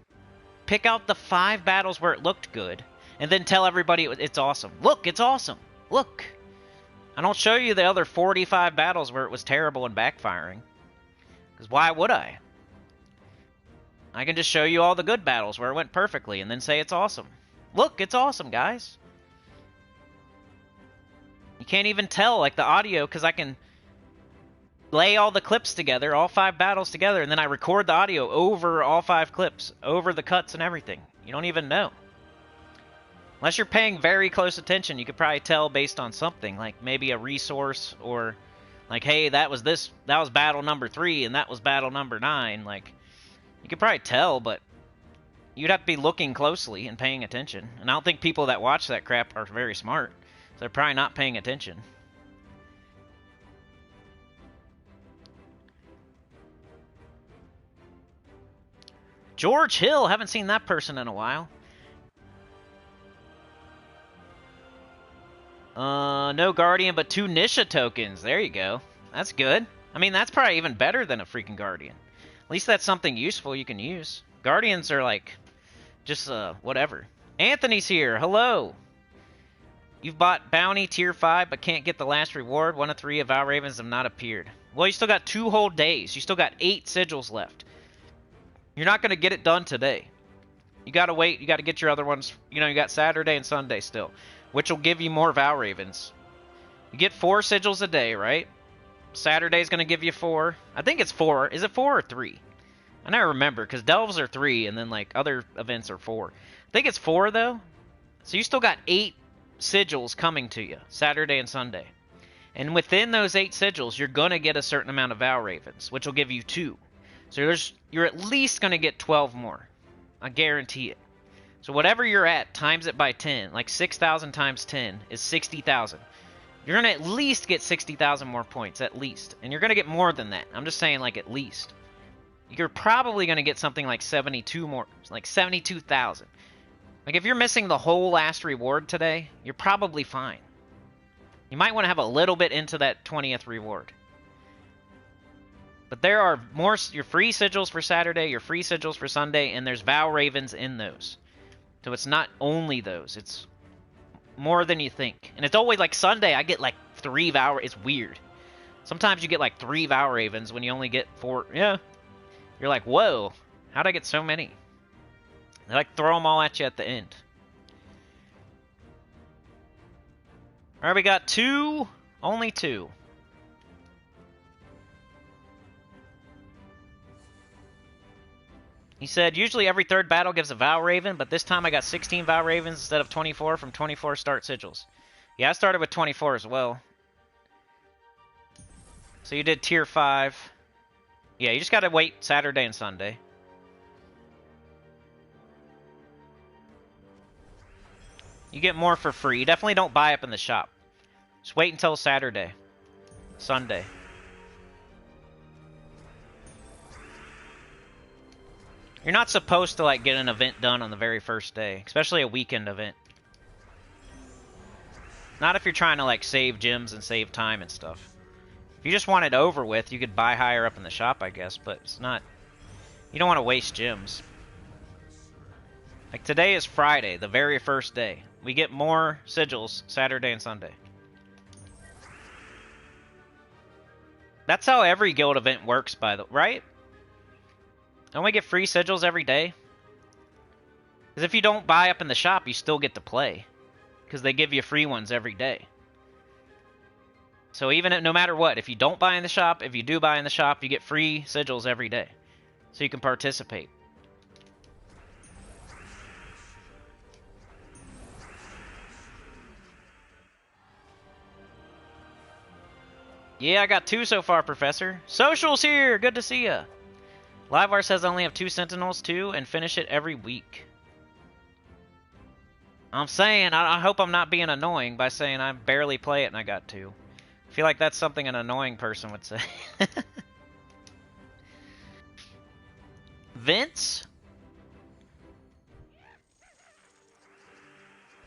pick out the 5 battles where it looked good, and then tell everybody it's awesome. Look, it's awesome. Look. I don't show you the other 45 battles where it was terrible and backfiring. Because why would I? I can just show you all the good battles where it went perfectly and then say it's awesome. Look, it's awesome, guys. You can't even tell, like, the audio, because I can lay all the clips together, all 5 battles together, and then I record the audio over all 5 clips, over the cuts and everything. You don't even know. Unless you're paying very close attention, you could probably tell based on something, like maybe a resource, or like, hey, that was battle number 3 and that was battle number 9. Like, you could probably tell, but you'd have to be looking closely and paying attention. And I don't think people that watch that crap are very smart, so they're probably not paying attention. George Hill, haven't seen that person in a while. No Guardian, but 2 Nisha tokens. There you go. That's good. I mean, that's probably even better than a freaking Guardian. At least that's something useful you can use. Guardians are like, just, whatever. Anthony's here. Hello. You've bought Bounty Tier 5, but can't get the last reward. 1 of 3 of Val Ravens have not appeared. Well, you still got 2 whole days. You still got 8 sigils left. You're not going to get it done today. You got to wait. You got to get your other ones. You know, you got Saturday and Sunday still, which will give you more Val Ravens. You get 4 sigils a day, right? Saturday's going to give you 4. I think it's 4. Is it 4 or 3? I never remember, because Delves are 3, and then, like, other events are 4. I think it's 4, though. So you still got 8 sigils coming to you, Saturday and Sunday. And within those 8 sigils, you're going to get a certain amount of Val Ravens, which will give you 2. So you're at least going to get 12 more. I guarantee it. So whatever you're at, times it by 10. Like 6,000 times 10 is 60,000. You're going to at least get 60,000 more points, at least. And you're going to get more than that. I'm just saying, like, at least. You're probably going to get something like 72 more, like 72,000. Like, if you're missing the whole last reward today, you're probably fine. You might want to have a little bit into that 20th reward. But there are more, your free sigils for Saturday, your free sigils for Sunday, and there's Val Ravens in those. So it's not only those, it's more than you think. And it's always like Sunday, I get like 3 Val, it's weird. Sometimes you get like 3 Val Ravens when you only get 4, yeah. You're like, whoa, how'd I get so many? They like throw them all at you at the end. Alright, we got 2, only 2. He said, usually every 3rd battle gives a Val Raven, but this time I got 16 Val Ravens instead of 24 from 24 start sigils. Yeah, I started with 24 as well. So you did tier 5. Yeah, you just gotta wait Saturday and Sunday. You get more for free. Definitely don't buy up in the shop. Just wait until Saturday. Sunday. You're not supposed to, like, get an event done on the very first day. Especially a weekend event. Not if you're trying to, like, save gems and save time and stuff. If you just want it over with, you could buy higher up in the shop, I guess. But it's not... You don't want to waste gems. Like, today is Friday, the very first day. We get more sigils Saturday and Sunday. That's how every guild event works, by the... Right? Don't we get free sigils every day? Because if you don't buy up in the shop, you still get to play. Because they give you free ones every day. So even if, no matter what, if you don't buy in the shop, if you do buy in the shop, you get free sigils every day. So you can participate. Yeah, I got 2 so far, Professor. Social's here! Good to see ya! LiveWire says I only have 2 Sentinels, too, and finish it every week. I'm saying, I hope I'm not being annoying by saying I barely play it and I got 2. I feel like that's something an annoying person would say. Vince?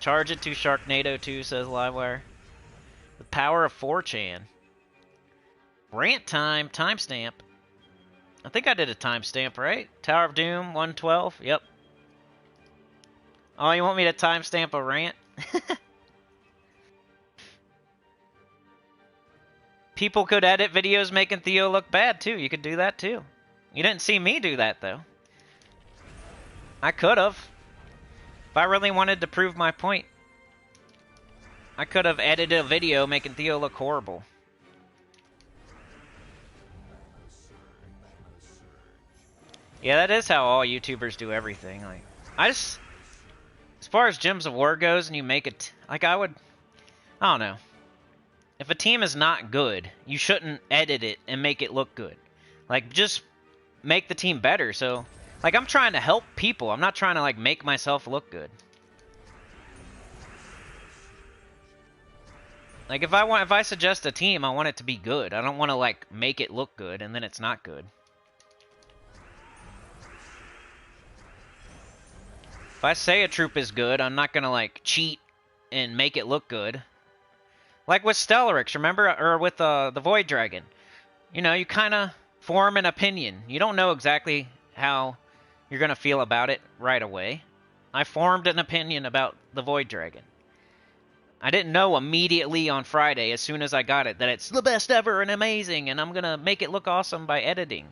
Charge it to Sharknado 2, says Livewire. The power of 4chan. Rant time, timestamp. I think I did a timestamp, right? Tower of Doom, 112, yep. Oh, you want me to timestamp a rant? People could edit videos making Theo look bad, too. You could do that, too. You didn't see me do that, though. I could have. If I really wanted to prove my point, I could have edited a video making Theo look horrible. Yeah, that is how all YouTubers do everything. Like, as far as Gems of War goes, and you make it, like, I don't know. If a team is not good, you shouldn't edit it and make it look good. Like, just make the team better. So, like, I'm trying to help people. I'm not trying to, like, make myself look good. Like, if I suggest a team, I want it to be good. I don't want to, like, make it look good and then it's not good. If I say a troop is good, I'm not gonna, like, cheat and make it look good. Like with Stellarix, remember? Or with the Void Dragon. You know, you kind of form an opinion. You don't know exactly how you're gonna feel about it right away. I formed an opinion about the Void Dragon. I didn't know immediately on Friday, as soon as I got it, that it's the best ever and amazing, and I'm gonna make it look awesome by editing.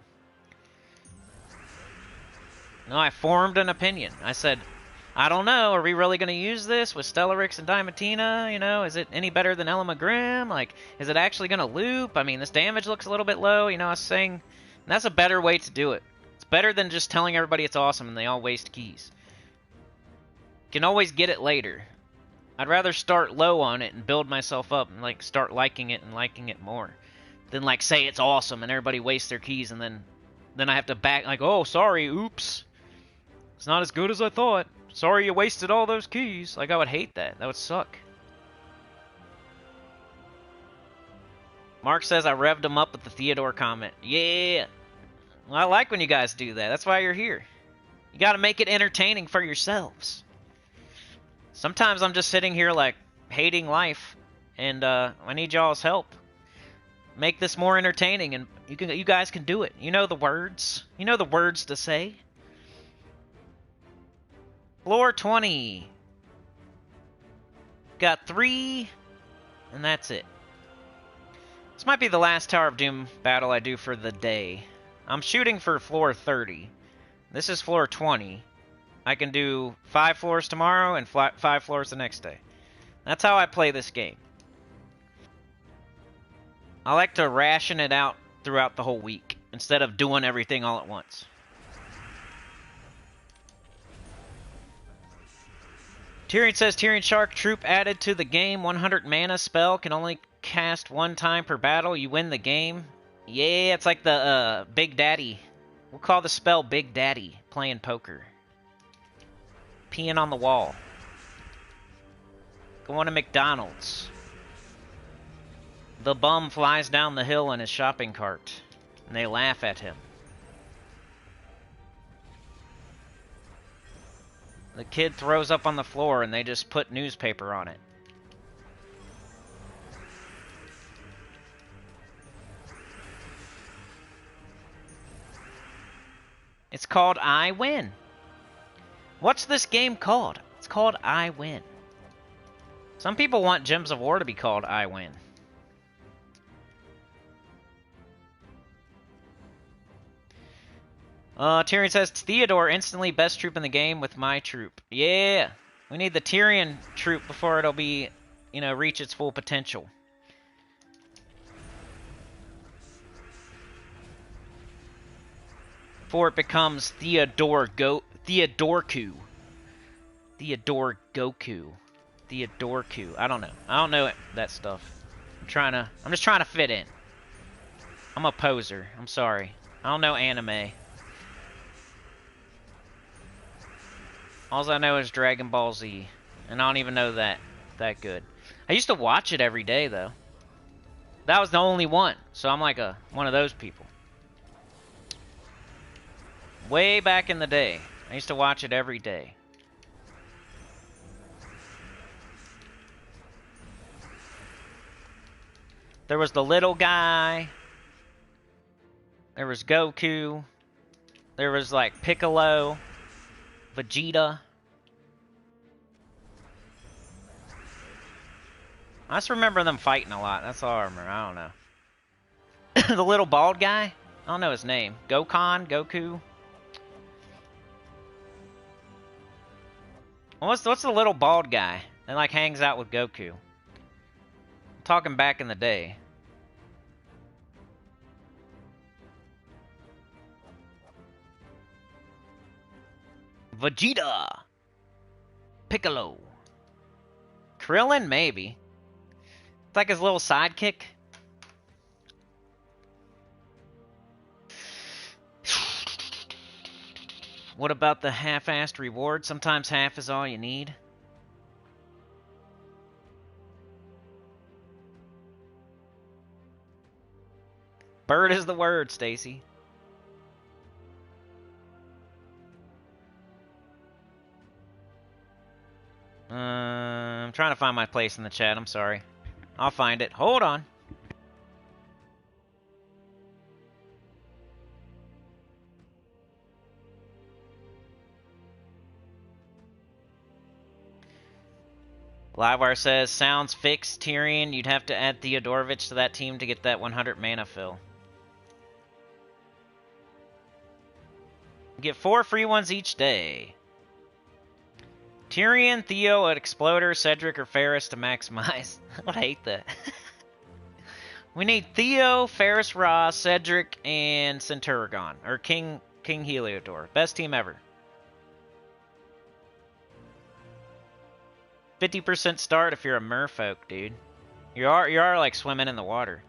No, I formed an opinion. I said, I don't know, are we really going to use this with Stellarix and Diamantina? You know, is it any better than Elamagrim? Like, is it actually going to loop? I mean, this damage looks a little bit low. You know, I was saying, that's a better way to do it. It's better than just telling everybody it's awesome and they all waste keys. You can always get it later. I'd rather start low on it and build myself up and, like, start liking it and liking it more than, like, say it's awesome and everybody wastes their keys and then I have to back, like, oh, sorry, oops. It's not as good as I thought. Sorry you wasted all those keys. Like, I would hate that. That would suck. Mark says I revved him up with the Theodore comment. Yeah. Well, I like when you guys do that. That's why you're here. You gotta make it entertaining for yourselves. Sometimes I'm just sitting here, like, hating life. And, I need y'all's help. Make this more entertaining, and you guys can do it. You know the words. You know the words to say. Floor 20. Got 3, and that's it. This might be the last Tower of Doom battle I do for the day. I'm shooting for floor 30. This is floor 20. I can do 5 floors tomorrow and 5 floors the next day. That's how I play this game. I like to ration it out throughout the whole week, instead of doing everything all at once. Tyrion says, Tyrion Shark troop added to the game. 100 mana spell can only cast 1 time per battle. You win the game. Yeah, it's like the Big Daddy. We'll call the spell Big Daddy. Playing poker. Peeing on the wall. Going to McDonald's. The bum flies down the hill in his shopping cart. And they laugh at him. The kid throws up on the floor and they just put newspaper on it. It's called I Win. What's this game called? It's called I Win. Some people want Gems of War to be called I Win. Tyrion says, Theodore instantly best troop in the game with my troop. Yeah, we need the Tyrion troop before it'll be, you know, reach its full potential. Before it becomes Theodorku. Theodorku. I don't know. I don't know that stuff. I'm just trying to fit in. I'm a poser. I'm sorry. I don't know anime. All I know is Dragon Ball Z. And I don't even know that good. I used to watch it every day, though. That was the only one. So I'm like one of those people. Way back in the day. I used to watch it every day. There was the little guy. There was Goku. There was like Piccolo. Vegeta. I just remember them fighting a lot. That's all I remember. I don't know. The little bald guy? I don't know his name. Goku? What's the little bald guy that like hangs out with Goku? I'm talking back in the day. Vegeta. Piccolo. Krillin, maybe. It's like his little sidekick. What about the half-assed reward? Sometimes half is all you need. Bird is the word, Stacy. I'm trying to find my place in the chat. I'm sorry. I'll find it. Hold on. Livewire says, sounds fixed, Tyrion. You'd have to add Theodorovich to that team to get that 100 mana fill. Get 4 free ones each day. Tyrion, Theo, an Exploder, Cedric, or Ferris to maximize. I would hate that. We need Theo, Ferris Ra, Cedric, and Centurion. Or King Heliodor. Best team ever. 50% start if you're a merfolk, dude. You are like swimming in the water.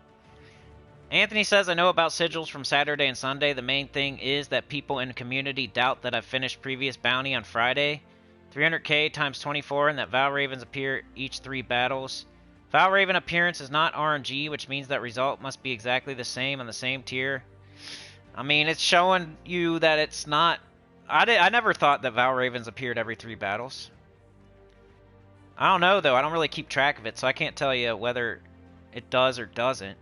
Anthony says, I know about sigils from Saturday and Sunday. The main thing is that people in the community doubt that I've finished previous bounty on Friday. 300k times 24, and that Valravens appear each 3 battles. Valraven appearance is not RNG, which means that result must be exactly the same on the same tier. I mean, it's showing you that it's not... I never thought that Valravens appeared every 3 battles. I don't know, though. I don't really keep track of it, so I can't tell you whether it does or doesn't.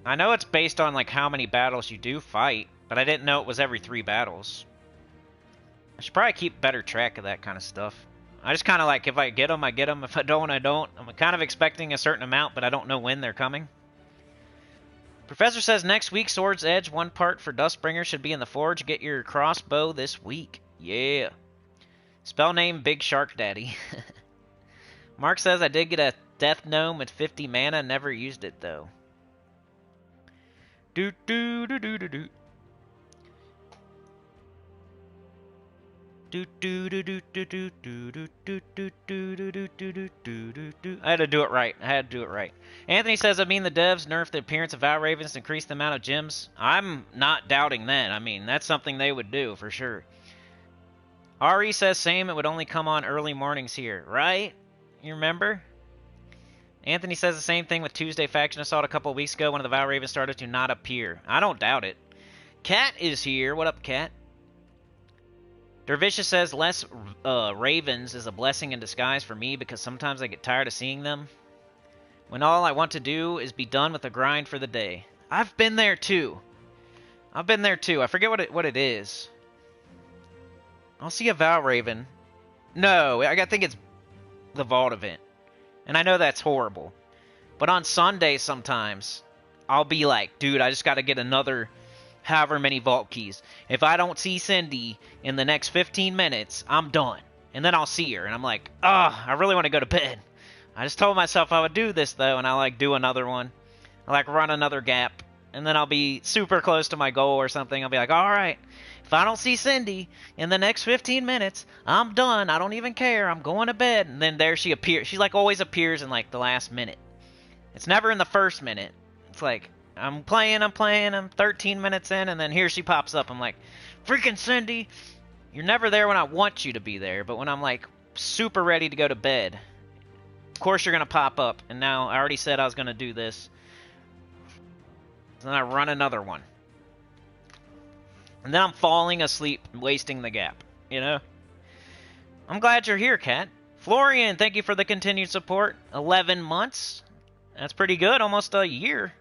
I know it's based on like how many battles you do fight, but I didn't know it was every 3 battles. I should probably keep better track of that kind of stuff. I just kind of like, if I get them, I get them. If I don't, I don't. I'm kind of expecting a certain amount, but I don't know when they're coming. Professor says next week, Sword's Edge, 1 part for Dustbringer should be in the Forge. Get your crossbow this week. Yeah. Spell name Big Shark Daddy. Mark says I did get a Death Gnome with 50 mana. Never used it, though. I had to do it right. Anthony says, I mean the devs nerfed the appearance of Valravens to increase the amount of gems. I'm not doubting that. I mean, that's something they would do for sure. Ari says same, it would only come on early mornings here, right? You remember? Anthony says the same thing with Tuesday Faction Assault a couple of weeks ago. One of the Valravens started to not appear. I don't doubt it. Cat is here. What up, Cat? Dervicious says less Ravens is a blessing in disguise for me because sometimes I get tired of seeing them. When all I want to do is be done with the grind for the day. I've been there too. I forget what it is. I'll see a Valraven. No, I think it's the Vault event. And I know that's horrible. But on Sunday sometimes, I'll be like, dude, I just got to get another however many vault keys. If I don't see Cindy in the next 15 minutes, I'm done. And then I'll see her. And I'm like, I really want to go to bed. I just told myself I would do this, though. And I like do another one. I like run another gap. And then I'll be super close to my goal or something. I'll be like, all right. If I don't see Cindy in the next 15 minutes, I'm done. I don't even care. I'm going to bed. And then there she appears. She like always appears in like the last minute. It's never in the first minute. It's like, I'm playing, I'm 13 minutes in, and then here she pops up. I'm like, freaking Cindy, you're never there when I want you to be there, but when I'm like super ready to go to bed, of course you're going to pop up. And now I already said I was going to do this. So then I run another one. And then I'm falling asleep, wasting the gap, you know? I'm glad you're here, Kat. Florian, thank you for the continued support. 11 months. That's pretty good, almost a year.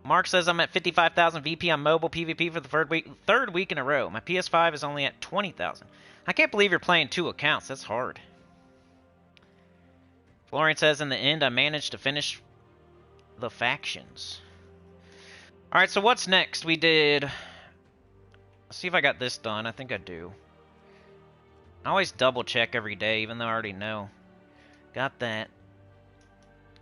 Mark says I'm at 55,000 VP on mobile PvP for the third week in a row. My PS5 is only at 20,000. I can't believe you're playing 2 accounts. That's hard. Florian says in the end I managed to finish the factions. Alright, so what's next? We did... Let's see if I got this done. I think I do. I always double check every day, even though I already know. Got that.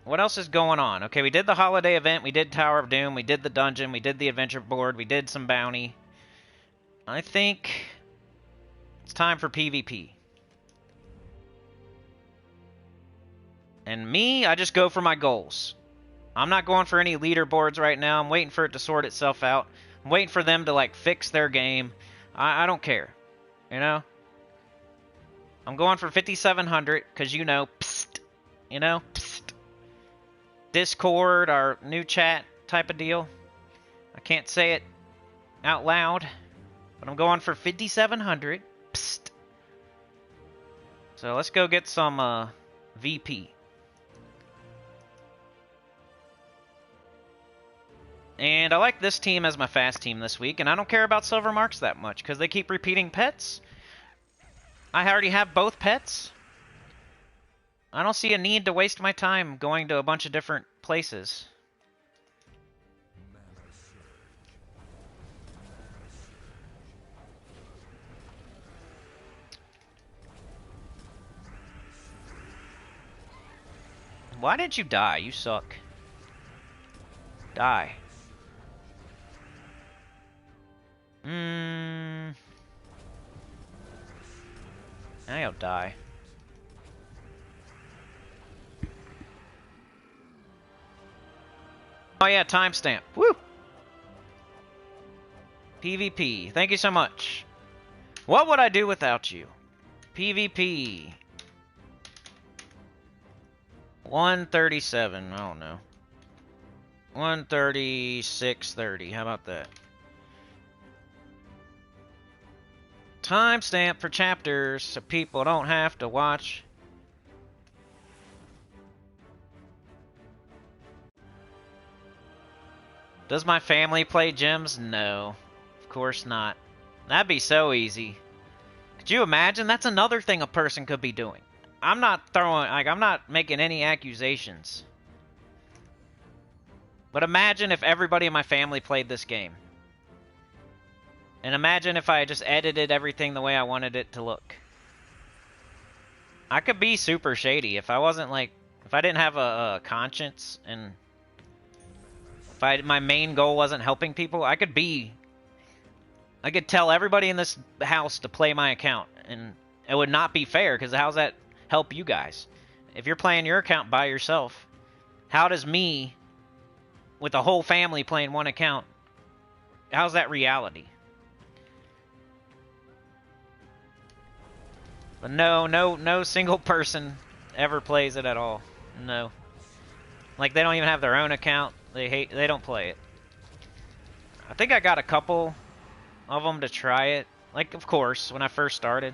What else is going on? Okay, we did the holiday event, we did Tower of Doom, we did the dungeon, we did the adventure board, we did some bounty. I think it's time for PvP. And me, I just go for my goals. I'm not going for any leaderboards right now. I'm waiting for it to sort itself out. I'm waiting for them to, like, fix their game. I don't care. You know? I'm going for 5,700, because, you know, psst. You know? Psst. Discord, our new chat type of deal. I can't say it out loud, but I'm going for 5,700. Psst. So let's go get some VP. And I like this team as my fast team this week, and I don't care about silver marks that much, because they keep repeating pets. I already have both pets. I don't see a need to waste my time going to a bunch of different places. Why did you die? You suck. Die. Now you'll die. Oh yeah, timestamp. Woo! PvP. Thank you so much. What would I do without you? PvP. 137. I don't know. 136.30. How about that? Timestamp for chapters so people don't have to watch. Does my family play gyms? No. Of course not. That'd be so easy. Could you imagine? That's another thing a person could be doing. I'm not I'm not making any accusations. But imagine if everybody in my family played this game. And imagine if I just edited everything the way I wanted it to look. I could be super shady if I wasn't like... If I didn't have a conscience and... If my main goal wasn't helping people, I could tell everybody in this house to play my account. And it would not be fair, because how's that help you guys? If you're playing your account by yourself, how does me, with a whole family playing one account, how's that reality? But no single person ever plays it at all. No. Like, they don't even have their own account. They don't play it. I think I got a couple of them to try it. Like, of course, when I first started.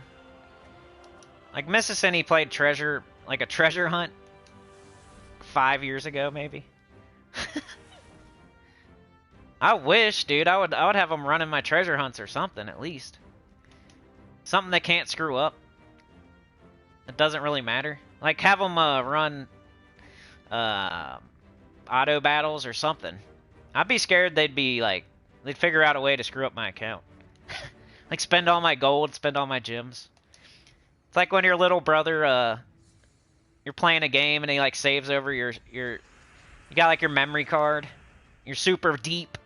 Like, Mrs. Cinny played treasure, like a treasure hunt 5 years ago, maybe. I wish, dude. I would have them running my treasure hunts or something, at least. Something they can't screw up. It doesn't really matter. Like, have them run auto battles or something. I'd be scared they'd figure out a way to screw up my account. Like, spend all my gold, spend all my gems. It's like when your little brother, you're playing a game and he, like, saves over you got, like, your memory card. You're super deep.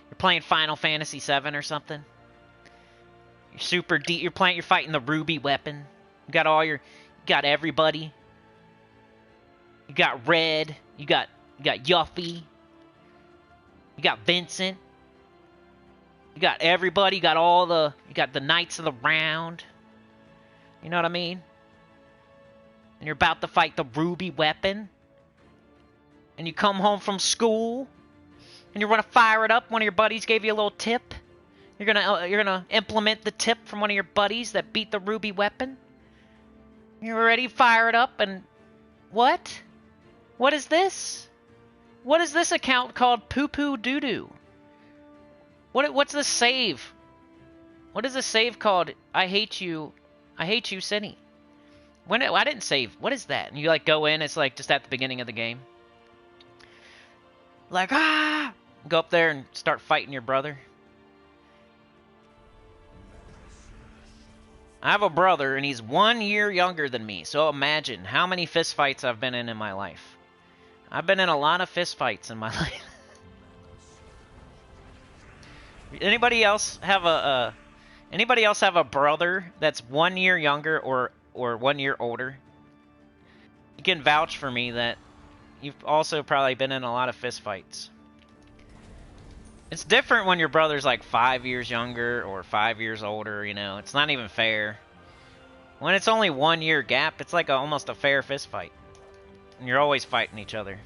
You're playing Final Fantasy VII or something. You're super deep. You're fighting the ruby weapon. You got everybody. You got Red. You got Yuffie. You got Vincent. You got everybody. You got the Knights of the Round. You know what I mean? And you're about to fight the Ruby Weapon. And you come home from school. And you want to fire it up. One of your buddies gave you a little tip. You're gonna implement the tip from one of your buddies that beat the Ruby Weapon. You're ready to fire it up and... What? What is this? What is this account called Poo Poo Doo Doo? What's the save? What is the save called? I hate you, Sinny. I didn't save. What is that? And you like go in. It's like just at the beginning of the game. Like go up there and start fighting your brother. I have a brother and he's 1 year younger than me. So imagine how many fist fights I've been in my life. I've been in a lot of fist fights in my life. Anybody else have a brother that's 1 year younger or 1 year older? You can vouch for me that you've also probably been in a lot of fist fights. It's different when your brother's like 5 years younger or 5 years older, you know. It's not even fair. When it's only 1 year gap, it's like almost a fair fist fight. And you're always fighting each other.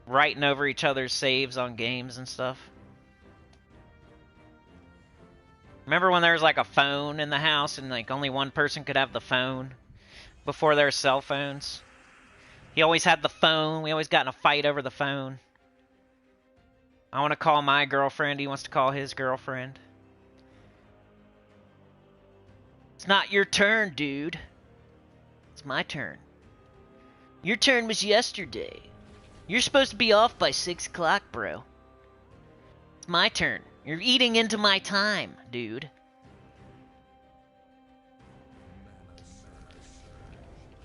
Writing over each other's saves on games and stuff. Remember when there was like a phone in the house and like only one person could have the phone before there were cell phones? He always had the phone. We always got in a fight over the phone. I want to call my girlfriend. He wants to call his girlfriend. It's not your turn, dude. It's my turn. Your turn was yesterday. You're supposed to be off by 6 o'clock, bro. It's my turn. You're eating into my time, dude.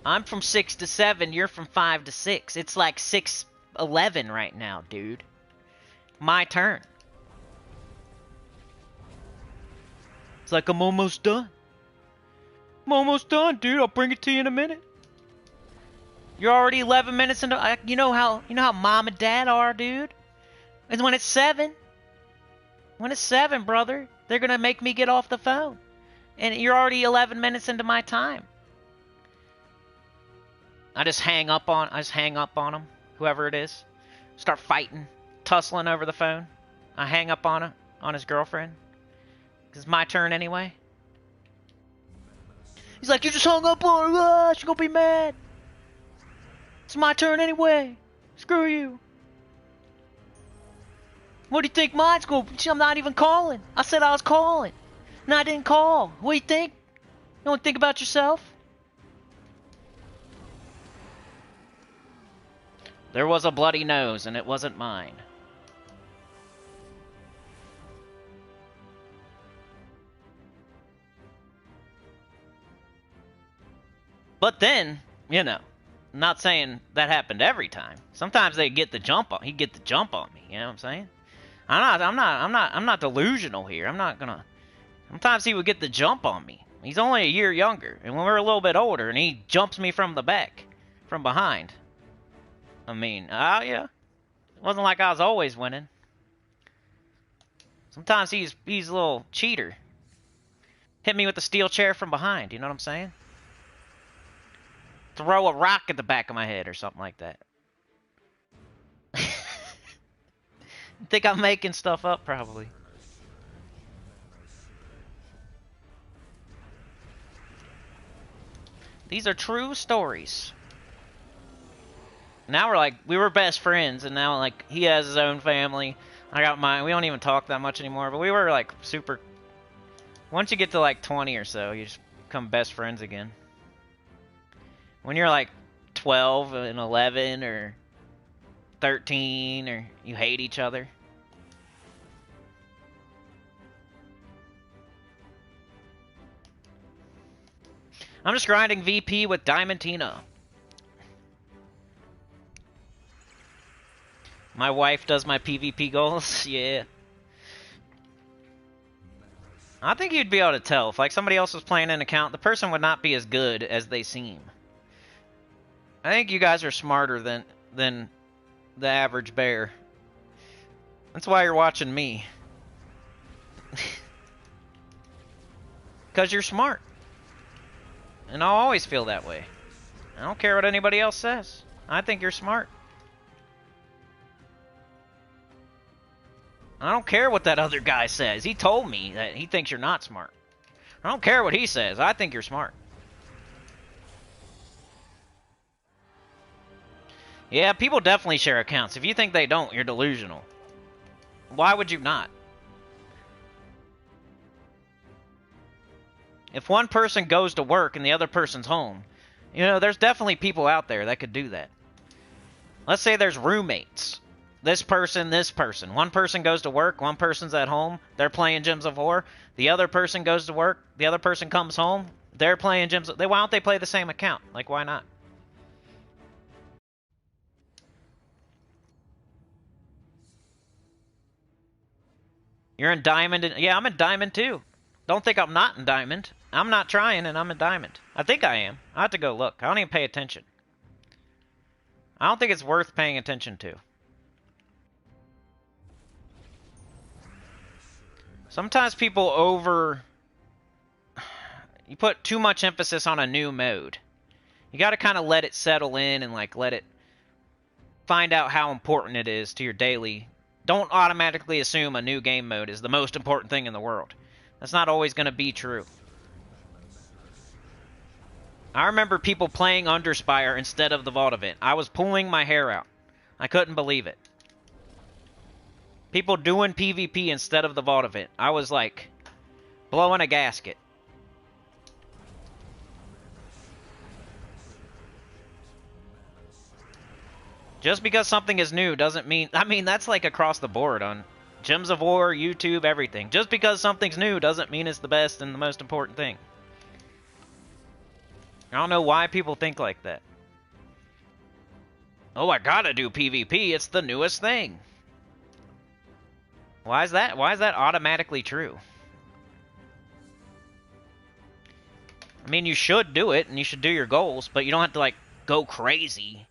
I'm from 6 to 7, you're from 5 to 6. It's like 6:11 right now, dude. My turn. It's like I'm almost done. I'm almost done, dude. I'll bring it to you in a minute. You're already 11 minutes into... You know how mom and dad are, dude? And when it's 7... When it's 7, brother, they're going to make me get off the phone. And you're already 11 minutes into my time. I just hang up on him, whoever it is. Start fighting, tussling over the phone. I hang up on him, on his girlfriend. 'Cause it's my turn anyway. He's like, you just hung up on her. She's gonna be mad. It's my turn anyway. Screw you. What do you think mine's going to be? I'm not even calling. I said I was calling. And I didn't call. What do you think? You don't think about yourself? There was a bloody nose, and it wasn't mine. But then, you know, I'm not saying that happened every time. Sometimes they get the jump on. He'd get the jump on me. You know what I'm saying? I'm not delusional here. I'm not gonna. Sometimes he would get the jump on me. He's only a year younger, and when we're a little bit older, and he jumps me from the back, from behind. I mean, yeah. It wasn't like I was always winning. Sometimes he's a little cheater. Hit me with the steel chair from behind, you know what I'm saying? Throw a rock at the back of my head or something like that. Think I'm making stuff up, probably. These are true stories. Now we were best friends, and now like he has his own family. I got mine. We don't even talk that much anymore, but we were like super. Once you get to like 20 or so, you just become best friends again. When you're like 12 and 11 or 13, or you hate each other. I'm just grinding VP with Diamantina. My wife does my PvP goals, yeah. I think you'd be able to tell. If like somebody else was playing an account, the person would not be as good as they seem. I think you guys are smarter than the average bear. That's why you're watching me. Because you're smart. And I'll always feel that way. I don't care what anybody else says. I think you're smart. I don't care what that other guy says. He told me that he thinks you're not smart. I don't care what he says. I think you're smart. Yeah, people definitely share accounts. If you think they don't, you're delusional. Why would you not? If one person goes to work and the other person's home, you know, there's definitely people out there that could do that. Let's say there's roommates. This person. One person goes to work, one person's at home, they're playing Gems of War. The other person goes to work, the other person comes home, they're playing Gems of... Why don't they play the same account? Like, why not? You're in Diamond? Yeah, I'm in Diamond too. Don't think I'm not in Diamond. I'm not trying and I'm in Diamond. I think I am. I have to go look. I don't even pay attention. I don't think it's worth paying attention to. Sometimes people you put too much emphasis on a new mode. You got to kind of let it settle in and like let it find out how important it is to your daily. Don't automatically assume a new game mode is the most important thing in the world. That's not always going to be true. I remember people playing Underspire instead of the Vault event. I was pulling my hair out. I couldn't believe it. People doing PvP instead of the Vault event. I was like blowing a gasket. Just because something is new doesn't mean... I mean, that's like across the board on Gems of War, YouTube, everything. Just because something's new doesn't mean it's the best and the most important thing. I don't know why people think like that. Oh, I gotta do PvP. It's the newest thing. Why is that? Why is that automatically true? I mean, you should do it, and you should do your goals, but you don't have to, like, go crazy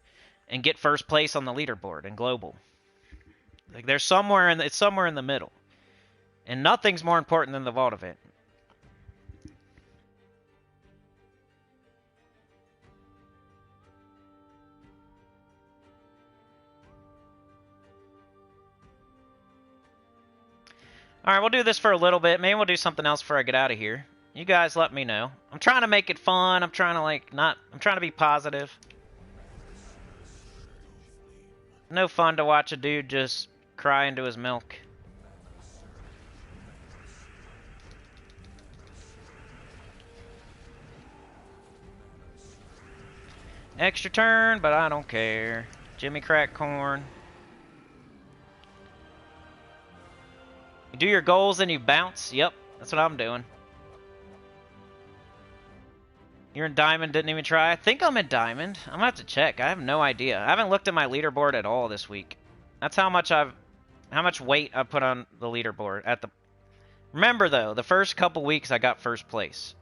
and get first place on the leaderboard in global. Like, there's somewhere in it's somewhere in the middle. And nothing's more important than the Vault event. Alright, we'll do this for a little bit. Maybe we'll do something else before I get out of here. You guys let me know. I'm trying to make it fun. I'm trying to, like, I'm trying to be positive. No fun to watch a dude just cry into his milk. Extra turn, but I don't care. Jimmy Crack Corn. You do your goals and you bounce. Yep, that's what I'm doing. You're in Diamond, didn't even try? I think I'm in Diamond. I'm gonna have to check. I have no idea. I haven't looked at my leaderboard at all this week. That's how much weight I put on the leaderboard at the... Remember though, the first couple weeks I got first place.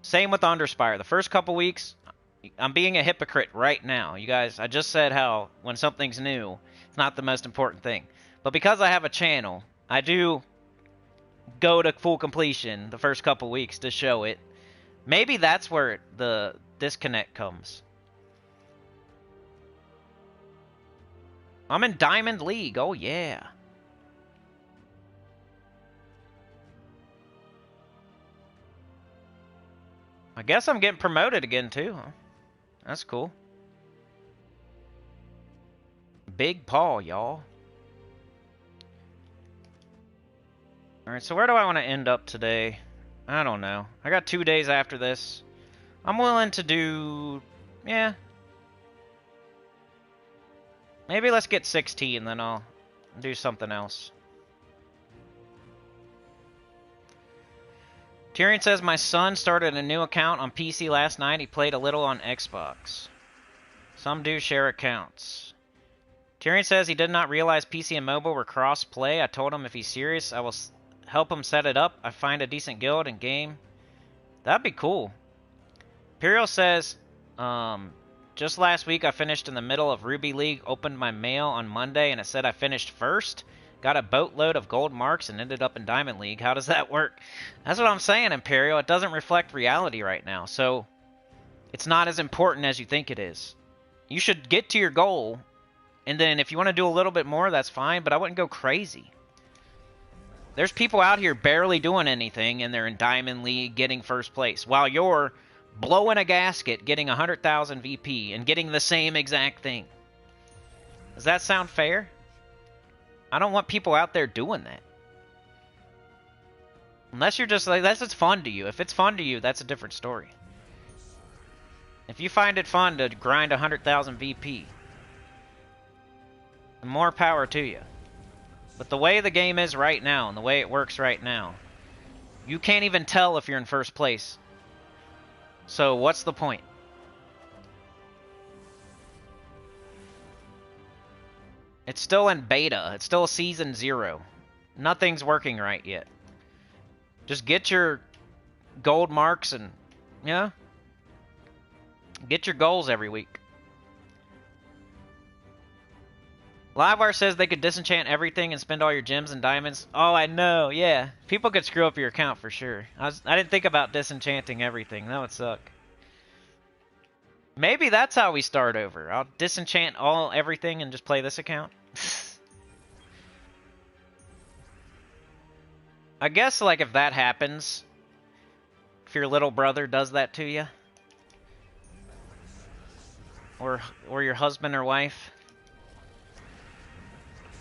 Same with Underspire. The first couple weeks, I'm being a hypocrite right now. You guys, I just said how when something's new, it's not the most important thing. But because I have a channel, I do go to full completion the first couple weeks to show it. Maybe that's where the disconnect comes. I'm in Diamond League. Oh, yeah. I guess I'm getting promoted again, too. Huh? That's cool. Big Paw, y'all. Alright, so where do I want to end up today? I don't know. I got 2 days after this. I'm willing to do... Yeah. Maybe let's get 16, then I'll do something else. Tyrion says, my son started a new account on PC last night. He played a little on Xbox. Some do share accounts. Tyrion says he did not realize PC and mobile were cross-play. I told him if he's serious, I will help them set it up. I find a decent guild and game. That'd be cool. Imperial says, just last week I finished in the middle of Ruby League, opened my mail on Monday, and it said I finished first. Got a boatload of gold marks and ended up in Diamond League. How does that work? That's what I'm saying, Imperial. It doesn't reflect reality right now, so it's not as important as you think it is. You should get to your goal, and then if you want to do a little bit more, that's fine, but I wouldn't go crazy. There's people out here barely doing anything, and they're in Diamond League getting first place, while you're blowing a gasket, getting 100,000 VP, and getting the same exact thing. Does that sound fair? I don't want people out there doing that. Unless you're just like, unless it's fun to you. If it's fun to you, that's a different story. If you find it fun to grind 100,000 VP, more power to you. But the way the game is right now, and the way it works right now, you can't even tell if you're in first place. So what's the point? It's still in beta. It's still season 0. Nothing's working right yet. Just get your gold marks and, yeah, get your goals every week. Livewire says they could disenchant everything and spend all your gems and diamonds. Oh, I know, yeah. People could screw up your account for sure. I didn't think about disenchanting everything. That would suck. Maybe that's how we start over. I'll disenchant everything and just play this account. I guess, like, if that happens, if your little brother does that to you, or your husband or wife,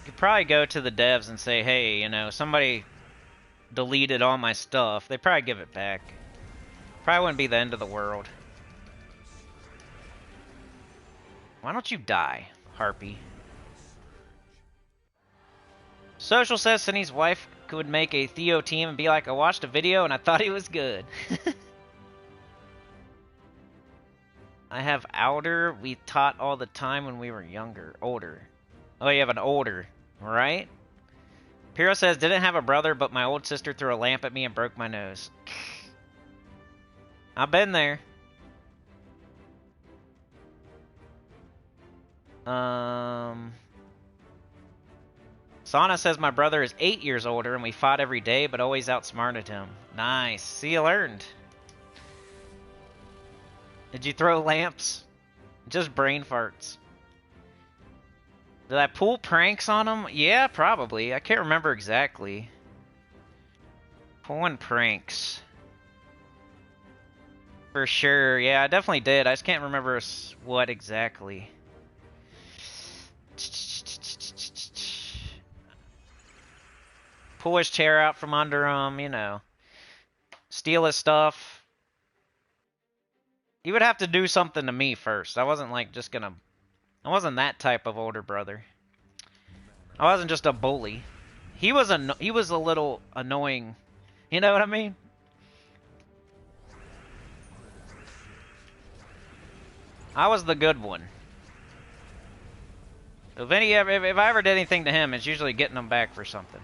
you could probably go to the devs and say, hey, you know, somebody deleted all my stuff. They probably give it back. Probably wouldn't be the end of the world. Why don't you die, Harpy? Social says Cindy's wife could make a Theo team and be like, I watched a video and I thought he was good. I have outer. We taught all the time when we were older. Oh, you have an older, right? Piro says, didn't have a brother, but my old sister threw a lamp at me and broke my nose. I've been there. Sana says my brother is 8 years older and we fought every day but always outsmarted him. Nice. See, you learned. Did you throw lamps? Just brain farts. Did I pull pranks on him? Yeah, probably. I can't remember exactly. Pulling pranks. For sure. Yeah, I definitely did. I just can't remember what exactly. Pull his chair out from under him, you know. Steal his stuff. He would have to do something to me first. I wasn't like just gonna... I wasn't that type of older brother. I wasn't just a bully. He was a little annoying. You know what I mean? I was the good one. If I ever did anything to him, it's usually getting him back for something.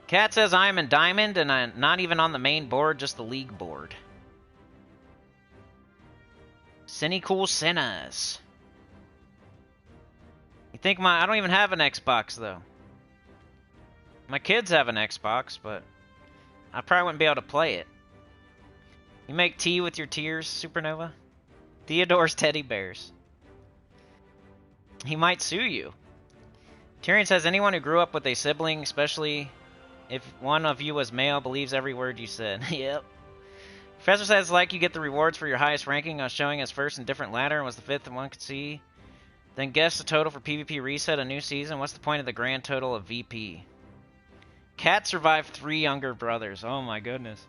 Cat says I am in Diamond and I'm not even on the main board, just the league board. Sinnycool Sinners. You think I don't even have an Xbox though. My kids have an Xbox, but I probably wouldn't be able to play it. You make tea with your tears, Supernova? Theodore's teddy bears. He might sue you. Tyrion says anyone who grew up with a sibling, especially if one of you was male, believes every word you said. Yep. Professor says like you get the rewards for your highest ranking on showing as first in different ladder and was the fifth and one could see. Then guess the total for PvP reset, a new season. What's the point of the grand total of VP? Cat survived 3 younger brothers. Oh my goodness.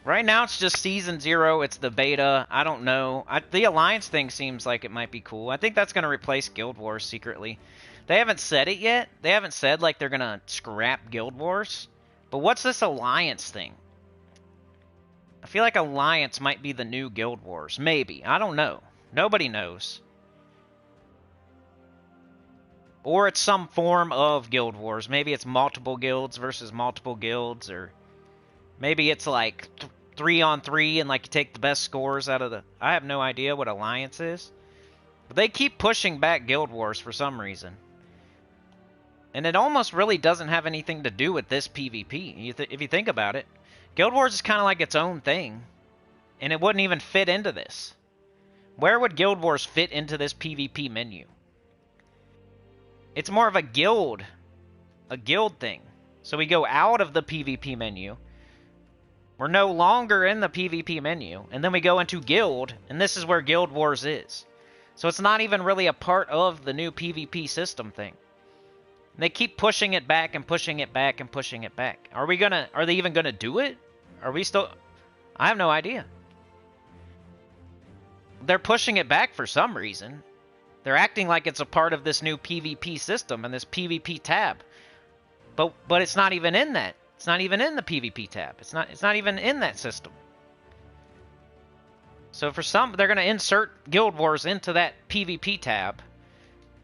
Right now it's just season 0. It's the beta. I don't know. The alliance thing seems like it might be cool. I think that's going to replace Guild Wars secretly. They haven't said it yet. They haven't said like they're going to scrap Guild Wars. But what's this alliance thing? I feel like alliance might be the new Guild Wars. Maybe. I don't know. Nobody knows. Or it's some form of Guild Wars. Maybe it's multiple guilds versus multiple guilds, or maybe it's like 3-on-3 and like you take the best scores out of the... I have no idea what Alliance is. But they keep pushing back Guild Wars for some reason. And it almost really doesn't have anything to do with this PvP, if you think about it. Guild Wars is kind of like its own thing. And it wouldn't even fit into this. Where would Guild Wars fit into this PvP menu? It's more of a guild thing. So we go out of the PvP menu. We're no longer in the PvP menu. And then we go into guild, and this is where Guild Wars is. So it's not even really a part of the new PvP system thing. And they keep pushing it back and pushing it back and pushing it back. Are they even gonna do it? Are we still... I have no idea. They're pushing it back for some reason. They're acting like it's a part of this new PvP system and this PvP tab. But it's not even in that. It's not even in the PvP tab. It's not even in that system. So for some, they're going to insert Guild Wars into that PvP tab.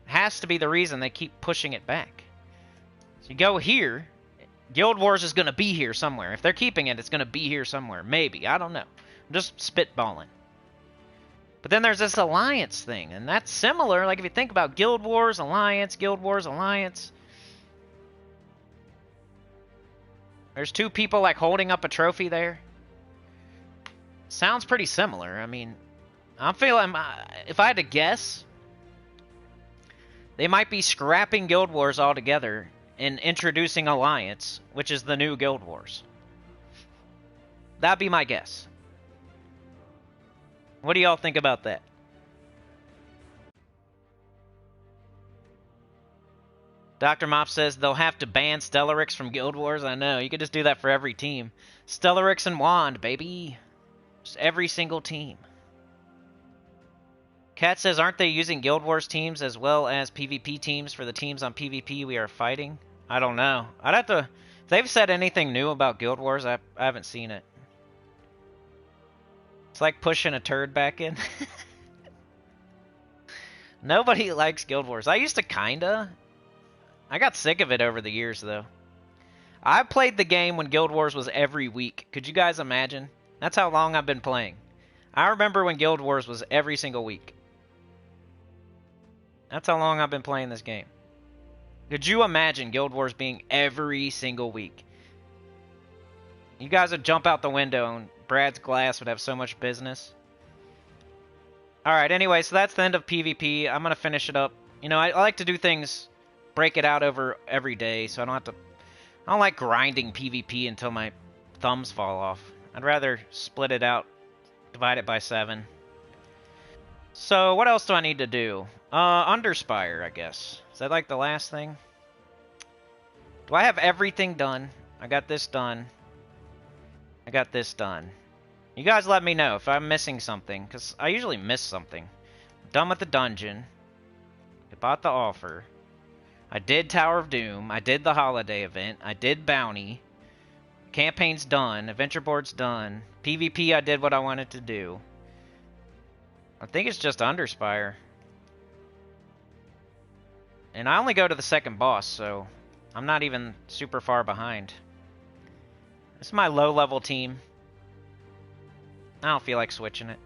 Has to be the reason they keep pushing it back. So you go here, Guild Wars is going to be here somewhere. If they're keeping it, it's going to be here somewhere. Maybe. I don't know. I'm just spitballing. But then there's this Alliance thing, and that's similar. Like, if you think about Guild Wars, Alliance, Guild Wars, Alliance. There's two people, like, holding up a trophy there. Sounds pretty similar. I mean, I'm feeling... if I had to guess, they might be scrapping Guild Wars altogether and introducing Alliance, which is the new Guild Wars. That'd be my guess. What do y'all think about that? Dr. Mop says they'll have to ban Stellarix from Guild Wars. I know. You could just do that for every team. Stellarix and Wand, baby. Just every single team. Kat says, aren't they using Guild Wars teams as well as PvP teams for the teams on PvP we are fighting? I don't know. I'd have to... If they've said anything new about Guild Wars, I haven't seen it. It's like pushing a turd back in. Nobody likes Guild Wars. I used to kinda. I got sick of it over the years, though. I played the game when Guild Wars was every week. Could you guys imagine? That's how long I've been playing. I remember when Guild Wars was every single week. That's how long I've been playing this game. Could you imagine Guild Wars being every single week? You guys would jump out the window and Brad's glass would have so much business. Alright, anyway, so that's the end of PvP. I'm going to finish it up. You know, I like to do things, break it out over every day, so I don't like grinding PvP until my thumbs fall off. I'd rather split it out, divide it by 7. So, what else do I need to do? Underspire, I guess. Is that like the last thing? Do I have everything done? I got this done. I got this done. You guys let me know if I'm missing something, because I usually miss something. I'm done with the dungeon. I bought the offer. I did Tower of Doom. I did the holiday event. I did Bounty. Campaign's done. Adventure board's done. PvP, I did what I wanted to do. I think it's just Underspire. And I only go to the second boss, so I'm not even super far behind. This is my low-level team. I don't feel like switching it.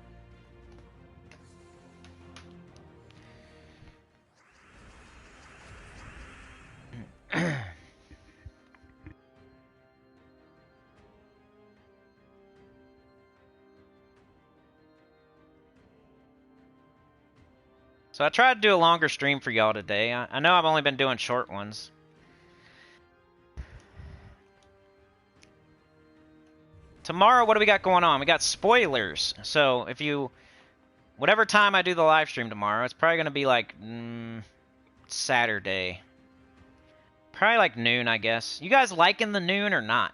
So I tried to do a longer stream for y'all today. I know I've only been doing short ones. Tomorrow, what do we got going on? We got spoilers. So if you... Whatever time I do the live stream tomorrow, it's probably going to be like... Saturday. Probably like noon, I guess. You guys liking the noon or not?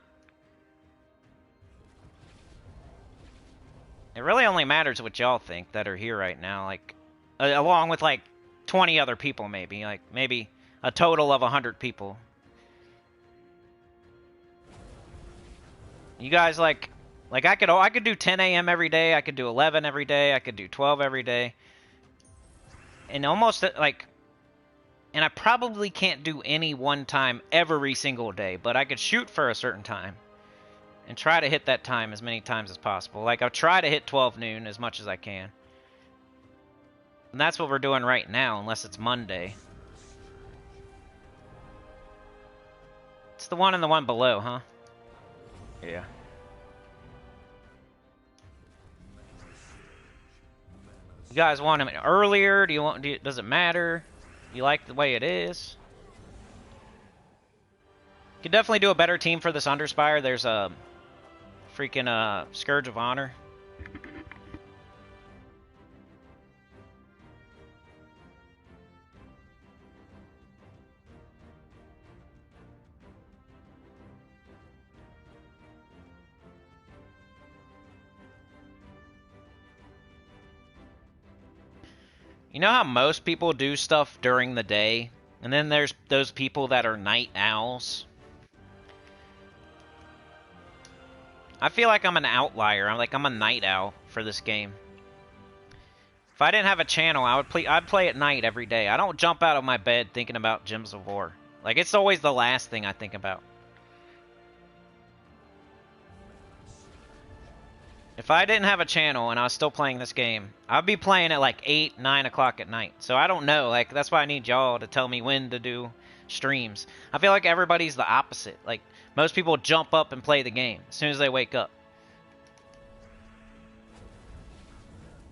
It really only matters what y'all think that are here right now. Like... along with like 20 other people, maybe. Like maybe a total of 100 people. You guys I could do 10 a.m. every day. I could do 11 every day. I could do 12 every day. And almost like And I probably can't do any one time every single day, but I could shoot for a certain time and try to hit that time as many times as possible. Like, I'll try to hit 12 noon as much as I can. And that's what we're doing right now, unless it's Monday. It's the one and the one below, huh? Yeah. You guys want him earlier? Does it matter? You like the way it is? Could definitely do a better team for this Underspire. There's a freaking Scourge of Honor. You know how most people do stuff during the day? And then there's those people that are night owls? I feel like I'm an outlier. I'm a night owl for this game. If I didn't have a channel, I'd play at night every day. I don't jump out of my bed thinking about Gems of War. Like, it's always the last thing I think about. If I didn't have a channel and I was still playing this game, I'd be playing at like 8, 9 o'clock at night. So I don't know. Like, that's why I need y'all to tell me when to do streams. I feel like everybody's the opposite. Like, most people jump up and play the game as soon as they wake up.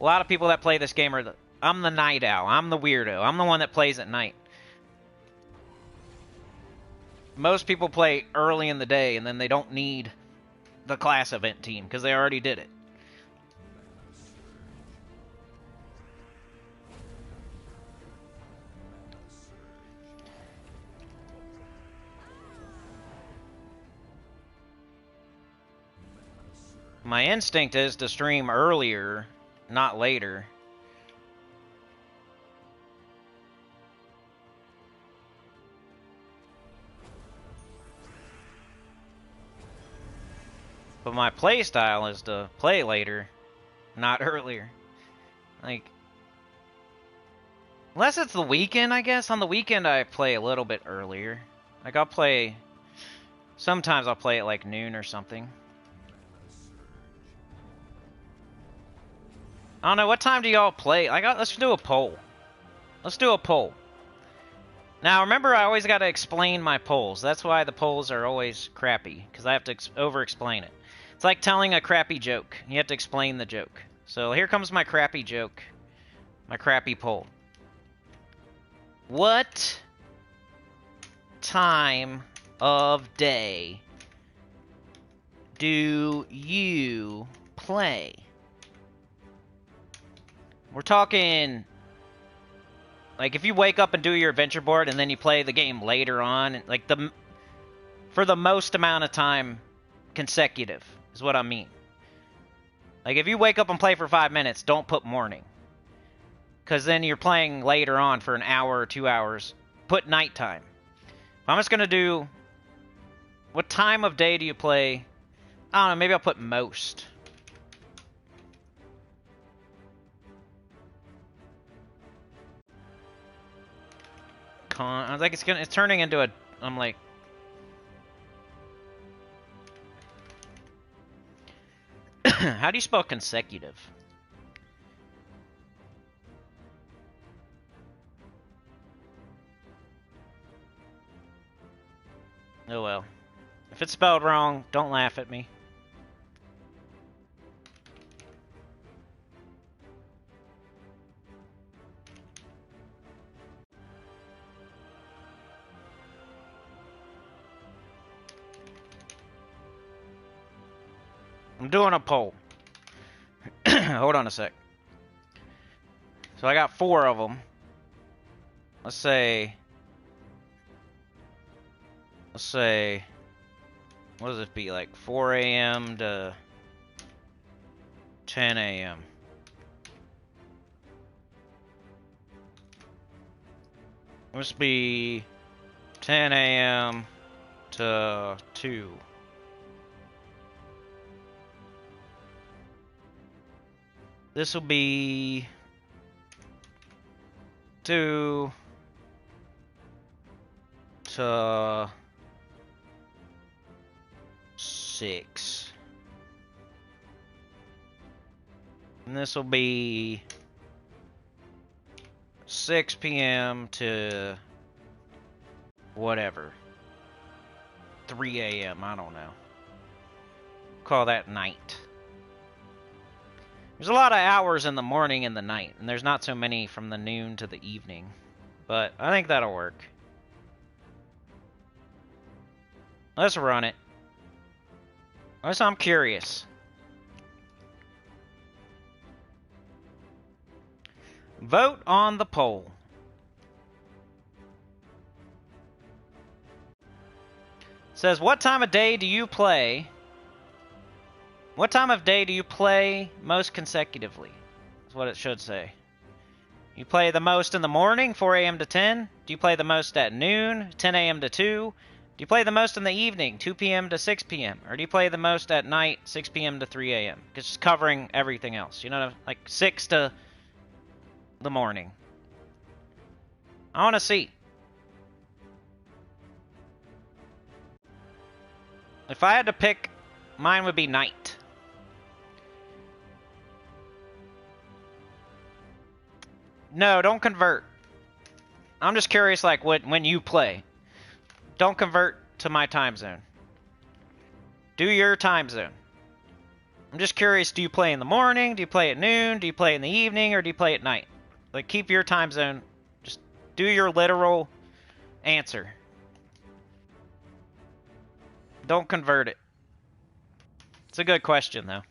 A lot of people that play this game I'm the night owl. I'm the weirdo. I'm the one that plays at night. Most people play early in the day and then they don't need the class event team because they already did it. My instinct is to stream earlier, not later. But my play style is to play later, not earlier. Like, unless it's the weekend, I guess. On the weekend, I play a little bit earlier. Like, sometimes I'll play at like noon or something. I don't know, what time do y'all play? Let's do a poll. Let's do a poll. Now, remember, I always got to explain my polls. That's why the polls are always crappy, because I have to over-explain it. It's like telling a crappy joke. You have to explain the joke. So here comes my crappy joke. My crappy poll. What time of day do you play? We're talking, like, if you wake up and do your adventure board and then you play the game later on, like, for the most amount of time consecutive is what I mean. Like, if you wake up and play for 5 minutes, don't put morning. Because then you're playing later on for an hour or 2 hours. Put nighttime. I'm just going to do, what time of day do you play? I don't know, maybe I'll put most. I was like, it's turning into a, I'm like, how do you spell consecutive? Oh well. If it's spelled wrong, don't laugh at me. I'm doing a poll. Hold on a sec. So I got 4 of them. Let's say, what does it be, like 4 a.m. to 10 a.m. Must be 10 a.m. to 2. This will be 2 to 6. And this will be 6 p.m. to whatever. 3 a.m. I don't know. Call that night. There's a lot of hours in the morning and the night, and there's not so many from the noon to the evening. But I think that'll work. Let's run it. I'm curious. Vote on the poll. It says, what time of day do you play? What time of day do you play most consecutively? That's what it should say. You play the most in the morning, 4 a.m. to 10? Do you play the most at noon, 10 a.m. to 2? Do you play the most in the evening, 2 p.m. to 6 p.m.? Or do you play the most at night, 6 p.m. to 3 a.m.? It's just covering everything else. You know, like 6 to the morning. I want to see. If I had to pick, mine would be night. No, don't convert. I'm just curious, like, when you play. Don't convert to my time zone. Do your time zone. I'm just curious, do you play in the morning? Do you play at noon? Do you play in the evening? Or do you play at night? Like, keep your time zone. Just do your literal answer. Don't convert it. It's a good question, though.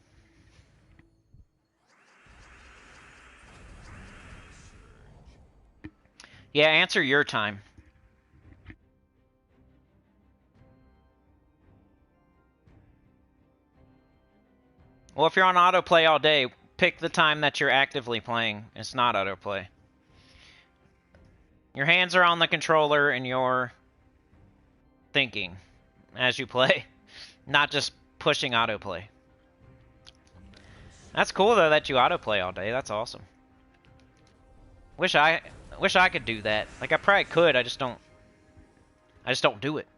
Yeah, answer your time. Well, if you're on autoplay all day, pick the time that you're actively playing. It's not autoplay. Your hands are on the controller and you're thinking as you play, not just pushing autoplay. That's cool, though, that you autoplay all day. That's awesome. Wish I could do that. Like, I probably could. I just don't do it.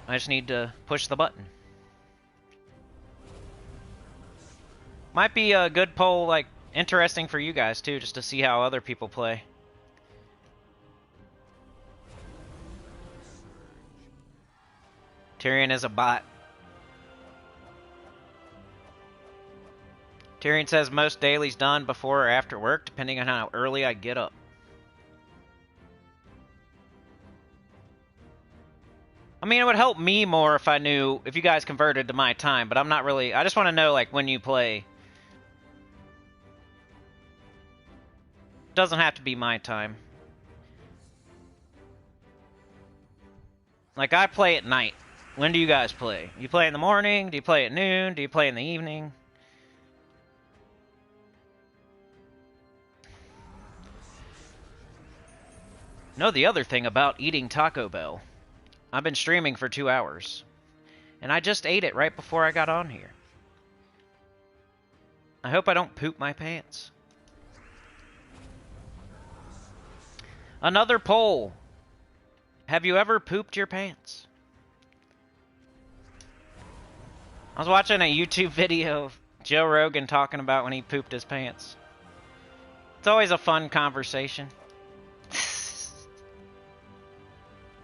I just need to push the button. Might be a good poll, like, interesting for you guys, too, just to see how other people play. Tyrion is a bot. Tyrion says most dailies done before or after work, depending on how early I get up. I mean, it would help me more if I knew, if you guys converted to my time, but I'm not really, I just want to know, like, when you play. It doesn't have to be my time. Like, I play at night. When do you guys play? You play in the morning? Do you play at noon? Do you play in the evening? Know the other thing about eating Taco Bell? I've been streaming for 2 hours. And I just ate it right before I got on here. I hope I don't poop my pants. Another poll. Have you ever pooped your pants? I was watching a YouTube video of Joe Rogan talking about when he pooped his pants. It's always a fun conversation.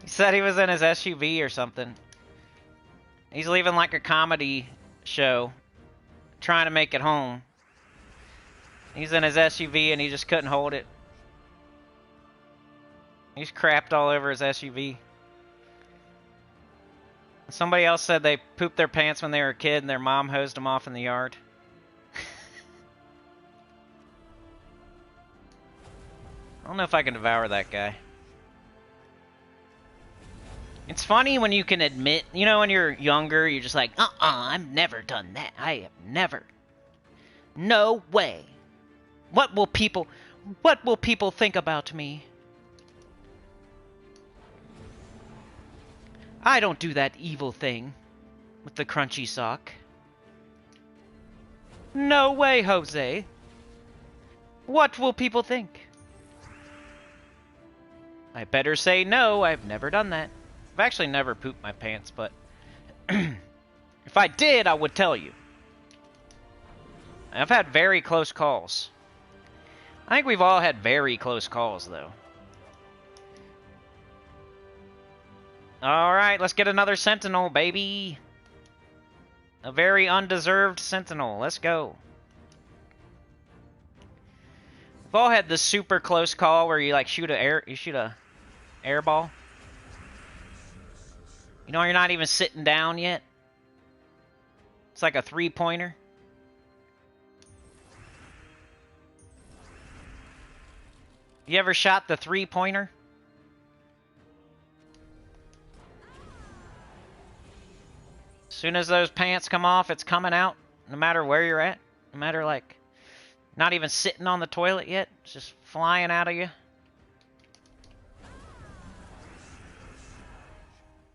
He said he was in his SUV or something. He's leaving like a comedy show, trying to make it home. He's in his SUV and he just couldn't hold it. He's crapped all over his SUV. Somebody else said they pooped their pants when they were a kid and their mom hosed them off in the yard. I don't know if I can devour that guy. It's funny when you can admit, you know, when you're younger, you're just like, I've never done that. I have never. No way. What will people think about me? I don't do that evil thing with the crunchy sock. No way, Jose. What will people think? I better say no. I've never done that. I've actually never pooped my pants, but if I did, I would tell you. I've had very close calls. I think we've all had very close calls, though. Alright, let's get another Sentinel, baby. A very undeserved Sentinel. Let's go. We've all had this super close call where you like shoot a air ball. You know, you're not even sitting down yet. It's like a three-pointer. You ever shot the three-pointer? As soon as those pants come off, it's coming out, no matter where you're at. No matter, like, not even sitting on the toilet yet. It's just flying out of you.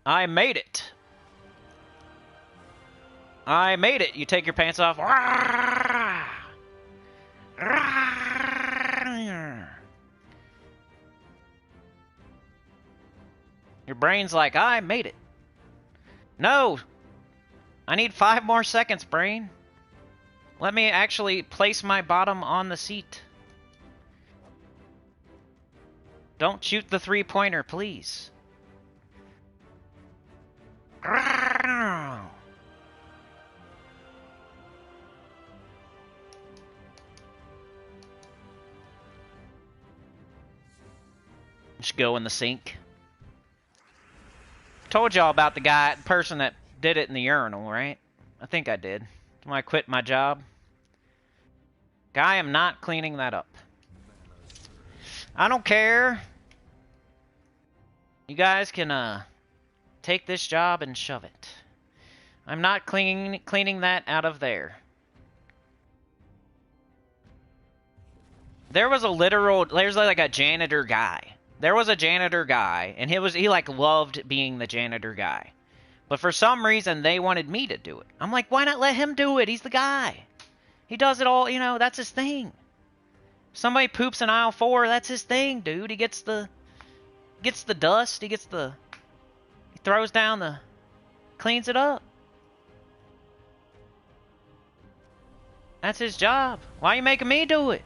I made it. I made it. You take your pants off. Your brain's like, I made it. No! I need 5 more seconds, brain. Let me actually place my bottom on the seat. Don't shoot the three-pointer, please. Just go in the sink. Told y'all about the person that did it in the urinal, right? I think I did. When I quit my job. I am not cleaning that up. I don't care. You guys can take this job and shove it. I'm not cleaning that out of there. There's like a janitor guy. There was a janitor guy, and he like loved being the janitor guy. But for some reason, they wanted me to do it. I'm like, why not let him do it? He's the guy. He does it all, you know, that's his thing. Somebody poops in aisle 4, that's his thing, dude. He gets the dust, he throws down cleans it up. That's his job. Why are you making me do it?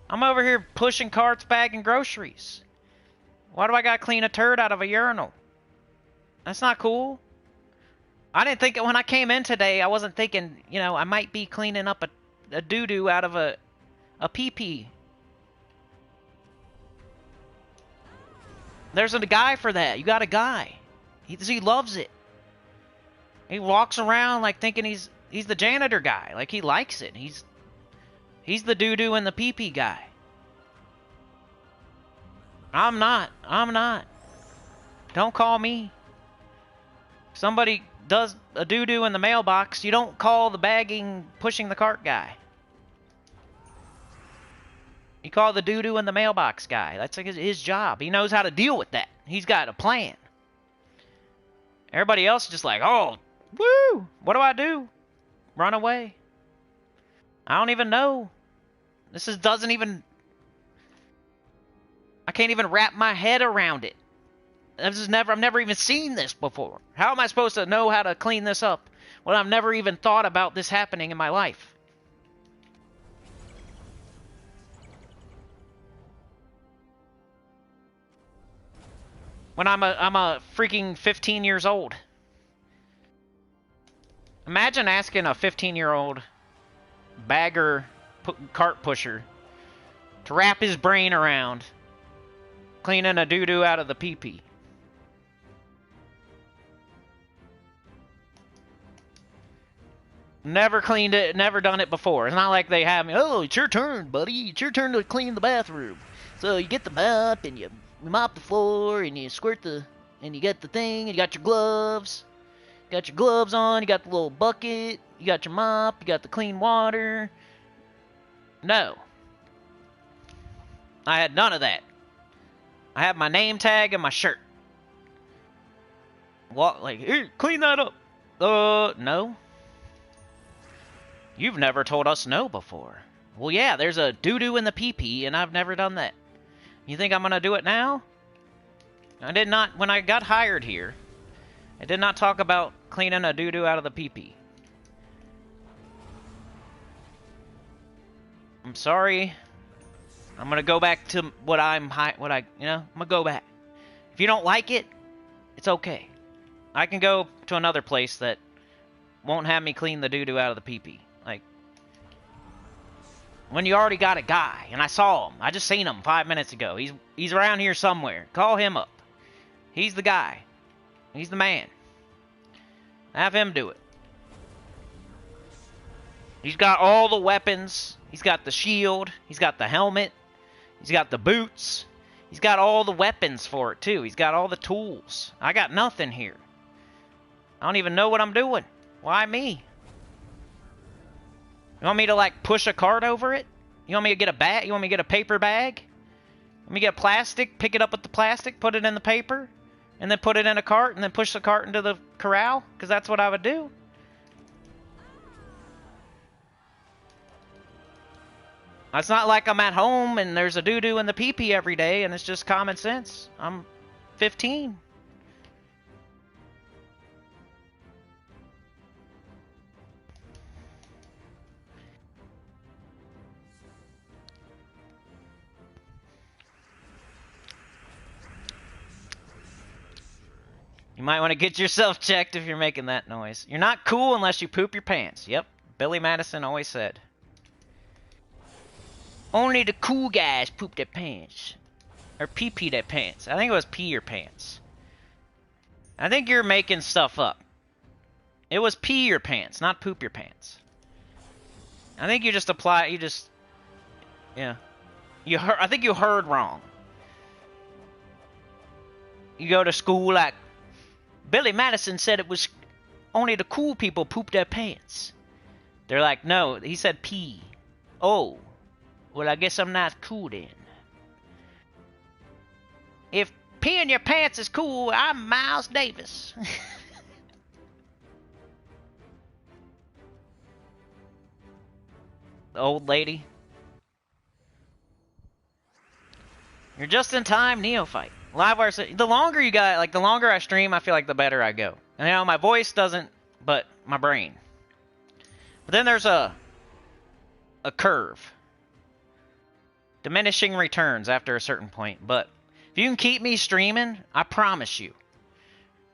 I'm over here pushing carts, bagging groceries. Why do I gotta clean a turd out of a urinal? That's not cool. I didn't think when I came in today, I wasn't thinking, you know, I might be cleaning up a doo-doo out of a pee-pee. There's a guy for that. You got a guy. He loves it. He walks around like thinking he's the janitor guy. Like he likes it. He's the doo-doo and the pee-pee guy. I'm not. Don't call me. Somebody does a doo-doo in the mailbox, you don't call the bagging, pushing the cart guy. You call the doo-doo in the mailbox guy. That's like his job. He knows how to deal with that. He's got a plan. Everybody else is just like, oh, woo, what do I do? Run away. I don't even know. I can't even wrap my head around it. I've never even seen this before. How am I supposed to know how to clean this up when I've never even thought about this happening in my life? When I'm a freaking 15 years old. Imagine asking a 15-year-old bagger cart pusher to wrap his brain around cleaning a doo-doo out of the pee-pee. Never cleaned it, never done it before. It's not like they have me, oh, it's your turn, buddy. It's your turn to clean the bathroom. So you get the mop and you mop the floor and you and you get the thing, and you got your gloves. You got your gloves on, you got the little bucket, you got your mop, you got the clean water. No. I had none of that. I had my name tag and my shirt. What, like, here, clean that up. No. You've never told us no before. Well, yeah, there's a doo-doo in the pee-pee, and I've never done that. You think I'm gonna do it now? I did not, when I got hired here, I did not talk about cleaning a doo-doo out of the pee-pee. I'm sorry. I'm gonna go back to I'm gonna go back. If you don't like it, it's okay. I can go to another place that won't have me clean the doo-doo out of the pee-pee. Like, when you already got a guy, and I saw him. I just seen him 5 minutes ago. He's around here somewhere. Call him up. He's the guy. He's the man. Have him do it. He's got all the weapons. He's got the shield. He's got the helmet. He's got the boots. He's got all the weapons for it, too. He's got all the tools. I got nothing here. I don't even know what I'm doing. Why me? You want me to, like, push a cart over it? You want me to get a bag? You want me to get a paper bag? Let me get plastic, pick it up with the plastic, put it in the paper, and then put it in a cart, and then push the cart into the corral? Because that's what I would do. It's not like I'm at home and there's a doo-doo in the pee-pee every day, and it's just common sense. I'm 15. You might want to get yourself checked if you're making that noise. You're not cool unless you poop your pants. Yep, Billy Madison always said. Only the cool guys poop their pants. Or pee-pee their pants. I think it was pee your pants. I think you're making stuff up. It was pee your pants, not poop your pants. I think you just yeah. I think you heard wrong. You go to school like, Billy Madison said it was only the cool people poop their pants. They're like, no, he said pee. Oh, well, I guess I'm not cool then. If peeing your pants is cool, I'm Miles Davis. The old lady. You're just in time, neophyte. Livewire said, the longer you got, like, the longer I stream, I feel like the better I go. And, you know, my voice doesn't, but my brain. But then there's a curve. Diminishing returns after a certain point. But if you can keep me streaming, I promise you.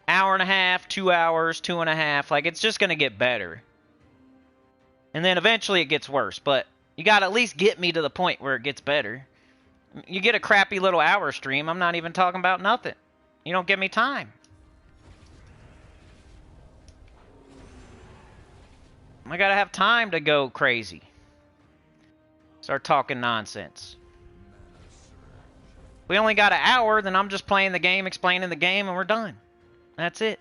Hour and a half, 2 hours, 2.5. Like, it's just going to get better. And then eventually it gets worse. But you got to at least get me to the point where it gets better. You get a crappy little hour stream, I'm not even talking about nothing. You don't give me time. I gotta have time to go crazy. Start talking nonsense. We only got an hour, then I'm just playing the game, explaining the game, and we're done. That's it.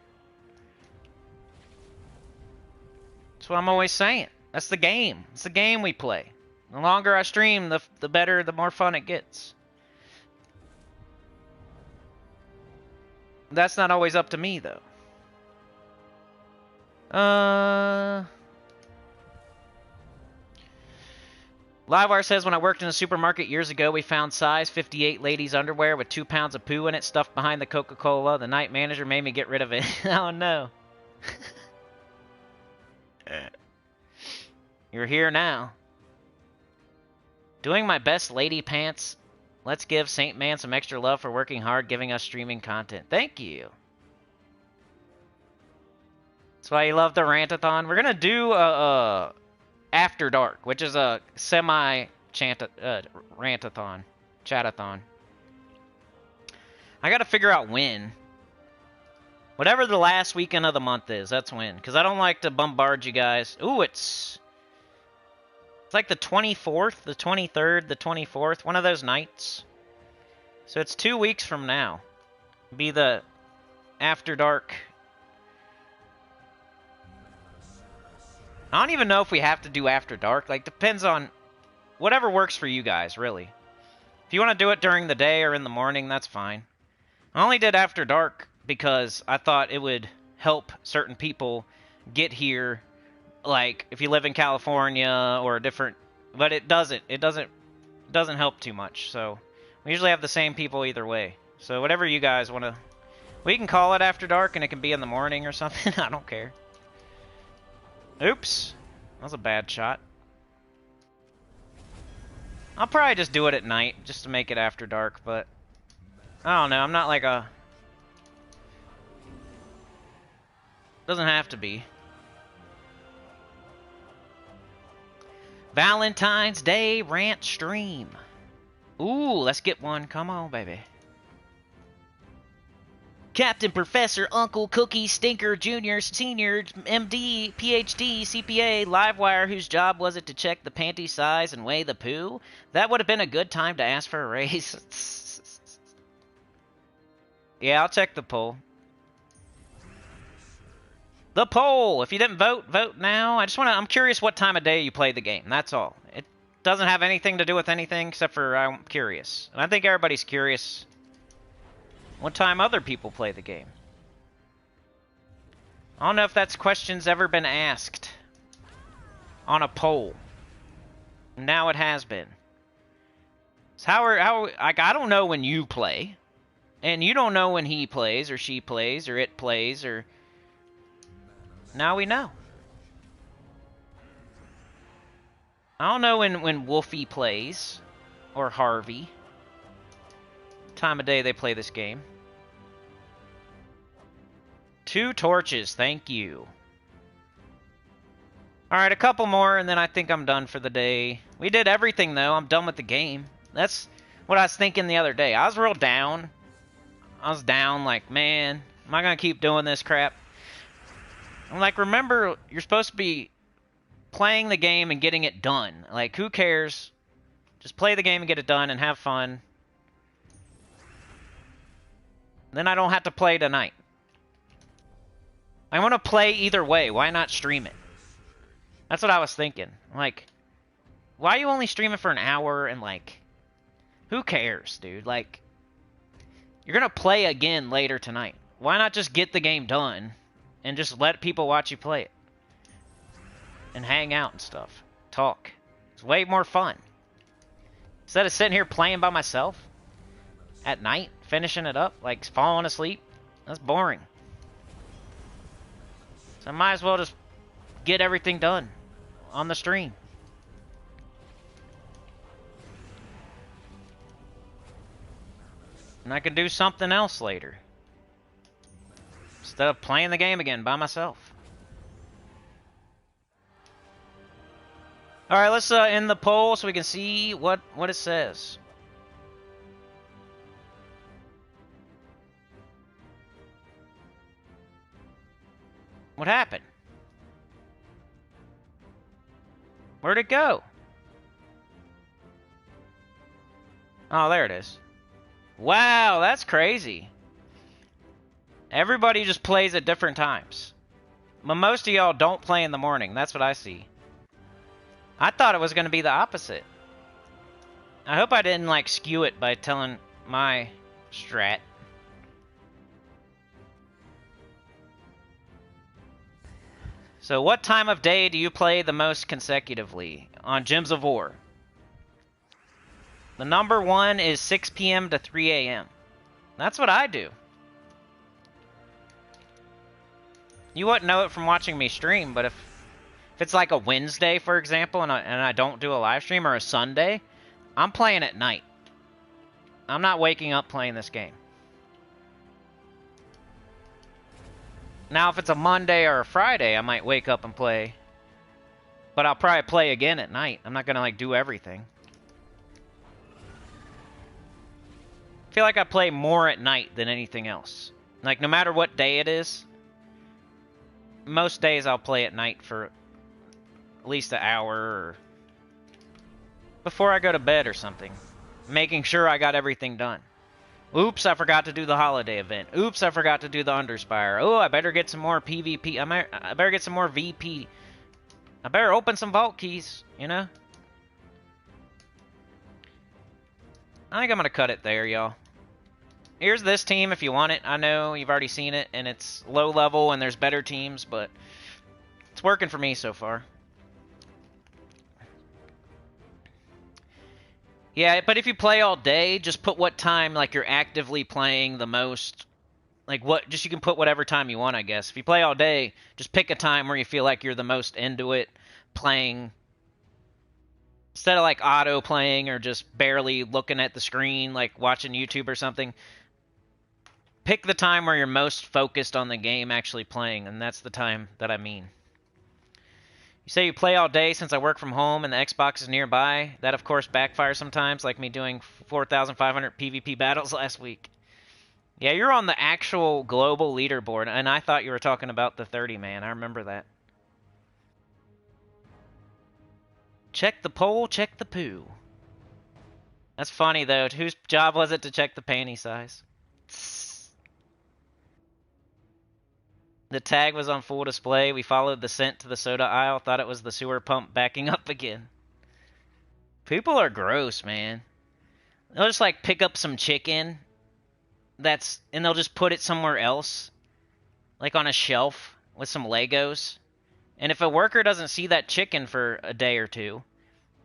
That's what I'm always saying. That's the game. It's the game we play. The longer I stream, the better, the more fun it gets. That's not always up to me, though. Livewire says, when I worked in a supermarket years ago, we found size 58 ladies' underwear with 2 pounds of poo in it stuffed behind the Coca-Cola. The night manager made me get rid of it. Oh, no. You're here now. Doing my best, lady pants. Let's give Saint Man some extra love for working hard, giving us streaming content. Thank you. That's why you love the rantathon. We're gonna do After Dark, which is a rantathon, chatathon. I gotta figure out when. Whatever the last weekend of the month is, that's when. Because I don't like to bombard you guys. Ooh, it's like the 24th, the 23rd, the 24th, one of those nights. So it's 2 weeks from now. Be the After Dark. I don't even know if we have to do After Dark. Like, depends on whatever works for you guys, really. If you want to do it during the day or in the morning, that's fine. I only did After Dark because I thought it would help certain people get here. Like, if you live in California or a different... But it doesn't. It doesn't help too much, so... We usually have the same people either way. So whatever you guys want to... We can call it after dark and it can be in the morning or something. I don't care. Oops. That was a bad shot. I'll probably just do it at night just to make it after dark, but... I don't know. I'm not like a... Doesn't have to be. Valentine's Day rant stream. Ooh, let's get one. Come on, baby. Captain, Professor, Uncle, Cookie, Stinker, Junior, Senior, MD, PhD, CPA, Livewire, whose job was it to check the panty size and weigh the poo? That would have been a good time to ask for a raise. Yeah, I'll check the poll. The poll! If you didn't vote, vote now. I'm curious what time of day you play the game. That's all. It doesn't have anything to do with anything except for I'm curious. And I think everybody's curious what time other people play the game. I don't know if that's question's ever been asked on a poll. Now it has been. So I don't know when you play. And you don't know when he plays, or she plays, or it plays, or... Now we know. I don't know when Wolfie plays, or Harvey. Time of day they play this game. 2 torches, thank you. Alright, a couple more, and then I think I'm done for the day. We did everything, though. I'm done with the game. That's what I was thinking the other day. I was real down. I was down, like, man, am I going to keep doing this crap? I'm like, remember, you're supposed to be playing the game and getting it done. Like, who cares? Just play the game and get it done and have fun. Then I don't have to play tonight. I want to play either way. Why not stream it? That's what I was thinking. Like, why you only stream it for an hour and, like, who cares, dude? Like, you're going to play again later tonight. Why not just get the game done and just let people watch you play it? And hang out and stuff. Talk. It's way more fun. Instead of sitting here playing by myself at night, finishing it up, like falling asleep, that's boring. So I might as well just get everything done on the stream. And I can do something else later. Instead of playing the game again by myself. Alright, let's end the poll so we can see what it says. What happened? Where'd it go? Oh, there it is. Wow, that's crazy. Everybody just plays at different times. But most of y'all don't play in the morning. That's what I see. I thought it was going to be the opposite. I hope I didn't, like, skew it by telling my strat. So what time of day do you play the most consecutively on Gems of War? The number 1 is 6 p.m. to 3 a.m. That's what I do. You wouldn't know it from watching me stream, but if it's like a Wednesday, for example, and I don't do a live stream, or a Sunday, I'm playing at night. I'm not waking up playing this game. Now, if it's a Monday or a Friday, I might wake up and play. But I'll probably play again at night. I'm not going to, like, do everything. I feel like I play more at night than anything else. Like, no matter what day it is, most days I'll play at night for at least an hour or before I go to bed or something. Making sure I got everything done. Oops, I forgot to do the holiday event. Oops, I forgot to do the Underspire. Oh, I better get some more PvP. I better get some more VP. I better open some vault keys, you know? I think I'm going to cut it there, y'all. Here's this team if you want it. I know you've already seen it, and it's low level, and there's better teams, but it's working for me so far. Yeah, but if you play all day, just put what time like you're actively playing the most. Like what? Just you can put whatever time you want, I guess. If you play all day, just pick a time where you feel like you're the most into it, playing. Instead of like auto playing or just barely looking at the screen, like watching YouTube or something. Pick the time where you're most focused on the game actually playing, and that's the time that I mean. You say you play all day since I work from home and the Xbox is nearby. That, of course, backfires sometimes, like me doing 4,500 PvP battles last week. Yeah, you're on the actual global leaderboard, and I thought you were talking about the 30-man. I remember that. Check the poll, check the poo. That's funny, though. Whose job was it to check the panty size? The tag was on full display. We followed the scent to the soda aisle. Thought it was the sewer pump backing up again. People are gross, man. They'll just like pick up some chicken and they'll just put it somewhere else, like on a shelf with some Legos. And if a worker doesn't see that chicken for a day or two,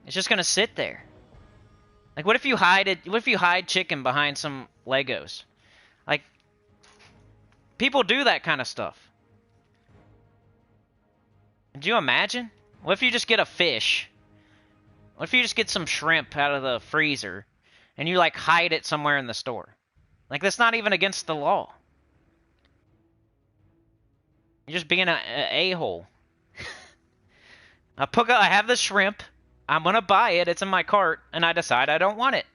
it's just gonna sit there. Like, what if you hide it? What if you hide chicken behind some Legos? Like, people do that kind of stuff. Could you imagine? What if you just get a fish? What if you just get some shrimp out of the freezer and you like hide it somewhere in the store? Like, that's not even against the law. You're just being an a-hole. I have the shrimp. I'm gonna buy it. It's in my cart, and I decide I don't want it.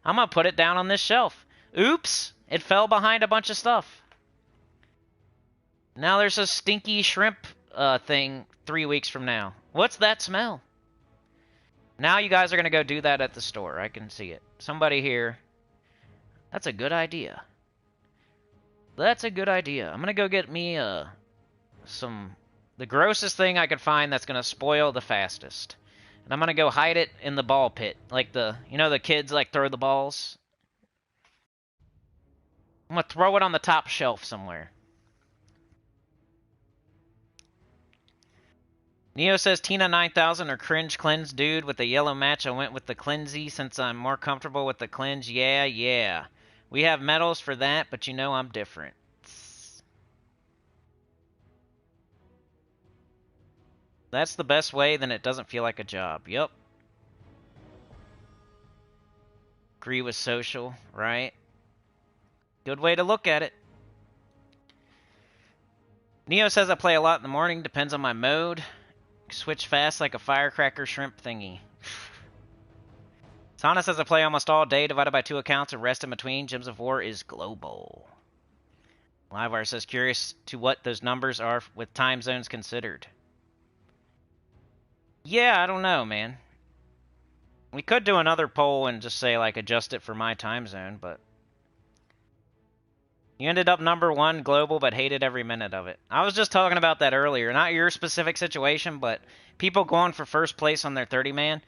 I'm gonna put it down on this shelf. Oops! It fell behind a bunch of stuff. Now there's a stinky shrimp thing 3 weeks from now. What's that smell? Now you guys are gonna go do that at the store. I can see it. Somebody here. That's a good idea. That's a good idea. I'm gonna go get me the grossest thing I could find that's gonna spoil the fastest. And I'm gonna go hide it in the ball pit. Like the kids like throw the balls? I'm gonna throw it on the top shelf somewhere. Neo says Tina 9000 or cringe cleanse dude with the yellow match. I went with the cleansy since I'm more comfortable with the cleanse. Yeah. We have medals for that, but you know I'm different. That's the best way, then it doesn't feel like a job. Yep. Agree with social, right? Good way to look at it. Neo says I play a lot in the morning, depends on my mode. Switch fast like a firecracker shrimp thingy. Sana says I play almost all day, divided by 2 accounts and rest in between. Gems of War is global. Livewire says curious to what those numbers are with time zones considered. Yeah, I don't know, man. We could do another poll and just say, like, adjust it for my time zone, but... You ended up #1 global, but hated every minute of it. I was just talking about that earlier. Not your specific situation, but people going for first place on their 30-man.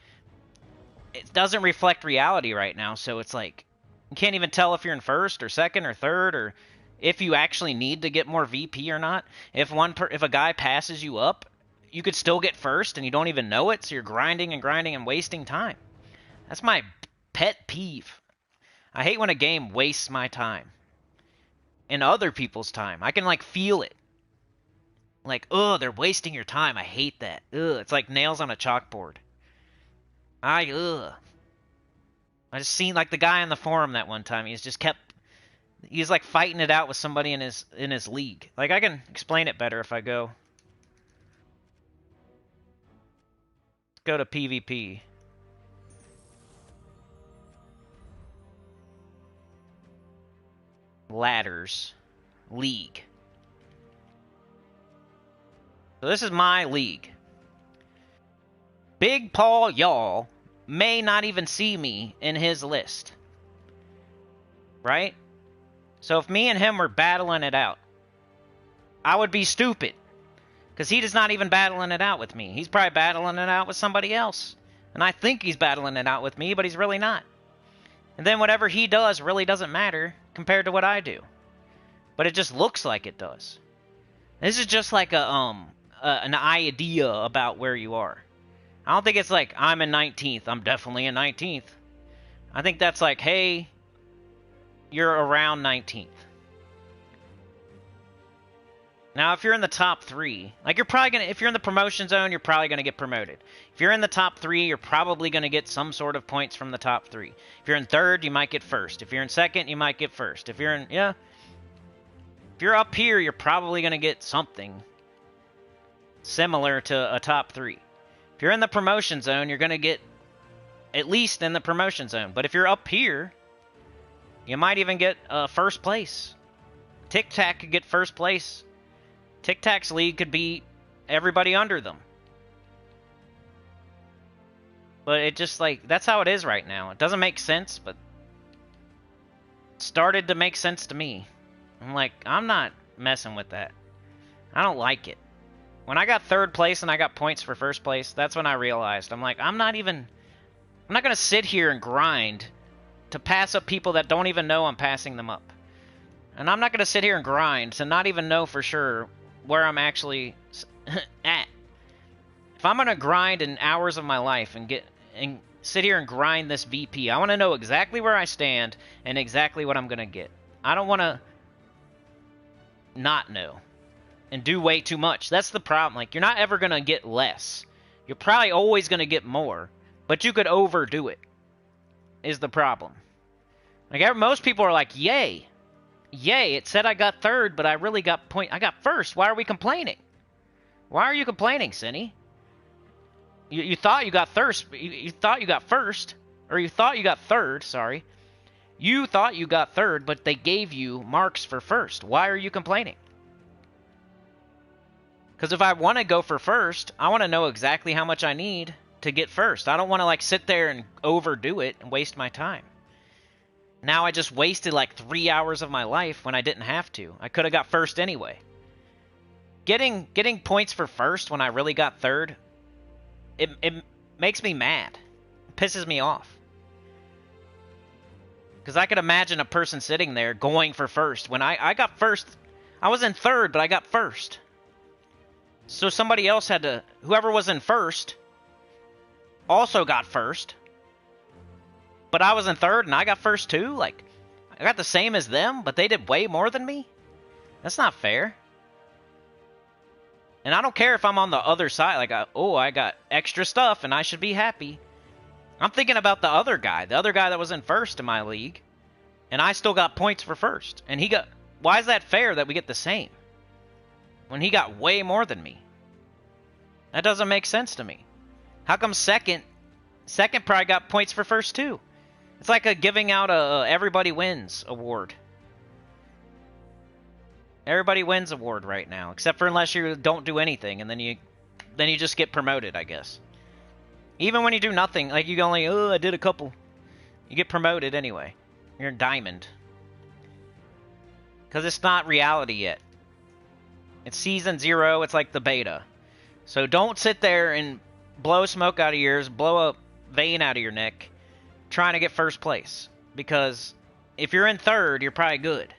It doesn't reflect reality right now, so it's like... You can't even tell if you're in first or second or third, or if you actually need to get more VP or not. If a guy passes you up, you could still get first, and you don't even know it, so you're grinding and wasting time. That's my pet peeve. I hate when a game wastes my time. And other people's time. I can, like, feel it. Like, ugh, they're wasting your time. I hate that. Ugh, it's like nails on a chalkboard. Ugh. I just seen, like, the guy on the forum that one time. He was, like, fighting it out with somebody in his league. Like, I can explain it better if I go... Go to PvP. Ladders. League. So this is my league. Big Paul Y'all may not even see me in his list. Right? So if me and him were battling it out, I would be stupid. Because he is not even battling it out with me. He's probably battling it out with somebody else. And I think he's battling it out with me, but he's really not. And then whatever he does really doesn't matter compared to what I do. But it just looks like it does. This is just like an idea about where you are. I don't think it's like, I'm in 19th. I'm definitely in 19th. I think that's like, hey, you're around 19th. Now, if you're in the top 3, like you're probably going to, if you're in the promotion zone, you're probably going to get promoted. If you're in the top 3, you're probably going to get some sort of points from the top 3. If you're in 3rd, you might get 1st. If you're in 2nd, you might get 1st. If you're in, yeah. If you're up here, you're probably going to get something similar to a top 3. If you're in the promotion zone, you're going to get at least in the promotion zone. But if you're up here, you might even get 1st place. Tic Tac could get 1st place. Tic Tac's league could beat everybody under them. But it just, like, that's how it is right now. It doesn't make sense, but it started to make sense to me. I'm like, I'm not messing with that. I don't like it. When I got 3rd place and I got points for 1st place, that's when I realized. I'm like, I'm not going to sit here and grind to pass up people that don't even know I'm passing them up. And I'm not going to sit here and grind to not even know for sure where I'm actually at. If I'm going to grind in hours of my life and sit here and grind this VP, I want to know exactly where I stand and exactly what I'm going to get. I don't want to not know and do way too much. That's the problem. Like, you're not ever going to get less. You're probably always going to get more, but you could overdo it, is the problem. Like, most people are like, yay. Yay, it said I got 3rd, but I really got I got 1st. Why are we complaining? Why are you complaining, Cinny? You thought you got 1st. You thought you got 1st. Or you thought you got 3rd, sorry. You thought you got 3rd, but they gave you marks for 1st. Why are you complaining? Because if I want to go for 1st, I want to know exactly how much I need to get 1st. I don't want to, like, sit there and overdo it and waste my time. Now I just wasted like 3 hours of my life when I didn't have to. I could have got 1st anyway. Getting points for 1st when I really got 3rd, it makes me mad. It pisses me off. Because I could imagine a person sitting there going for 1st. When I got 1st, I was in 3rd, but I got 1st. So somebody else had to, whoever was in 1st, also got 1st. But I was in 3rd and I got 1st too? Like, I got the same as them, but they did way more than me? That's not fair. And I don't care if I'm on the other side. Like, I got extra stuff and I should be happy. I'm thinking about the other guy that was in 1st in my league. And I still got points for 1st. And he got... Why is that fair that we get the same? When he got way more than me. That doesn't make sense to me. How come second probably got points for 1st too? It's like a giving out a everybody wins award. Everybody wins award right now, except for unless you don't do anything, and then you just get promoted, I guess. Even when you do nothing, like you only, I did a couple. You get promoted anyway. You're in diamond. Because it's not reality yet. It's season 0, it's like the beta. So don't sit there and blow smoke out of your ears, blow a vein out of your neck, trying to get 1st place. Because if you're in 3rd, you're probably good.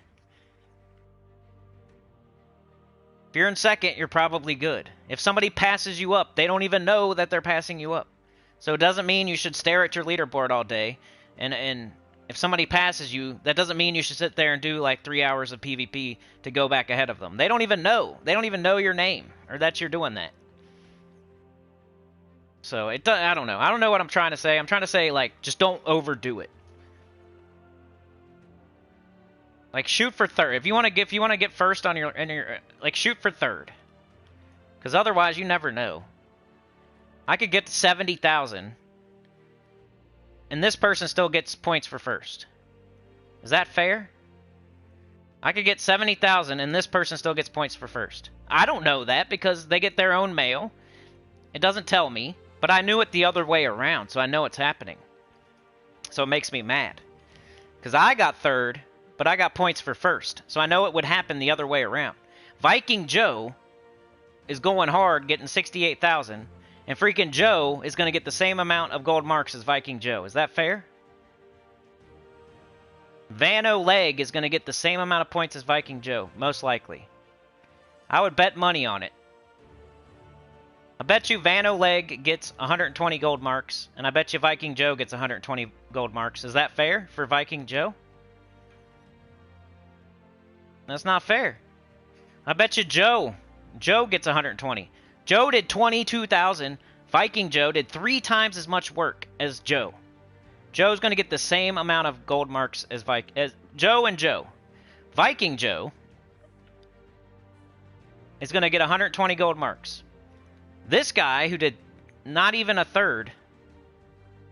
If you're in 2nd, you're probably good. If somebody passes you up, they don't even know that they're passing you up. So it doesn't mean you should stare at your leaderboard all day. And if somebody passes you, that doesn't mean you should sit there and do like 3 hours of PvP to go back ahead of them. They don't even know. They don't even know your name or that you're doing that. So I don't know. I don't know what I'm trying to say. I'm trying to say, like, just don't overdo it. Like, shoot for 3rd. If you want to get 1st on your like, shoot for 3rd. Because otherwise, you never know. I could get to 70,000, and this person still gets points for 1st. Is that fair? I could get 70,000, and this person still gets points for 1st. I don't know that because they get their own mail. It doesn't tell me. But I knew it the other way around, so I know it's happening. So it makes me mad. Because I got 3rd, but I got points for 1st. So I know it would happen the other way around. Viking Joe is going hard, getting 68,000. And freaking Joe is going to get the same amount of gold marks as Viking Joe. Is that fair? Van Oleg is going to get the same amount of points as Viking Joe, most likely. I would bet money on it. I bet you Van Oleg gets 120 gold marks, and I bet you Viking Joe gets 120 gold marks. Is that fair for Viking Joe? That's not fair. I bet you Joe gets 120. Joe did 22,000. Viking Joe did 3 times as much work as Joe. Joe's going to get the same amount of gold marks as Joe and Joe. Viking Joe is going to get 120 gold marks. This guy, who did not even a third,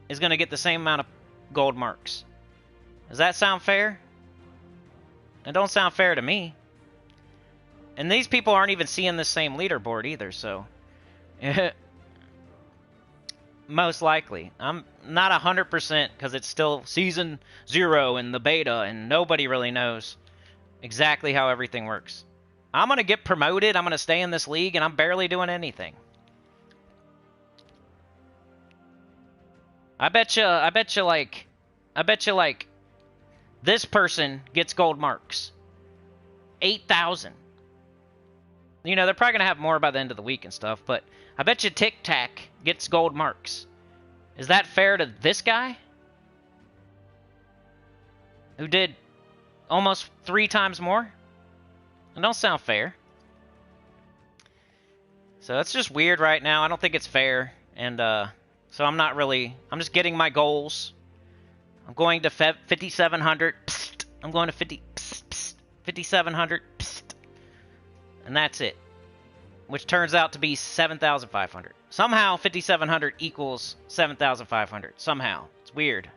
is going to get the same amount of gold marks. Does that sound fair? It don't sound fair to me. And these people aren't even seeing the same leaderboard either, so... Most likely. I'm not 100% because it's still Season 0 in the beta, and nobody really knows exactly how everything works. I'm going to get promoted, I'm going to stay in this league, and I'm barely doing anything. I bet you like, this person gets gold marks. 8,000. You know, they're probably going to have more by the end of the week and stuff, but I bet you Tic Tac gets gold marks. Is that fair to this guy? Who did almost 3 times more? It don't sound fair. So it's just weird right now. I don't think it's fair, and so I'm not really... I'm just getting my goals. I'm going to 5,700. I'm going to 5,700. And that's it. Which turns out to be 7,500. Somehow 5,700 equals 7,500. Somehow. It's weird.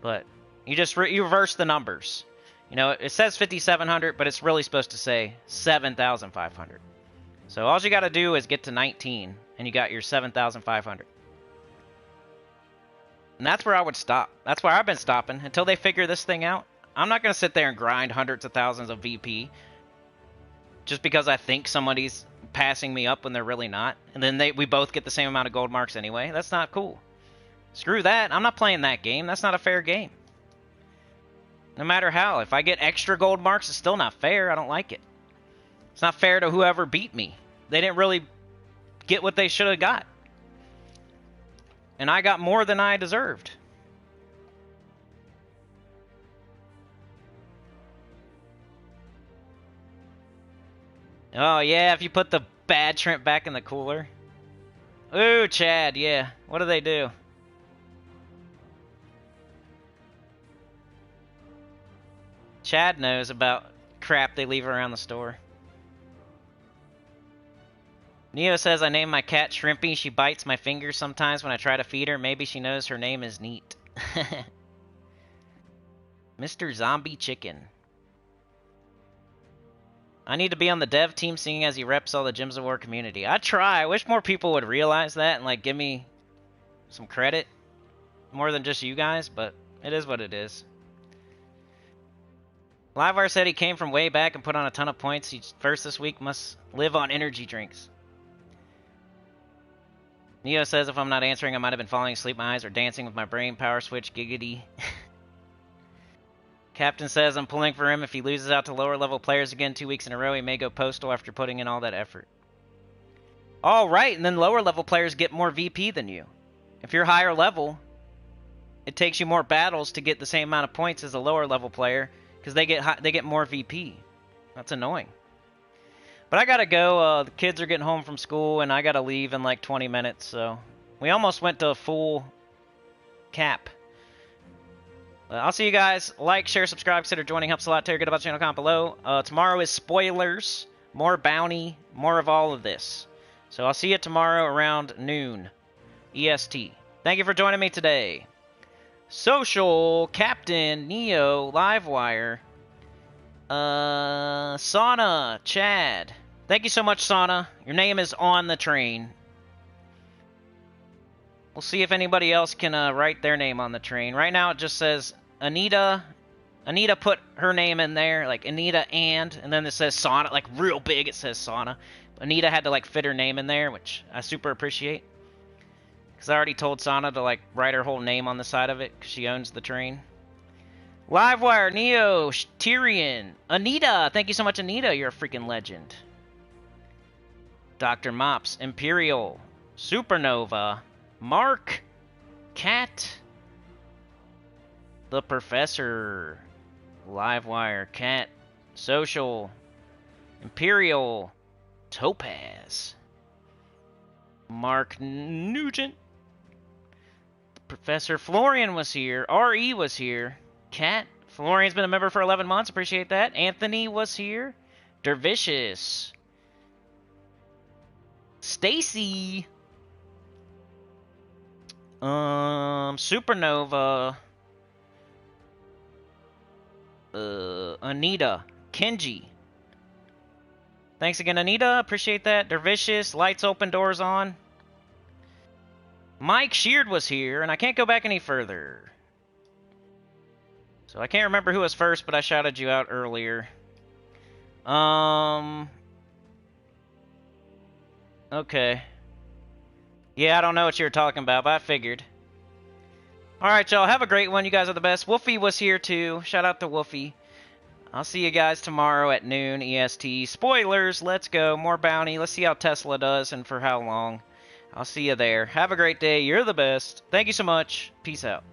But you just you reverse the numbers. You know, it says 5,700, but it's really supposed to say 7,500. So all you got to do is get to 19, and you got your 7,500. And that's where I would stop. That's where I've been stopping until they figure this thing out. I'm not going to sit there and grind hundreds of thousands of VP just because I think somebody's passing me up when they're really not. And then we both get the same amount of gold marks anyway. That's not cool. Screw that. I'm not playing that game. That's not a fair game. No matter how. If I get extra gold marks, it's still not fair. I don't like it. It's not fair to whoever beat me. They didn't really get what they should have got. And I got more than I deserved. Oh, yeah, if you put the bad shrimp back in the cooler. Ooh, Chad, yeah. What do they do? Chad knows about crap they leave around the store. Neo says, I name my cat Shrimpy. She bites my fingers sometimes when I try to feed her. Maybe she knows her name is Neat. Mr. Zombie Chicken. I need to be on the dev team seeing as he reps all the Gems of War community. I try. I wish more people would realize that and, like, give me some credit. More than just you guys, but it is what it is. Livewire said he came from way back and put on a ton of points. He first this week must live on energy drinks. Neo says if I'm not answering, I might have been falling asleep. My eyes are dancing with my brain. Power switch, giggity. Captain says I'm pulling for him. If he loses out to lower level players again 2 weeks in a row, he may go postal after putting in all that effort. All right, and then lower level players get more VP than you. If you're higher level, it takes you more battles to get the same amount of points as a lower level player because they get more VP. That's annoying. But I gotta go. The kids are getting home from school, and I gotta leave in like 20 minutes. So we almost went to full cap. I'll see you guys. Like, share, subscribe, consider joining. Helps a lot. Tell your good about the channel. Comment below. Tomorrow is spoilers, more bounty, more of all of this. So I'll see you tomorrow around noon EST. Thank you for joining me today. Social, Captain, Neo, Livewire, Sauna, Chad. Thank you so much, Sauna. Your name is on the train. We'll see if anybody else can write their name on the train. Right now it just says Anita. Anita put her name in there, like Anita and then it says Sauna, like real big it says Sauna. Anita had to like fit her name in there, which I super appreciate. Because I already told Sauna to like write her whole name on the side of it, because she owns the train. Livewire, Neo, Tyrion, Anita. Thank you so much, Anita. You're a freaking legend. Dr. Mops, Imperial, Supernova, Mark, Cat, The Professor, Livewire, Cat, Social, Imperial, Topaz, Mark Nugent, Professor Florian was here, RE was here, Cat, Florian's been a member for 11 months, appreciate that. Anthony was here, Dervicious, Stacy, Supernova, Anita, Kenji. Thanks again, Anita. Appreciate that. Dervicious, lights open, doors on. Mike Sheard was here, and I can't go back any further. So I can't remember who was first, but I shouted you out earlier. Okay. Yeah, I don't know what you were talking about, but I figured. Alright, y'all. Have a great one. You guys are the best. Wolfie was here, too. Shout out to Wolfie. I'll see you guys tomorrow at noon EST. Spoilers. Let's go. More bounty. Let's see how Tesla does and for how long. I'll see you there. Have a great day. You're the best. Thank you so much. Peace out.